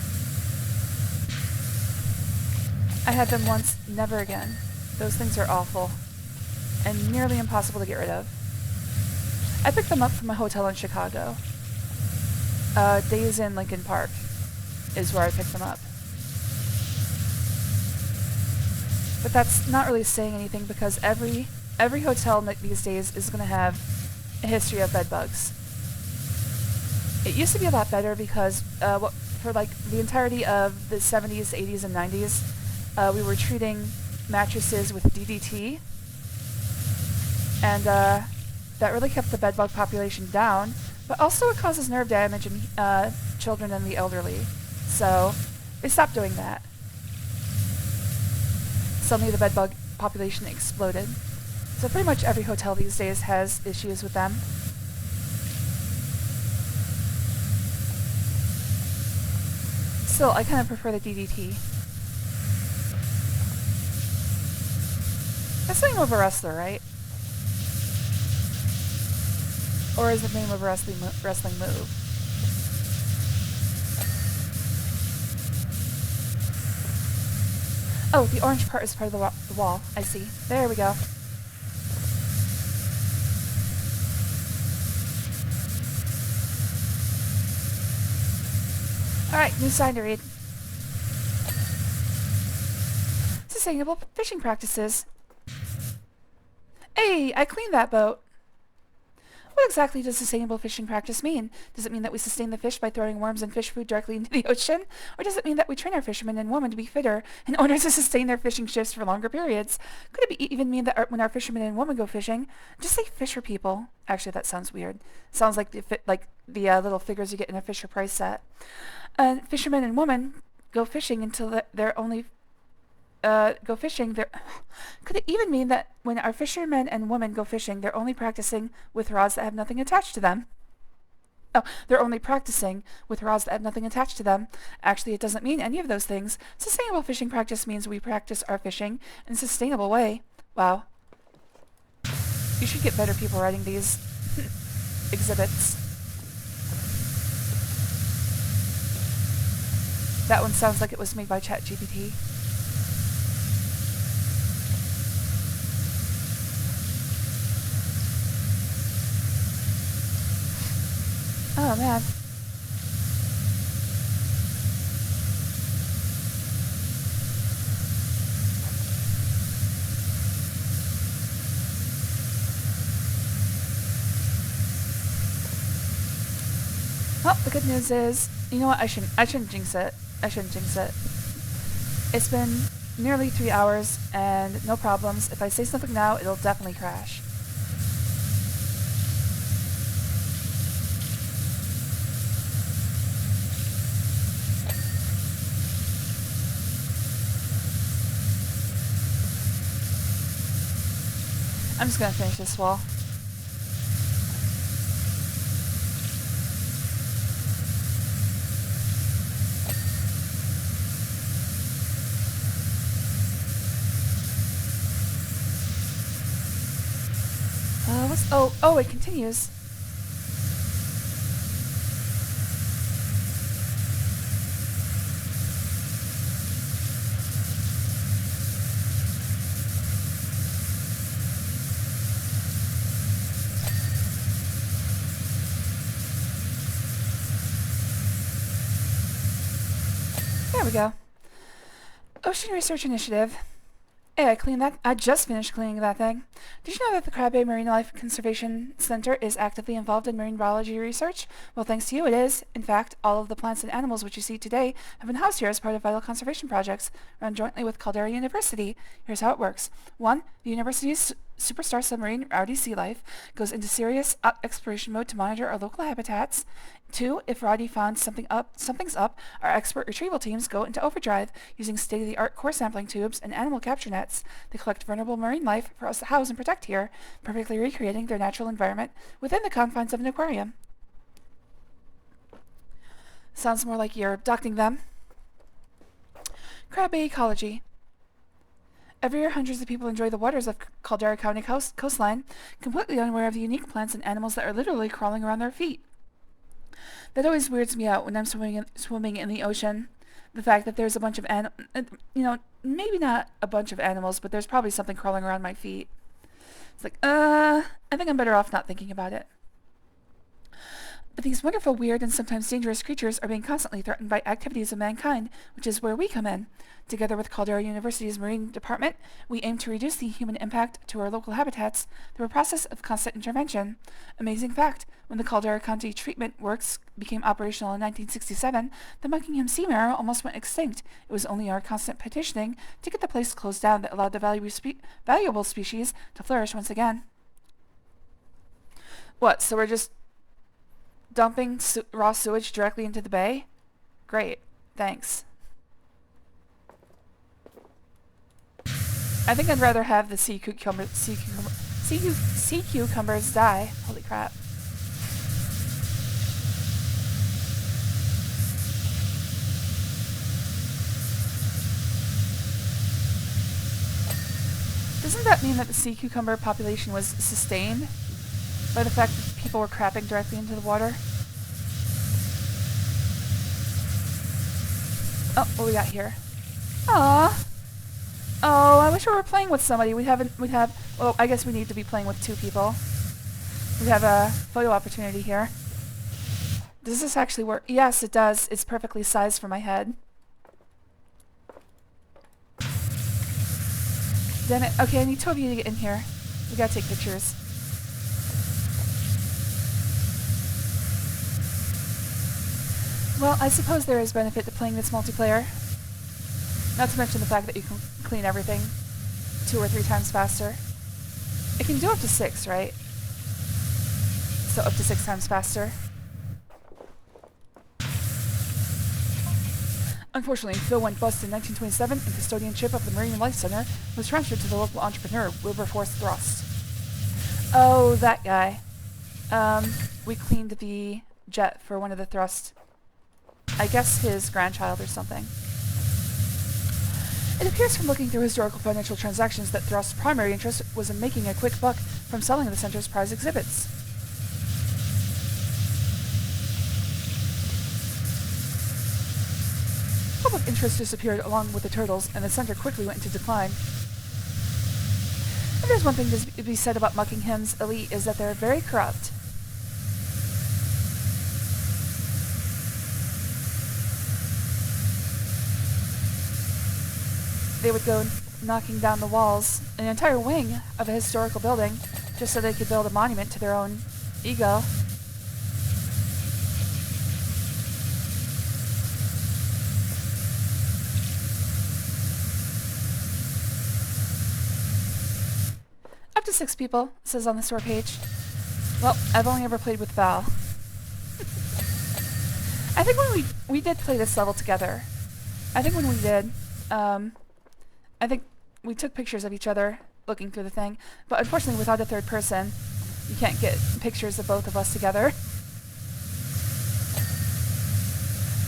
I had them once, never again. Those things are awful. And nearly impossible to get rid of. I picked them up from a hotel in Chicago. Days in Lincoln Park is where I picked them up. But that's not really saying anything because every hotel these days is going to have a history of bed bugs. It used to be a lot better because for like the entirety of the 70s, 80s, and 90s, we were treating mattresses with DDT, and that really kept the bedbug population down, but also it causes nerve damage in children and the elderly. So they stopped doing that. Suddenly the bedbug population exploded. So pretty much every hotel these days has issues with them. Still, I kind of prefer the DDT. That's the name of a wrestler, right? Or is it the name of a wrestling move? Oh, the orange part is part of the wall. I see. There we go. Alright, new sign to read. Sustainable fishing practices. Hey, I cleaned that boat. What exactly does sustainable fishing practice mean? Does it mean that we sustain the fish by throwing worms and fish food directly into the ocean? Or does it mean that we train our fishermen and women to be fitter in order to sustain their fishing shifts for longer periods? Could it even mean that when our fishermen and women go fishing, just say fisher people? Actually, that sounds weird. Sounds like the little figures you get in a Fisher Price set. Fishermen and women go fishing until they're only go fishing, could it even mean that when our fishermen and women go fishing, they're only practicing with rods that have nothing attached to them? Oh, they're only practicing with rods that have nothing attached to them. Actually, it doesn't mean any of those things. Sustainable fishing practice means we practice our fishing in a sustainable way. Wow. You should get better people writing these exhibits. That one sounds like it was made by ChatGPT. Oh, man. Well, the good news is, you know what, I shouldn't jinx it. It's been nearly 3 hours, and no problems. If I say something now, it'll definitely crash. I'm just gonna finish this wall. Oh, it continues. There we go. Ocean Research Initiative. Hey, I just finished cleaning that thing. Did you know that the Crab Bay Marine Life Conservation Center is actively involved in marine biology research? Well, thanks to you, it is. In fact, all of the plants and animals which you see today have been housed here as part of vital conservation projects run jointly with Caldera University. Here's how it works. 1. The university's Superstar Submarine, Rowdy Sea Life, goes into serious exploration mode to monitor our local habitats. 2. If Rowdy found something's up, our expert retrieval teams go into overdrive using state-of-the-art core sampling tubes and animal capture nets. They collect vulnerable marine life for us to house and protect here, perfectly recreating their natural environment within the confines of an aquarium. Sounds more like you're abducting them. Crab Bay Ecology. Every year, hundreds of people enjoy the waters of Caldera County coastline, completely unaware of the unique plants and animals that are literally crawling around their feet. That always weirds me out when I'm swimming in the ocean. the fact that there's a bunch of maybe not a bunch of animals, but there's probably something crawling around my feet. It's like, I think I'm better off not thinking about it. But these wonderful, weird, and sometimes dangerous creatures are being constantly threatened by activities of mankind, which is where we come in. Together with Caldera University's Marine Department, we aim to reduce the human impact to our local habitats through a process of constant intervention. Amazing fact, when the Caldera County Treatment Works became operational in 1967, the Buckingham sea marrow almost went extinct. It was only our constant petitioning to get the place closed down that allowed the valuable species to flourish once again. What, so we're just dumping raw sewage directly into the bay? Great, thanks. I think I'd rather have the sea cucumbers die. Holy crap. Doesn't that mean that the sea cucumber population was sustained by the fact that people were crapping directly into the water? Oh, what we got here? Aww. Oh, I wish we were playing with somebody. Well, I guess we need to be playing with two people. We have a photo opportunity here. Does this actually work? Yes, it does. It's perfectly sized for my head. Damn it. Okay, I need two of you to get in here. We gotta take pictures. Well, I suppose there is benefit to playing this multiplayer. Not to mention the fact that you can clean everything 2 or 3 times faster. It can do up to 6, right? So up to 6 times faster. Unfortunately, Phil went bust in 1927 and custodianship of the Marine Life Center was transferred to the local entrepreneur, Wilberforce Thrust. Oh, that guy. We cleaned the jet for one of the Thrust. I guess his grandchild or something. It appears from looking through historical financial transactions that Thrust's primary interest was in making a quick buck from selling the center's prize exhibits. Public interest disappeared along with the turtles, and the center quickly went into decline. If there's one thing to be said about Buckingham's elite is that they're very corrupt. They would go knocking down the walls, an entire wing of a historical building, just so they could build a monument to their own ego. Up to 6 people, it says on the store page. Well, I've only ever played with Val. I think when we did play this level together. I think when we did, I think we took pictures of each other looking through the thing, but unfortunately without a third person, you can't get pictures of both of us together.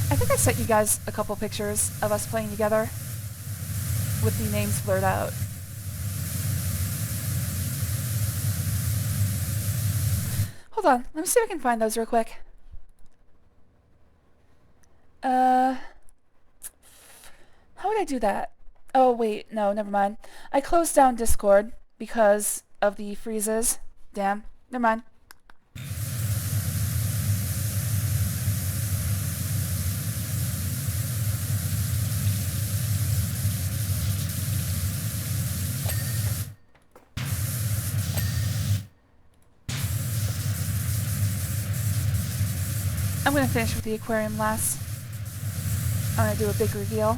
I think I sent you guys a couple pictures of us playing together with the names blurred out. Hold on, let me see if I can find those real quick. How would I do that? Oh, wait, no, never mind. I closed down Discord because of the freezes. Damn, never mind. I'm gonna finish with the aquarium last. I'm gonna do a big reveal.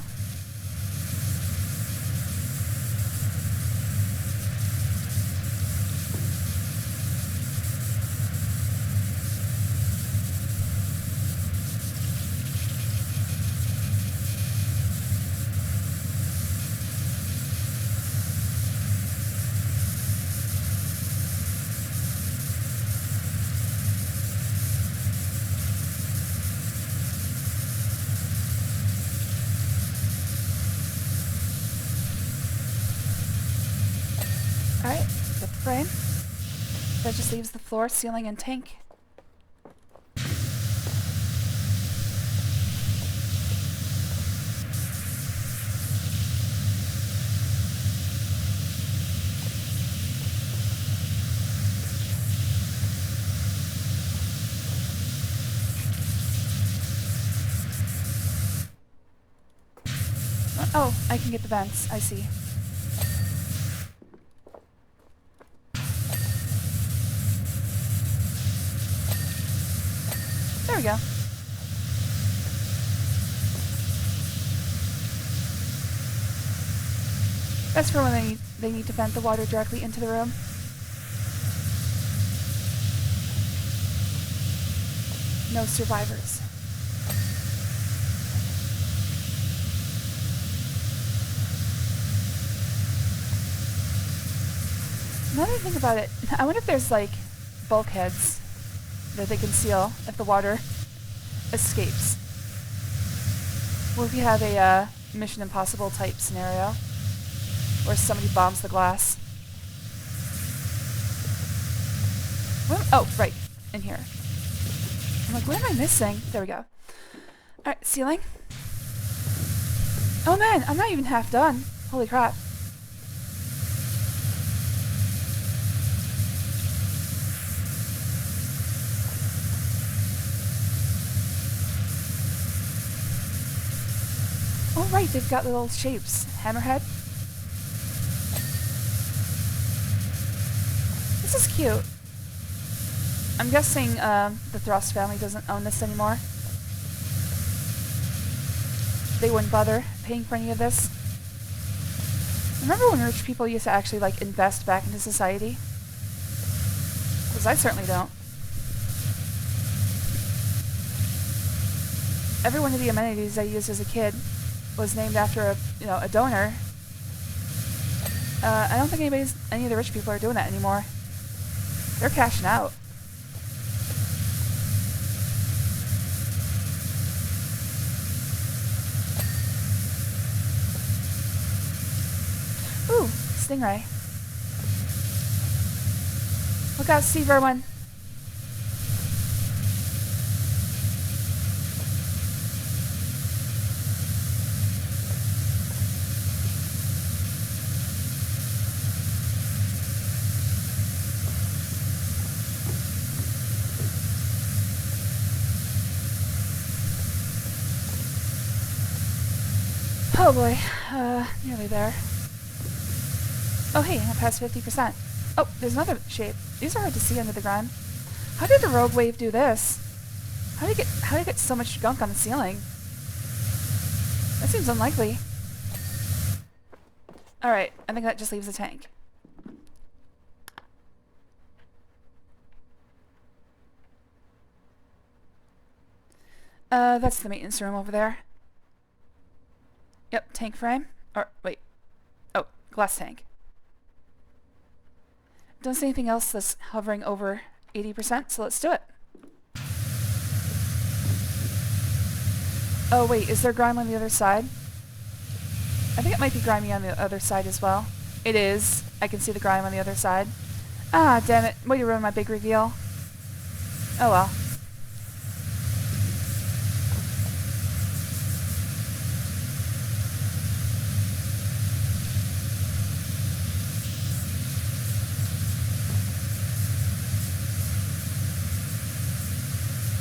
Alright, get the frame. That just leaves the floor, ceiling, and tank. Oh, I can get the vents. I see. There we go. That's for when they need to vent the water directly into the room. No survivors. Another thing about it, I wonder if there's like bulkheads that they can seal if the water escapes. What if you have a Mission Impossible type scenario where somebody bombs the glass? Oh, right, in here. I'm like, what am I missing? There we go. Alright, sealing. Oh man, I'm not even half done. Holy crap. Oh right, they've got little shapes. Hammerhead. This is cute. I'm guessing the Thrust family doesn't own this anymore. They wouldn't bother paying for any of this. Remember when rich people used to actually like invest back into society? Because I certainly don't. Every one of the amenities I used as a kid was named after a donor. I don't think any of the rich people are doing that anymore. They're cashing out. Ooh, stingray. Look out, Steve Irwin. Oh boy, nearly there. Oh hey, I'm past 50%. Oh, there's another shape. These are hard to see under the grime. How did the rogue wave do this? How did it get so much gunk on the ceiling? That seems unlikely. Alright, I think that just leaves the tank. That's the maintenance room over there. Yep, tank frame. Or, wait. Oh, glass tank. Don't see anything else that's hovering over 80%, so let's do it. Oh wait, is there grime on the other side? I think it might be grimy on the other side as well. It is. I can see the grime on the other side. Ah, damn it. Way to ruin my big reveal. Oh well.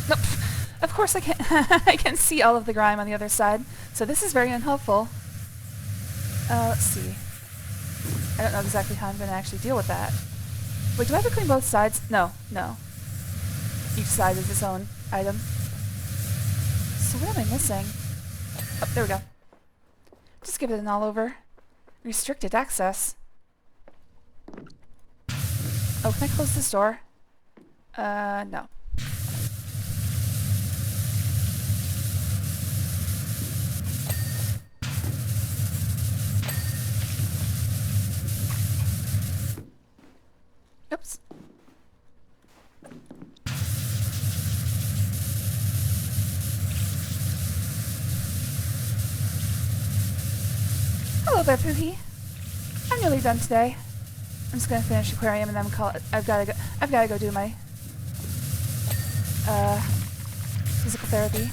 Nope. Of course I can I can see all of the grime on the other side. So this is very unhelpful. Let's see. I don't know exactly how I'm going to actually deal with that. Wait, do I have to clean both sides? No, no. Each side is its own item. So what am I missing? Oh, there we go. Just give it an all over. Restricted access. Oh, can I close this door? No. Oops. Hello there, Poohie. I'm nearly done today. I'm just gonna finish Aquarium and then call it. I've gotta go do my physical therapy,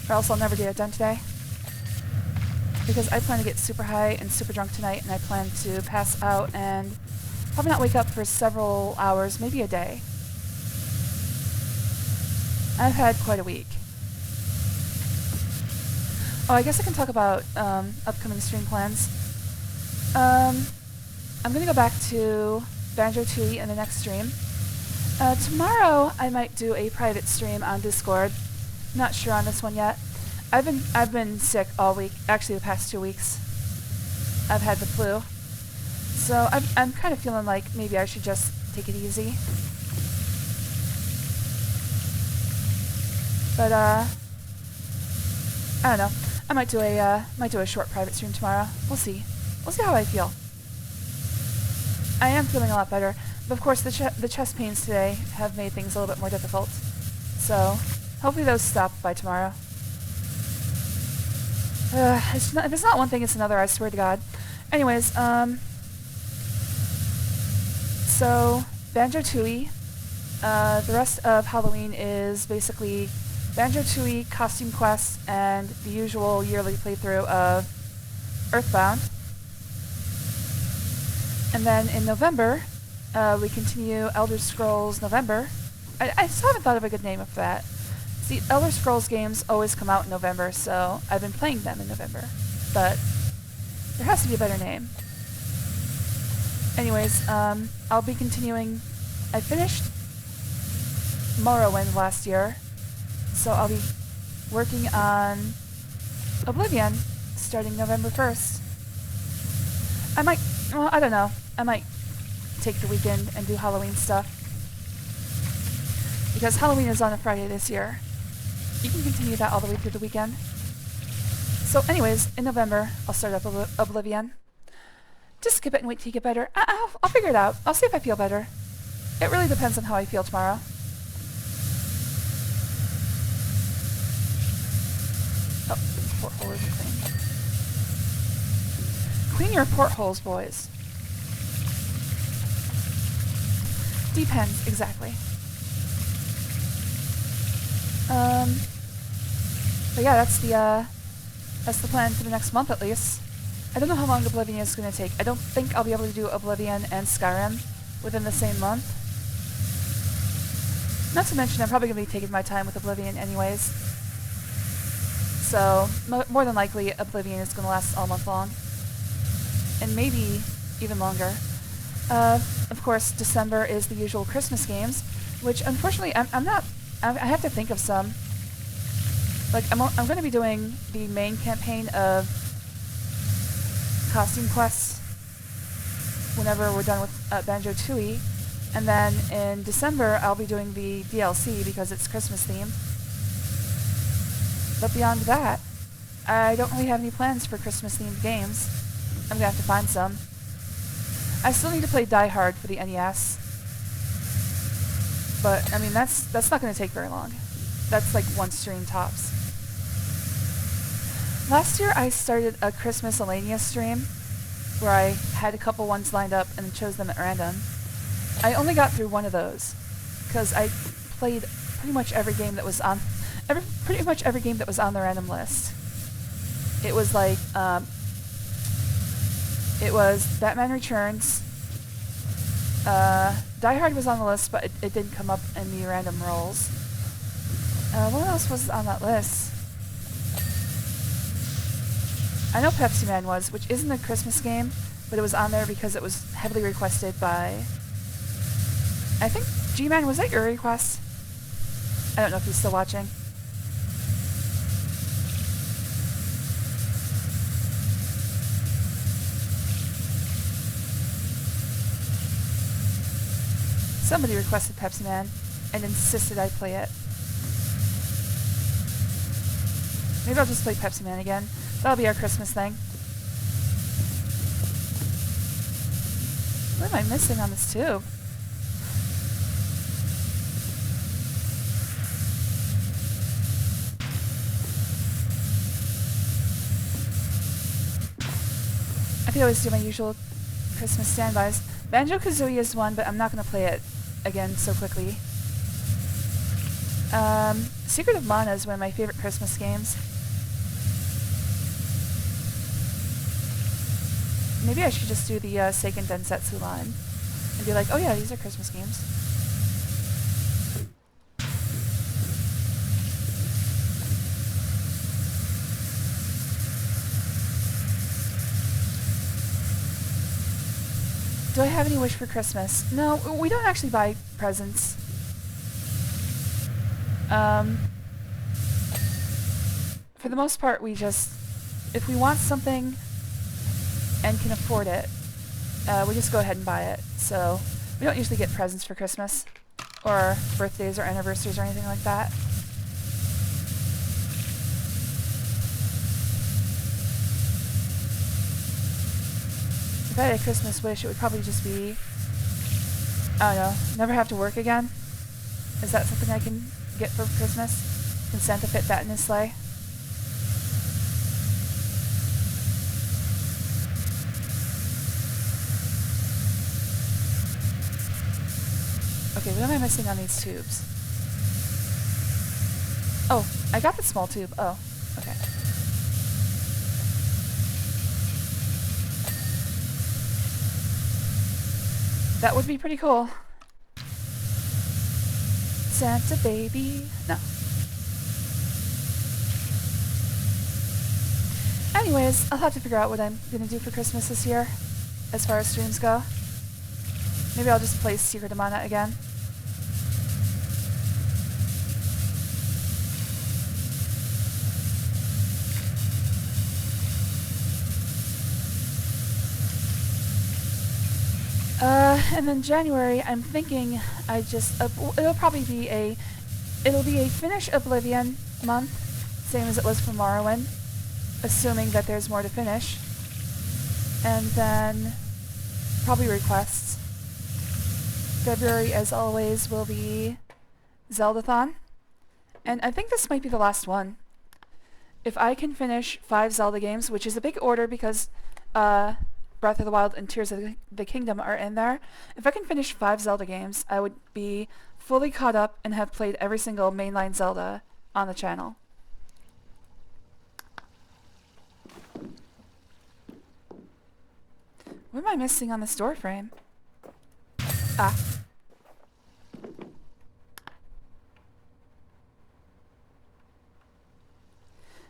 or else I'll never get it done today. Because I plan to get super high and super drunk tonight, and I plan to pass out and probably not wake up for several hours, maybe a day. I've had quite a week. Oh, I guess I can talk about upcoming stream plans. I'm gonna go back to Banjo-Tooie in the next stream. Tomorrow I might do a private stream on Discord. Not sure on this one yet. I've been sick all week. Actually, the past 2 weeks. I've had the flu, so I'm kind of feeling like maybe I should just take it easy. But I don't know. I might do a short private stream tomorrow. We'll see. We'll see how I feel. I am feeling a lot better, but of course the chest pains today have made things a little bit more difficult. So hopefully those stop by tomorrow. If it's not one thing, it's another, I swear to God. Anyways, so Banjo-Tooie, the rest of Halloween is basically Banjo-Tooie, costume quests, and the usual yearly playthrough of Earthbound. And then in November, we continue Elder Scrolls November. I still haven't thought of a good name for that. See, Elder Scrolls games always come out in November, so I've been playing them in November. But there has to be a better name. Anyways, I'll be continuing. I finished Morrowind last year, so I'll be working on Oblivion starting November 1st. I don't know. I might take the weekend and do Halloween stuff. Because Halloween is on a Friday this year. You can continue that all the way through the weekend. So anyways, in November, I'll start up Oblivion. Just skip it and wait till you get better. I'll figure it out. I'll see if I feel better. It really depends on how I feel tomorrow. Oh, porthole isn't clean. Clean your portholes, boys. Depends, exactly. But yeah, that's the plan for the next month at least. I don't know how long Oblivion is going to take. I don't think I'll be able to do Oblivion and Skyrim within the same month. Not to mention, I'm probably going to be taking my time with Oblivion anyways. So, more than likely, Oblivion is going to last all month long. And maybe even longer. Of course, December is the usual Christmas games, which unfortunately I have to think of some. Like, I'm going to be doing the main campaign of costume quests whenever we're done with Banjo-Tooie, and then in December I'll be doing the DLC because it's Christmas theme. But beyond that, I don't really have any plans for Christmas themed games. I'm gonna have to find some. I still need to play Die Hard for the NES, but I mean that's not gonna take very long. That's like one stream tops. Last year I started a Christmas Alania stream where I had a couple ones lined up and chose them at random. I only got through one of those because I played pretty much every game that was on the random list. It was like it was Batman Returns. Die Hard was on the list, but it didn't come up in the random rolls. What else was on that list? I know Pepsi Man was, which isn't a Christmas game, but it was on there because it was heavily requested by... I think G-Man, was that your request? I don't know if he's still watching. Somebody requested Pepsi Man and insisted I play it. Maybe I'll just play Pepsi Man again. That'll be our Christmas thing. What am I missing on this tube? I could always do my usual Christmas standbys. Banjo-Kazooie is one, but I'm not going to play it again so quickly. Secret of Mana is one of my favorite Christmas games. Maybe I should just do the Seiken Densetsu line and be like, oh yeah, these are Christmas games. I have any wish for Christmas? No, we don't actually buy presents. For the most part, we just, if we want something and can afford it, we just go ahead and buy it. So we don't usually get presents for Christmas or birthdays or anniversaries or anything like that. If I had a Christmas wish, it would probably just be, I don't know, never have to work again. Is that something I can get for Christmas? Can Santa fit that in his sleigh? Okay, what am I missing on these tubes? Oh, I got the small tube. Oh, okay. That would be pretty cool. Santa baby. No. Anyways, I'll have to figure out what I'm gonna do for Christmas this year, as far as streams go. Maybe I'll just play Secret of Mana again. And then January, I'm thinking it'll probably be a Finish Oblivion month, same as it was for Morrowind, assuming that there's more to finish. And then probably requests. February, as always, will be Zeldathon. And I think this might be the last one. If I can finish 5 Zelda games, which is a big order because Breath of the Wild and Tears of the Kingdom are in there. If I can finish 5 Zelda games, I would be fully caught up and have played every single mainline Zelda on the channel. What am I missing on this door frame? Ah.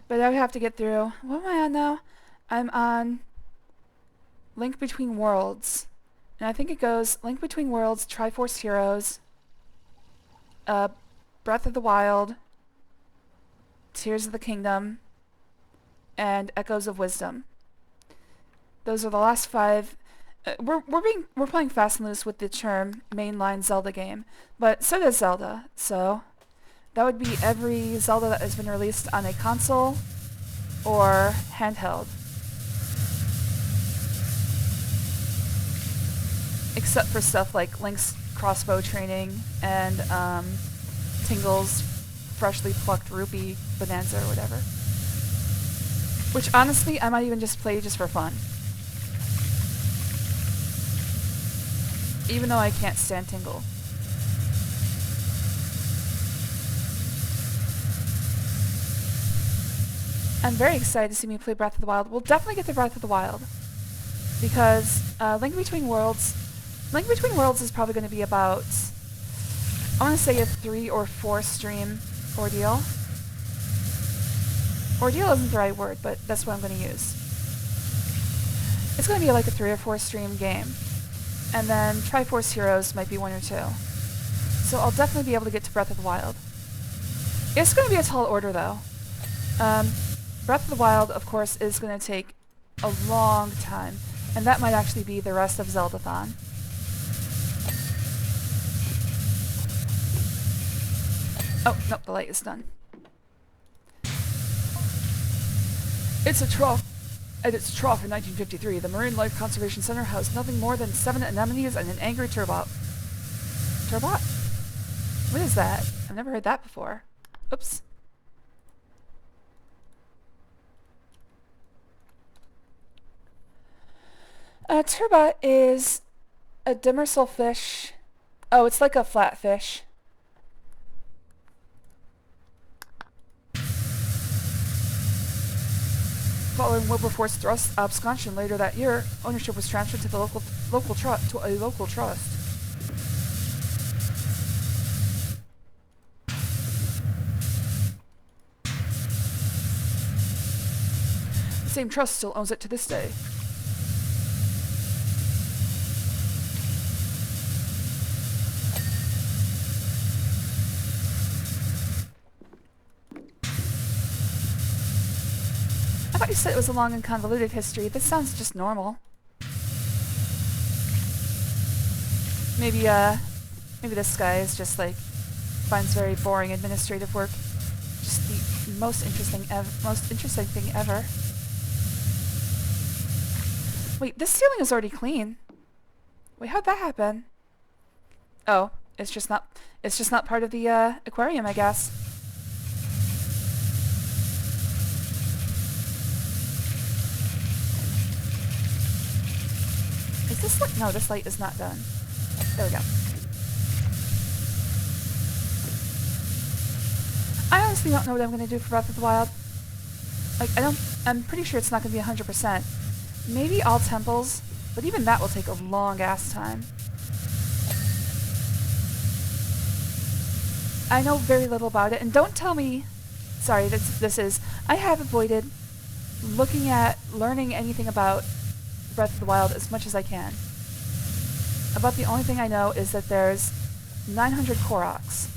But I would have to get through... What am I on now? I'm on... Link Between Worlds. And I think it goes Link Between Worlds, Triforce Heroes, Breath of the Wild, Tears of the Kingdom, and Echoes of Wisdom. Those are the last 5. We're playing fast and loose with the term mainline Zelda game, but so does Zelda. So that would be every Zelda that has been released on a console or handheld. Except for stuff like Link's crossbow training and Tingle's freshly plucked rupee bonanza or whatever. Which honestly, I might even just play just for fun. Even though I can't stand Tingle. I'm very excited to see me play Breath of the Wild. We'll definitely get to Breath of the Wild. Because Link Between Worlds is probably going to be about, I want to say a 3 or 4 stream ordeal. Ordeal isn't the right word, but that's what I'm going to use. It's going to be like a 3 or 4 stream game. And then Triforce Heroes might be 1 or 2. So I'll definitely be able to get to Breath of the Wild. It's going to be a tall order though. Breath of the Wild, of course, is going to take a long time. And that might actually be the rest of Zeldathon. Oh, nope, the light is done. It's a trough. At its trough in 1953, the Marine Life Conservation Center housed nothing more than 7 anemones and an angry turbot. Turbot? What is that? I've never heard that before. Oops. Turbot is a demersal fish. Oh, it's like a flatfish. Following Wilberforce thrust absconsion later that year, ownership was transferred to the local trust. The same trust still owns it to this day. I thought you said it was a long and convoluted history. This sounds just normal. Maybe, maybe this guy is just like, finds very boring administrative work just the most interesting thing ever. Wait, this ceiling is already clean. Wait, how'd that happen? Oh, it's just not part of the aquarium, I guess. Is this light? No, this light is not done. There we go. I honestly don't know what I'm going to do for Breath of the Wild. Like, I'm pretty sure it's not going to be 100%. Maybe all temples, but even that will take a long ass time. I know very little about it, and don't tell me... Sorry, I have avoided learning anything about Breath of the Wild as much as I can. About the only thing I know is that there's 900 Koroks,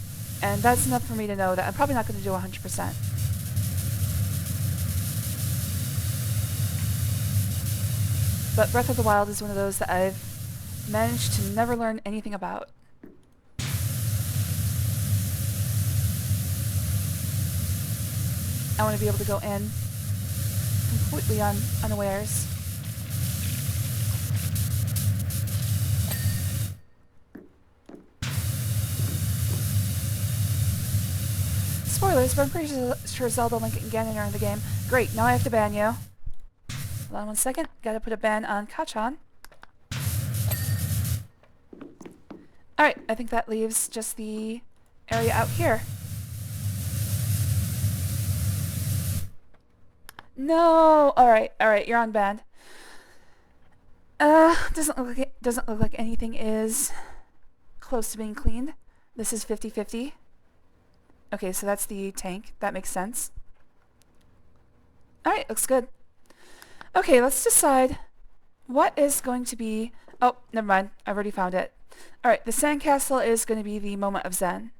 and that's enough for me to know that I'm probably not going to do 100%. But Breath of the Wild is one of those that I've managed to never learn anything about. I want to be able to go in completely unawares. Spoilers, but I'm pretty sure Zelda, Link, and Ganon are in the game. Great, now I have to ban you. Hold on 1 second. Gotta put a ban on Kachan. Alright, I think that leaves just the area out here. No! Alright, you're on ban. Doesn't look like anything is close to being cleaned. This is 50-50. Okay, so that's the tank. That makes sense. Alright, looks good. Okay, let's decide what is going to be... Oh, never mind. I've already found it. Alright, the sandcastle is going to be the moment of Zen.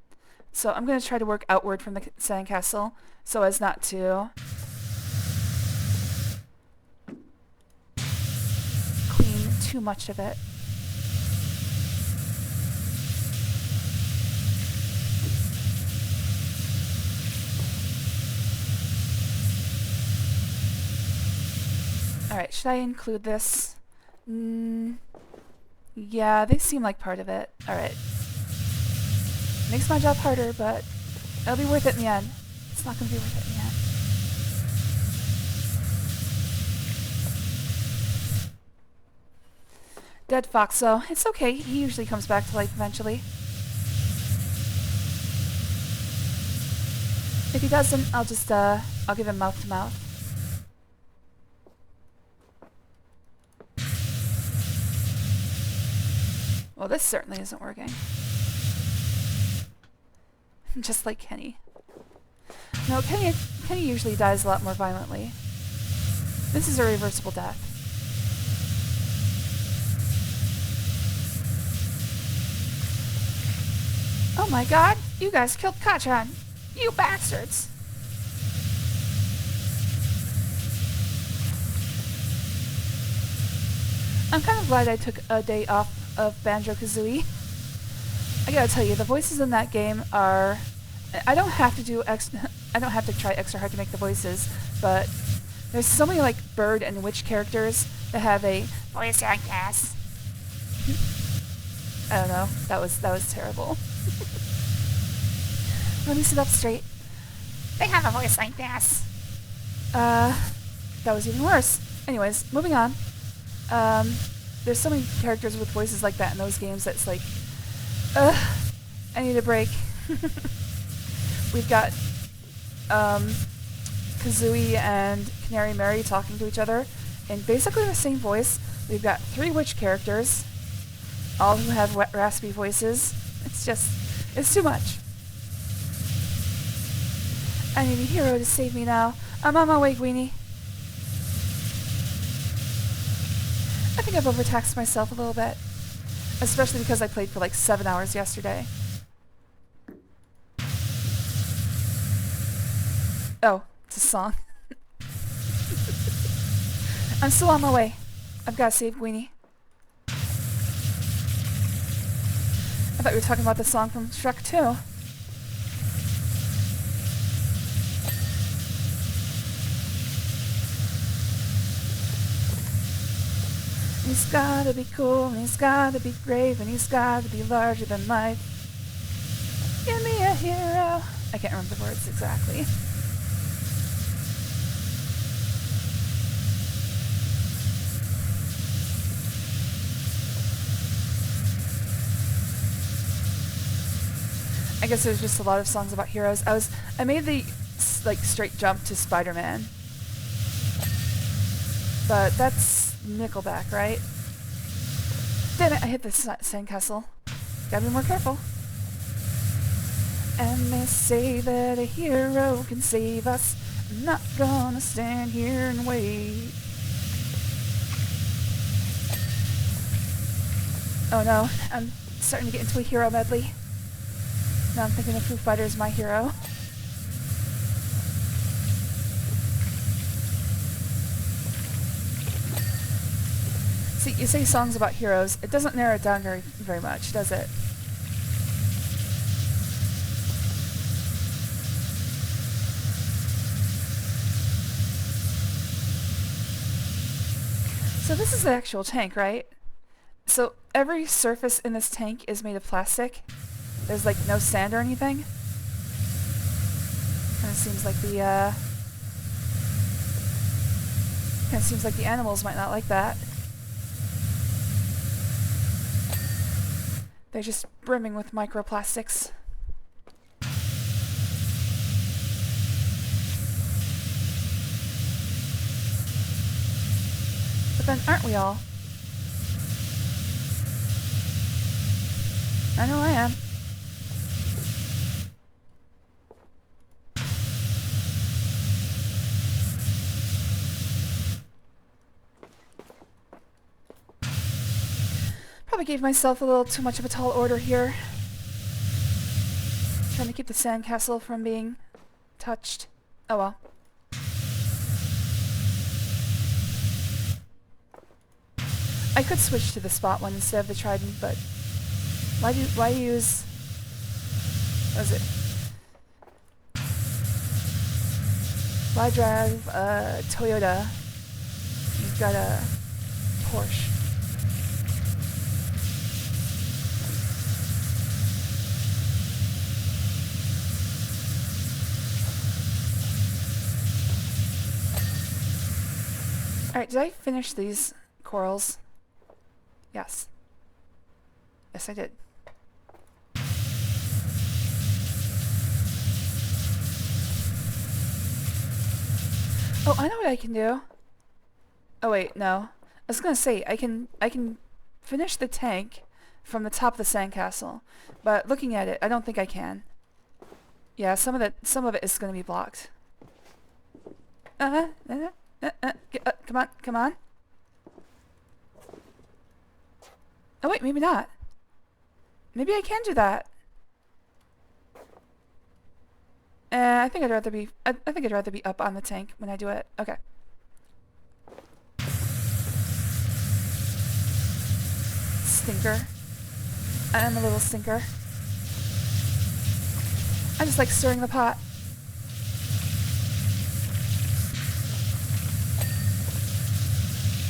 So I'm going to try to work outward from the sandcastle so as not to clean too much of it. Alright, should I include this? Yeah, they seem like part of it. Alright. Makes my job harder, but it'll be worth it in the end. It's not going to be worth it in the end. Dead fox, though. It's okay. He usually comes back to life eventually. If he doesn't, I'll give him mouth to mouth. Well, this certainly isn't working. Just like Kenny. No, Kenny usually dies a lot more violently. This is a reversible death. Oh my god! You guys killed Kachan! You bastards! I'm kind of glad I took a day off of Banjo-Kazooie. I gotta tell you, the voices in that game are... I don't have to try extra hard to make the voices, but there's so many like bird and witch characters that have a voice like this. I don't know. That was terrible. Let me sit up straight. They have a voice like this. That was even worse. Anyways, moving on. There's so many characters with voices like that in those games that's like, I need a break. We've got Kazooie and Canary Mary talking to each other in basically the same voice. We've got 3 witch characters, all who have wet, raspy voices. It's too much. I need a hero to save me now. I'm on my way, Gweenie. I think I've overtaxed myself a little bit. Especially because I played for like 7 hours yesterday. Oh, it's a song. I'm still on my way. I've got to save Queenie. I thought we were talking about the song from Shrek 2. He's gotta be cool, and he's gotta be brave, and he's gotta be larger than life. Give me a hero. I can't remember the words exactly. I guess there's just a lot of songs about heroes. I made the like straight jump to Spider-Man, but that's Nickelback, right? Damn it! I hit the sandcastle. Gotta be more careful. And they say that a hero can save us. I'm not gonna stand here and wait. Oh no! I'm starting to get into a hero medley. Now I'm thinking of Foo Fighters, my hero. See, you say songs about heroes. It doesn't narrow it down very much, does it? So this is the actual tank, right? So every surface in this tank is made of plastic. There's like no sand or anything. Kind of seems like the animals might not like that. They're just brimming with microplastics. But then aren't we all? I know I am. Probably gave myself a little too much of a tall order here. Trying to keep the sandcastle from being touched. Oh well. I could switch to the spot one instead of the trident, but why use, what is it? Why drive a Toyota? You've got a Porsche. Alright, did I finish these corals? Yes. Yes, I did. Oh, I know what I can do. Oh wait, no. I was gonna say I can finish the tank from the top of the sandcastle, but looking at it, I don't think I can. Yeah, some of it is gonna be blocked. Come on, come on. Oh wait, maybe not. Maybe I can do that. I think I'd rather be. I think I'd rather be up on the tank when I do it. Okay. Stinker. I'm a little stinker. I just like stirring the pot.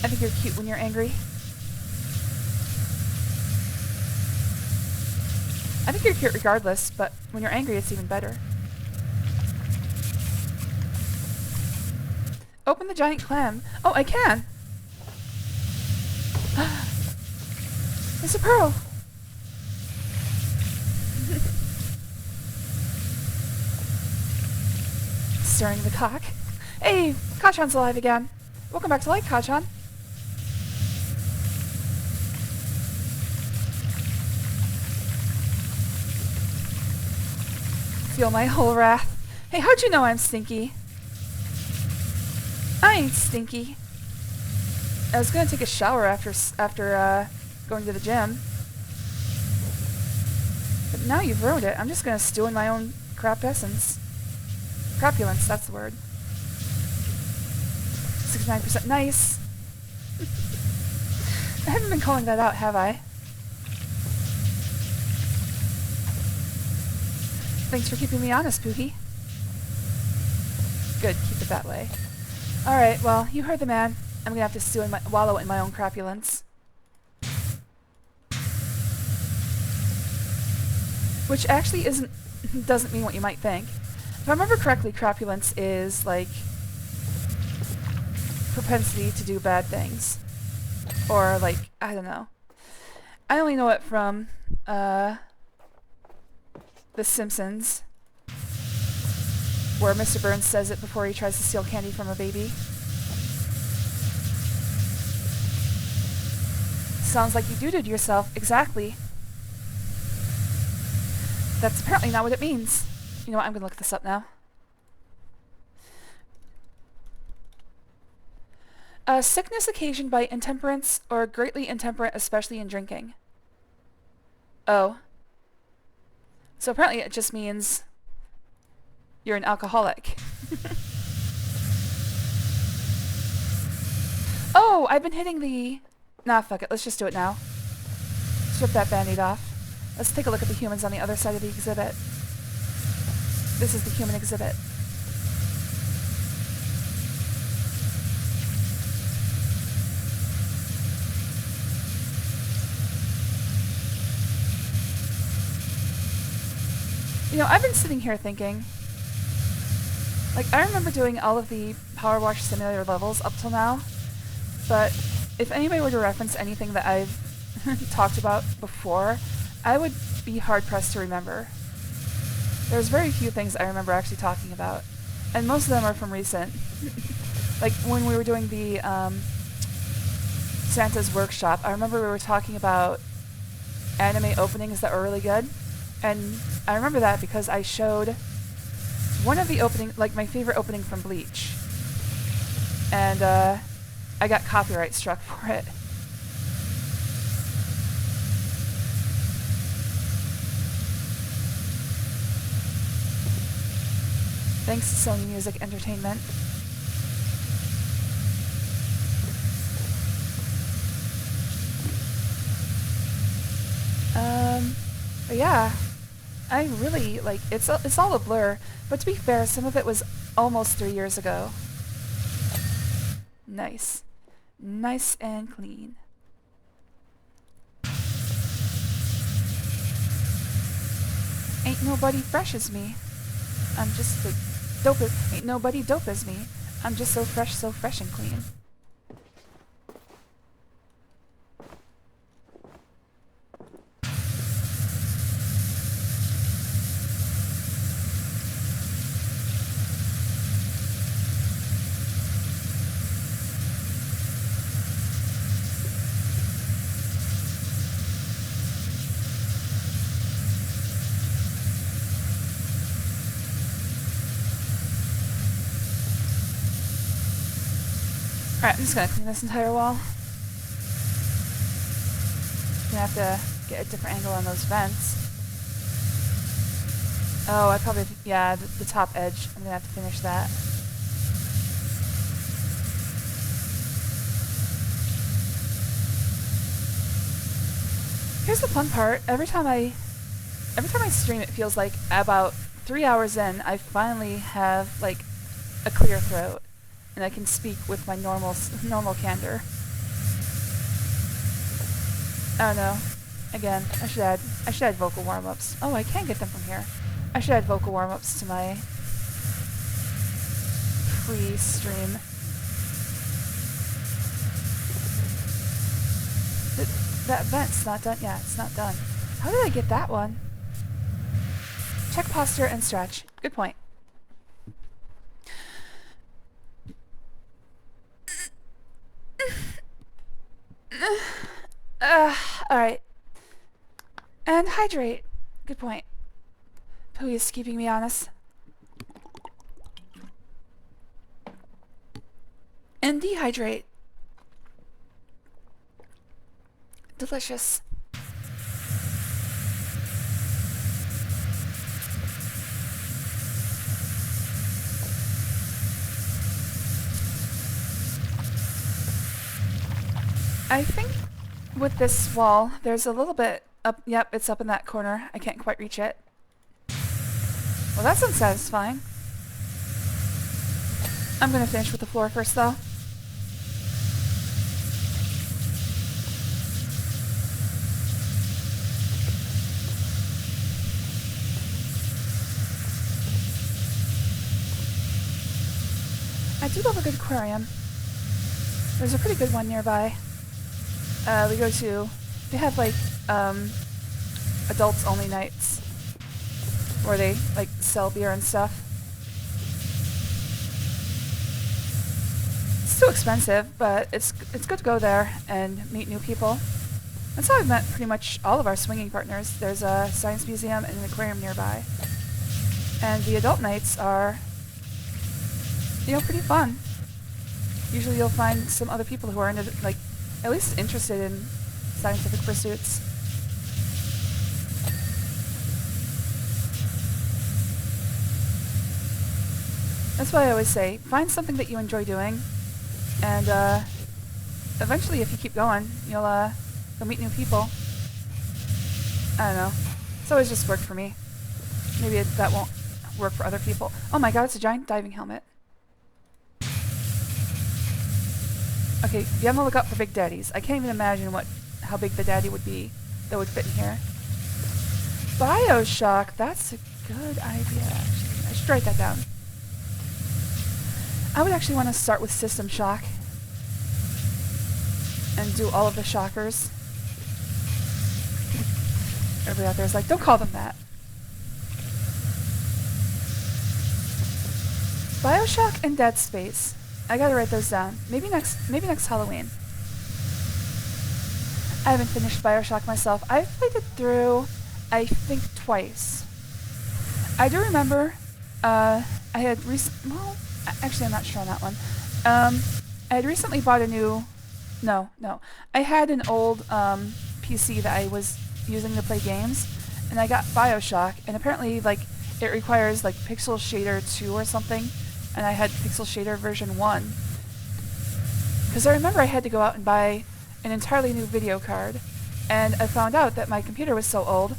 I think you're cute when you're angry. I think you're cute regardless, but when you're angry, it's even better. Open the giant clam. Oh, I can! It's a pearl! Stirring the cock. Hey, Kachan's alive again. Welcome back to life, Kachan. Feel my whole wrath. Hey, how'd you know I'm stinky? I ain't stinky. I was gonna take a shower after going to the gym. But now you've ruined it. I'm just gonna stew in my own crap essence. Crapulence, that's the word. 69% nice. I haven't been calling that out, have I? Thanks for keeping me honest, Pookie. Good, keep it that way. Alright, well, you heard the man. I'm gonna have to wallow in my own crapulence. Which actually doesn't mean what you might think. If I remember correctly, crapulence is, like, propensity to do bad things. Or, like, I don't know. I only know it from, The Simpsons, where Mr. Burns says it before he tries to steal candy from a baby. Sounds like you doo-dooed yourself. Exactly. That's apparently not what it means. You know what? I'm gonna look this up now. Sickness occasioned by intemperance or greatly intemperate, especially in drinking. Oh. So apparently it just means you're an alcoholic. Oh, I've been hitting the... Nah, fuck it. Let's just do it now. Strip that band-aid off. Let's take a look at the humans on the other side of the exhibit. This is the human exhibit. You know, I've been sitting here thinking, like, I remember doing all of the PowerWash simulator levels up till now, but if anybody were to reference anything that I've talked about before, I would be hard-pressed to remember. There's very few things I remember actually talking about, and most of them are from recent. Like, when we were doing the Santa's workshop, I remember we were talking about anime openings that were really good, and I remember that because I showed one of the opening, like my favorite opening from Bleach, and I got copyright struck for it. Thanks, Sony Music Entertainment. But yeah, I really, like, it's all a blur, but to be fair, some of it was almost 3 years ago. Nice. Nice and clean. Ain't nobody fresh as me. I'm just the dope as... Ain't nobody dope as me. I'm just so fresh and clean. Alright, I'm just gonna clean this entire wall. Gonna have to get a different angle on those vents. Oh, I probably... yeah, the top edge. I'm gonna have to finish that. Here's the fun part. Every time I stream, it feels like about 3 hours in, I finally have, like, a clear throat. And I can speak with my normal candor. Oh no. Again, I should add vocal warm-ups. Oh, I can get them from here. I should add vocal warm-ups to my pre-stream. That vent's not done. Yeah, it's not done. How did I get that one? Check posture and stretch. Good point. Alright. And hydrate. Good point. Who is keeping me honest? And dehydrate. Delicious. I think with this wall, there's a little bit up. Yep, it's up in that corner. I can't quite reach it. Well, that's unsatisfying. I'm gonna finish with the floor first, though. I do love a good aquarium. There's a pretty good one nearby. We go to... They have, like, adults-only nights. Where they, like, sell beer and stuff. It's too expensive, but it's good to go there and meet new people. That's how I've met pretty much all of our swinging partners. There's a science museum and an aquarium nearby. And the adult nights are, you know, pretty fun. Usually you'll find some other people who are into, like, at least interested in scientific pursuits. That's why I always say, find something that you enjoy doing, and eventually if you keep going, you'll meet new people. I don't know. It's always just worked for me. Maybe that won't work for other people. Oh my god, it's a giant diving helmet. Okay, you have to look up for big daddies. I can't even imagine how big the daddy would be that would fit in here. BioShock, that's a good idea, actually. I should write that down. I would actually want to start with System Shock and do all of the shockers. Everybody out there is like, don't call them that. BioShock and Dead Space. I gotta write those down. Maybe next Halloween. I haven't finished BioShock myself. I've played it through, I think, twice. I do remember, I had well, actually I'm not sure on that one. I had recently bought a new, no. I had an old PC that I was using to play games, and I got BioShock, and apparently, like, it requires, like, Pixel Shader 2 or something, and I had Pixel Shader version 1. Because I remember I had to go out and buy an entirely new video card, and I found out that my computer was so old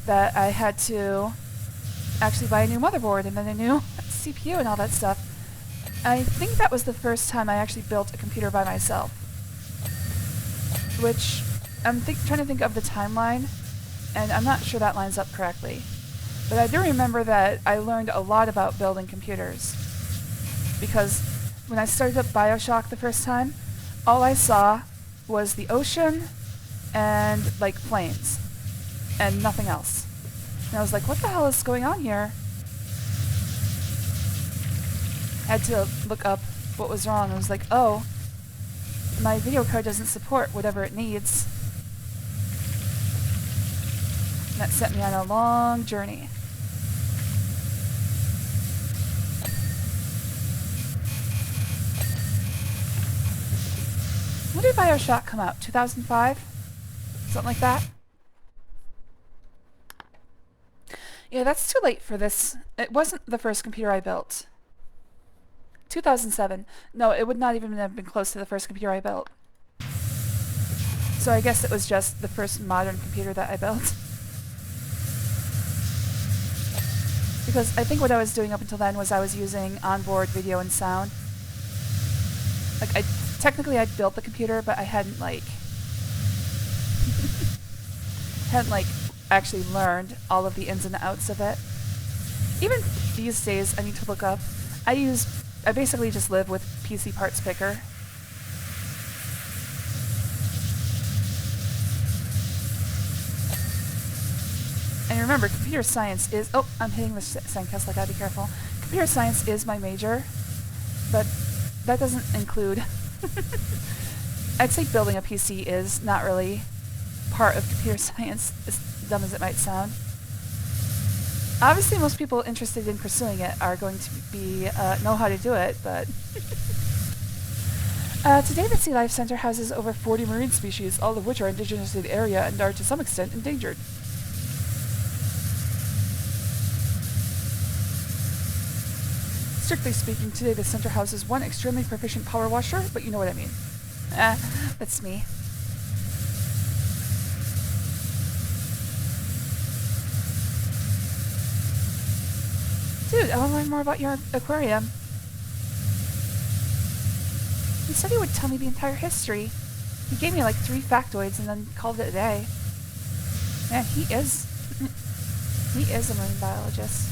that I had to actually buy a new motherboard and then a new CPU and all that stuff. I think that was the first time I actually built a computer by myself. Which, I'm trying to think of the timeline, and I'm not sure that lines up correctly. But I do remember that I learned a lot about building computers. Because when I started up BioShock the first time, all I saw was the ocean and, like, planes. And nothing else. And I was like, what the hell is going on here? I had to look up what was wrong. I was like, oh, my video card doesn't support whatever it needs. And that sent me on a long journey. When did BioShock come out? 2005? Something like that? Yeah, that's too late for this. It wasn't the first computer I built. 2007. No, it would not even have been close to the first computer I built. So I guess it was just the first modern computer that I built. Because I think what I was doing up until then was I was using onboard video and sound. Like, technically I'd built the computer, but I hadn't, like... actually learned all of the ins and outs of it. Even these days, I need to look up. I basically just live with PC Parts Picker. And remember, computer science is... Oh, I'm hitting the sandcastle, I gotta be careful. Computer science is my major, but that doesn't include... I'd say building a PC is not really part of computer science, as dumb as it might sound. Obviously, most people interested in pursuing it are going to be know how to do it, but... Today, the Sea Life Center houses over 40 marine species, all of which are indigenous to the area and are to some extent endangered. Strictly speaking, today the center houses one extremely proficient power washer, but you know what I mean. That's me. I want to learn more about your aquarium. He said he would tell me the entire history. He gave me like 3 factoids and then called it a day. Man, he is a marine biologist.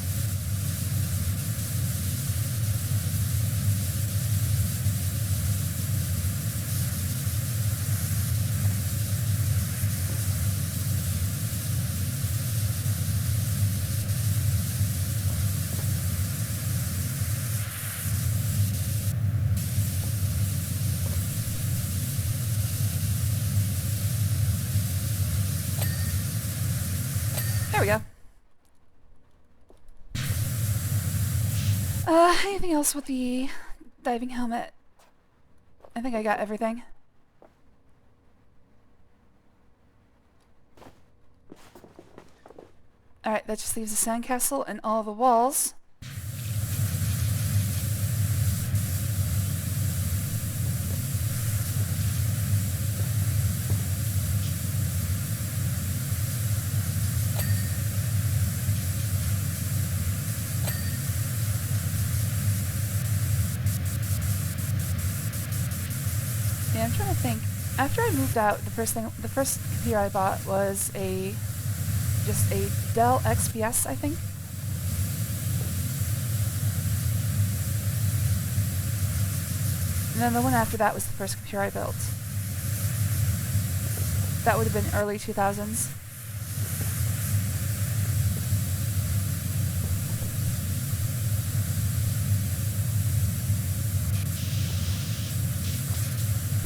There we go. Anything else with the diving helmet? I think I got everything. Alright, that just leaves the sandcastle and all the walls. Yeah, I'm trying to think. After I moved out, the first computer I bought was just a Dell XPS, I think. And then the one after that was the first computer I built. That would have been early 2000s.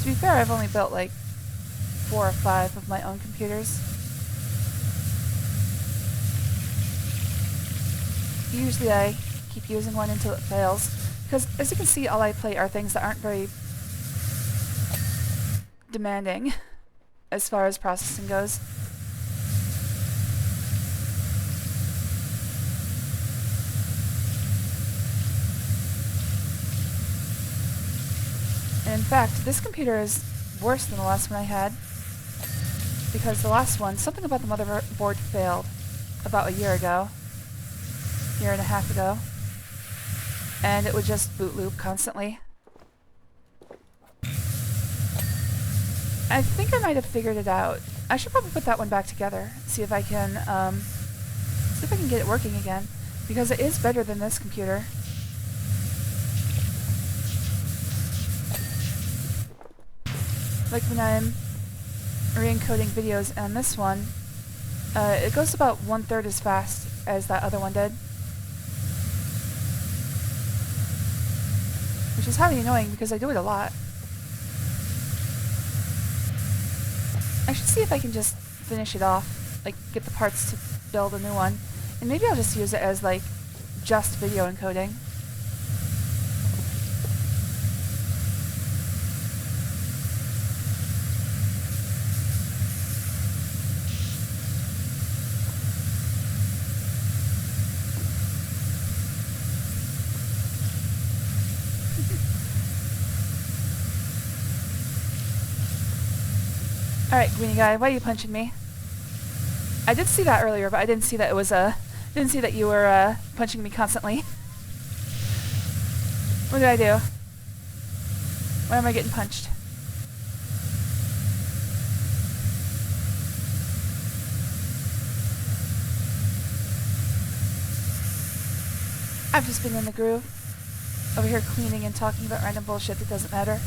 To be fair, I've only built like 4 or 5 of my own computers. Usually I keep using one until it fails, because as you can see, all I play are things that aren't very demanding as far as processing goes. And in fact, this computer is worse than the last one I had, because the last one, something about the motherboard failed about a year ago. Year and a half ago, and it would just boot loop constantly. I think I might have figured it out. I should probably put that one back together, see if I can get it working again, because it is better than this computer. Like when I'm re-encoding videos on this one, it goes about 1/3 as fast as that other one did. Which is highly annoying because I do it a lot. I should see if I can just finish it off, like get the parts to build a new one. And maybe I'll just use it as like just video encoding. Alright, greeny guy, why are you punching me? I did see that earlier, but I didn't see that it was didn't see that you were punching me constantly. What did I do? Why am I getting punched? I've just been in the groove. Over here cleaning and talking about random bullshit that doesn't matter.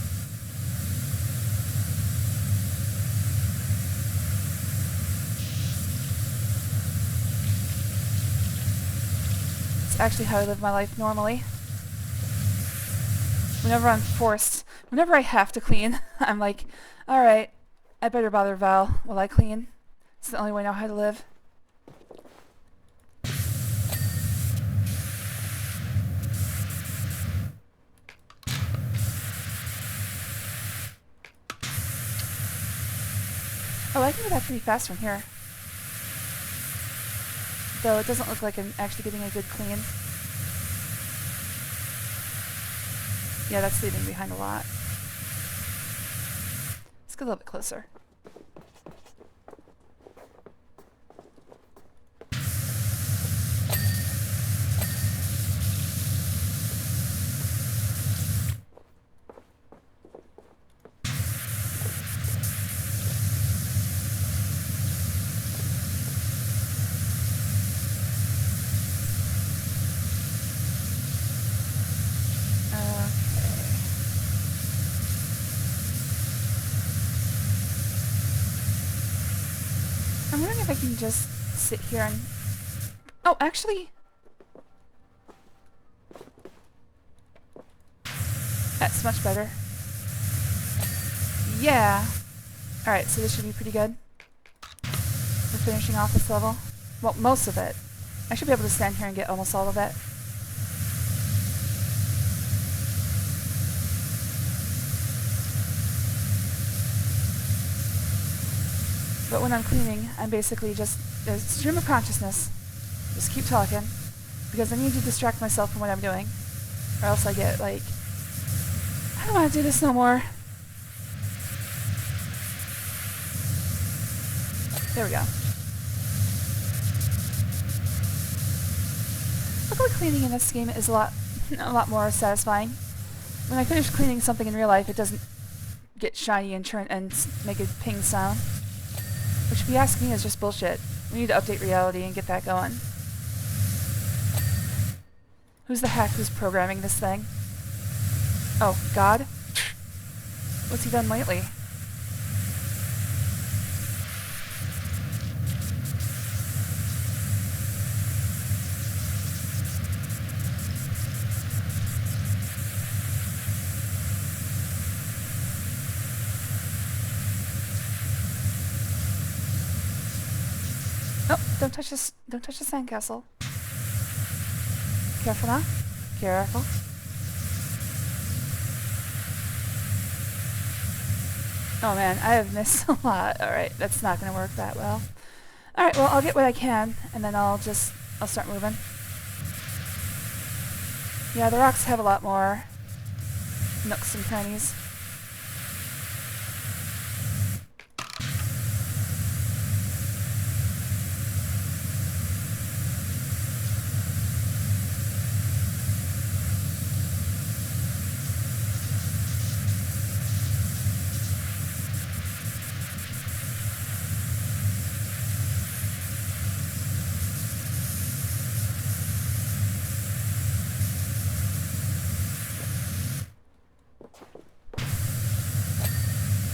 Actually how I live my life normally. Whenever I have to clean, I'm like, alright, I better bother Val while I clean. It's the only way I know how to live. Oh, I can do that pretty fast from here. Though it doesn't look like I'm actually getting a good clean. Yeah, that's leaving behind a lot. Let's get a little bit closer. I'm wondering if I can just sit here and... Oh, actually... That's much better. Yeah! Alright, so this should be pretty good. We're finishing off this level. Well, most of it. I should be able to stand here and get almost all of it. But when I'm cleaning, I'm basically just a stream of consciousness. Just keep talking. Because I need to distract myself from what I'm doing. Or else I get, like... I don't want to do this no more. There we go. Luckily cleaning in this game is a lot more satisfying. When I finish cleaning something in real life, it doesn't get shiny and turn and make a ping sound. Which, if you ask me, is just bullshit. We need to update reality and get that going. Who's the hack who's programming this thing? Oh, God? What's he done lately? Oh, don't touch this. Don't touch the sandcastle. Careful now. Careful. Oh man, I have missed a lot. Alright, that's not going to work that well. Alright, well, I'll get what I can, and then I'll start moving. Yeah, the rocks have a lot more nooks and crannies.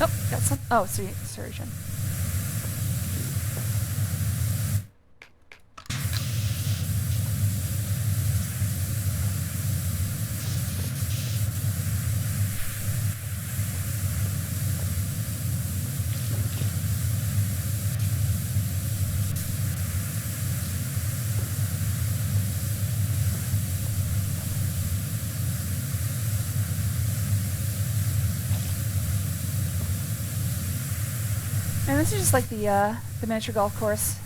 Oh, got some. Oh, surgeon. And this is just like the miniature golf course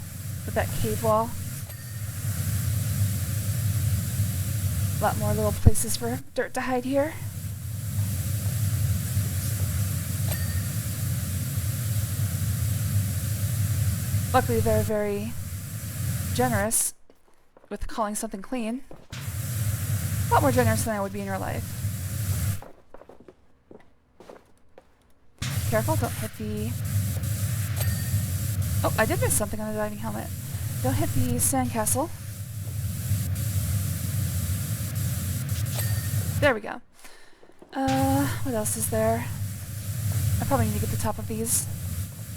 with that cave wall. A lot more little places for dirt to hide here. Luckily they're very generous with calling something clean. A lot more generous than I would be in real life. Careful, don't hit the... Oh, I did miss something on the diving helmet. Don't hit the sandcastle. There we go. What else is there? I probably need to get the top of these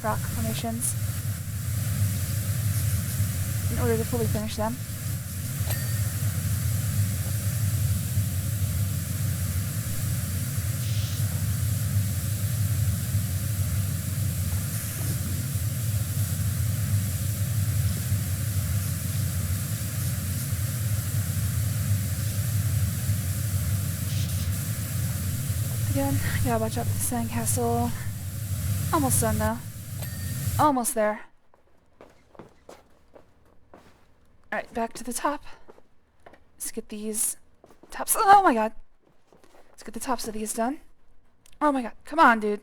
rock formations in order to fully finish them. Again, gotta watch out for the sandcastle. Almost done though. Almost there. Alright, back to the top. Let's get these tops. Oh my god! Let's get the tops of these done. Oh my god, come on, dude.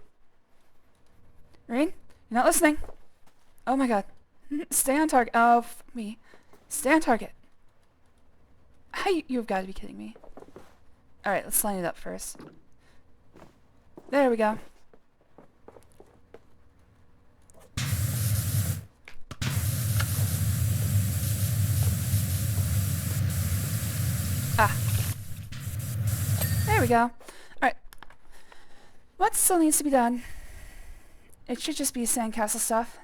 Rain? You're not listening. Oh my god. Stay on target. Oh, me. Stay on target. You've got to be kidding me. Alright, let's line it up first. There we go. Ah. There we go. Alright. What still needs to be done? It should just be sandcastle stuff.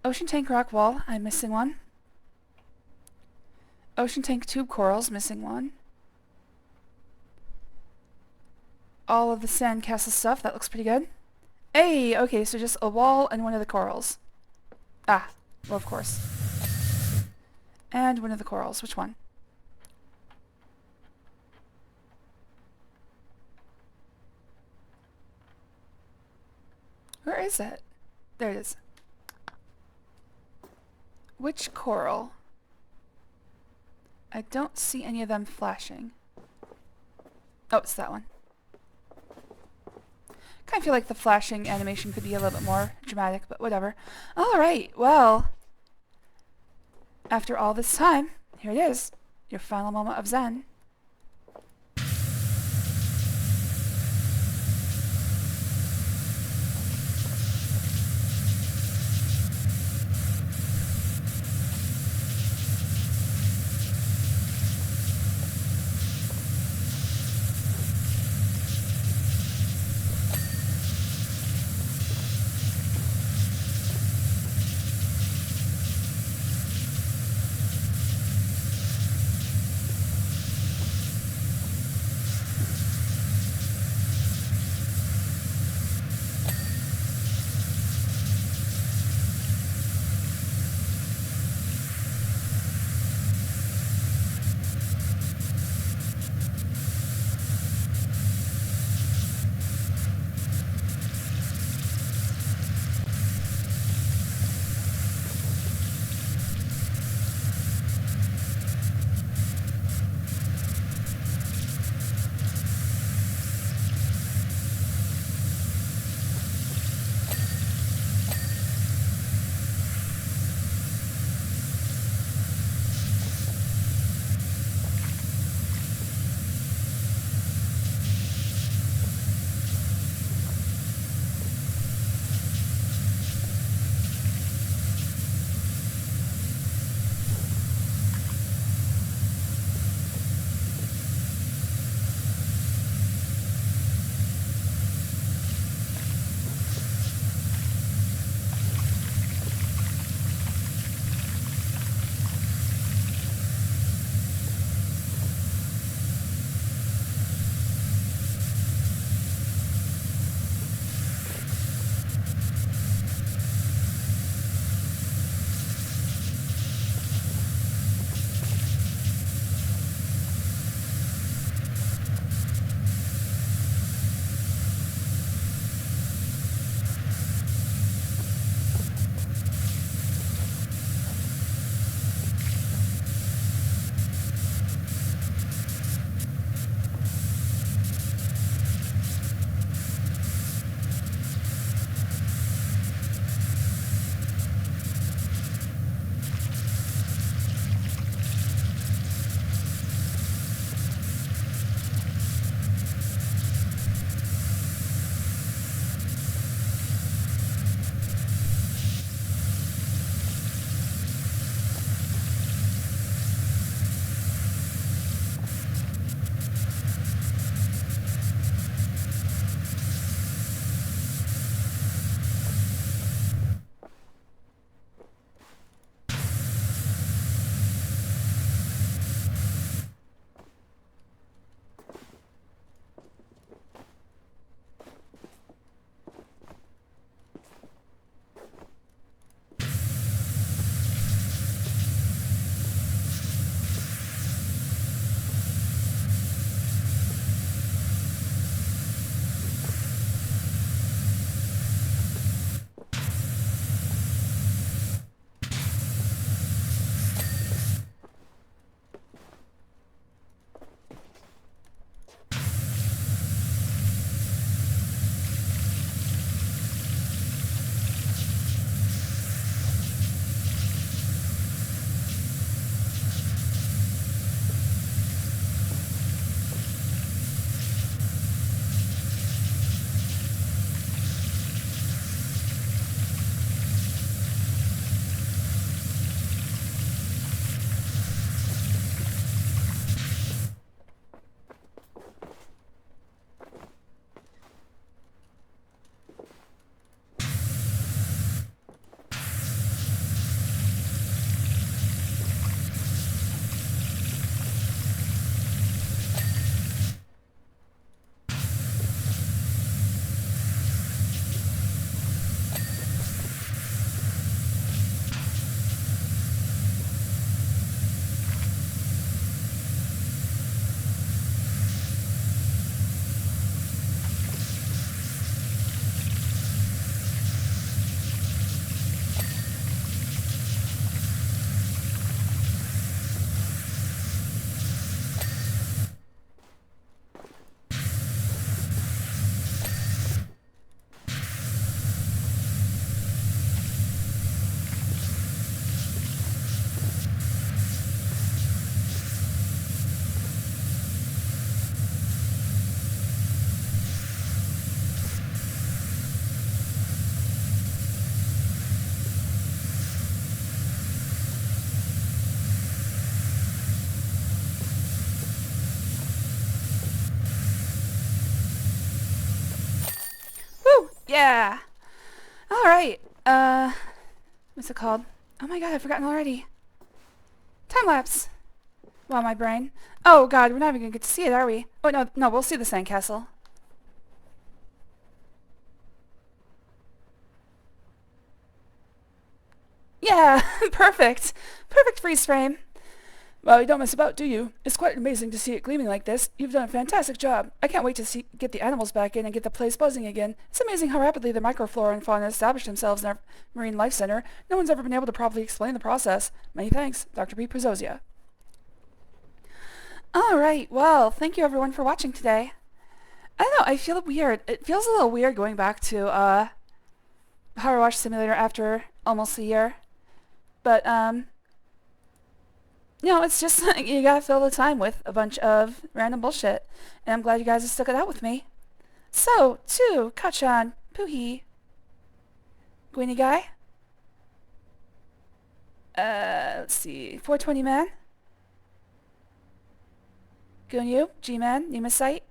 Ocean tank rock wall, I'm missing one. Ocean tank tube corals, missing one. All of the sandcastle stuff, that looks pretty good. Hey, okay, so just a wall and one of the corals. Ah, well, of course. And one of the corals, which one? Where is it? There it is. Which coral? I don't see any of them flashing. Oh, it's that one. Kind of feel like the flashing animation could be a little bit more dramatic, but whatever. Alright, well, after all this time, here it is. Your final moment of zen. Yeah. All right. What's it called? Oh my god, I've forgotten already. Time lapse. Wow, my brain. Oh god, we're not even gonna get to see it, are we? Oh no, no, we'll see the sandcastle. Yeah, perfect. Perfect freeze frame. Well, you don't mess about, do you? It's quite amazing to see it gleaming like this. You've done a fantastic job. I can't wait to get the animals back in and get the place buzzing again. It's amazing how rapidly the microflora and fauna establish themselves in our marine life center. No one's ever been able to properly explain the process. Many thanks, Dr. B. Prezozia. Alright, well, thank you everyone for watching today. I don't know, I feel weird. It feels a little weird going back to, PowerWash Simulator after almost a year. But, you know, it's just you gotta fill the time with a bunch of random bullshit. And I'm glad you guys have stuck it out with me. So, to Kachan, Puhi, Gwinny Guy, let's see, 420 Man, Gunyu, G-Man, Nemasite,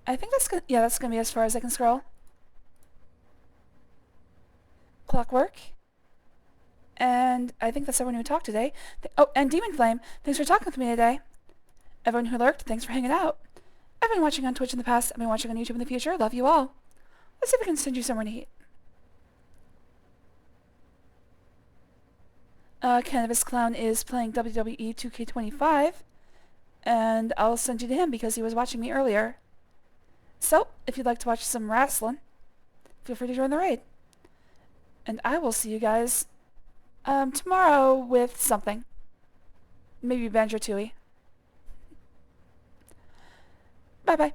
I think that's gonna, yeah, that's gonna be as far as I can scroll. Clockwork. And I think that's everyone who talked today. Oh, and Demon Flame, thanks for talking with me today. Everyone who lurked, thanks for hanging out. I've been watching on Twitch in the past, I've been watching on YouTube in the future. Love you all. Let's see if we can send you somewhere to eat. Cannabis Clown is playing WWE 2K25, and I'll send you to him because he was watching me earlier. So, if you'd like to watch some wrestling, feel free to join the raid. And I will see you guys tomorrow with something. Maybe Banjo-Tooie. Bye-bye.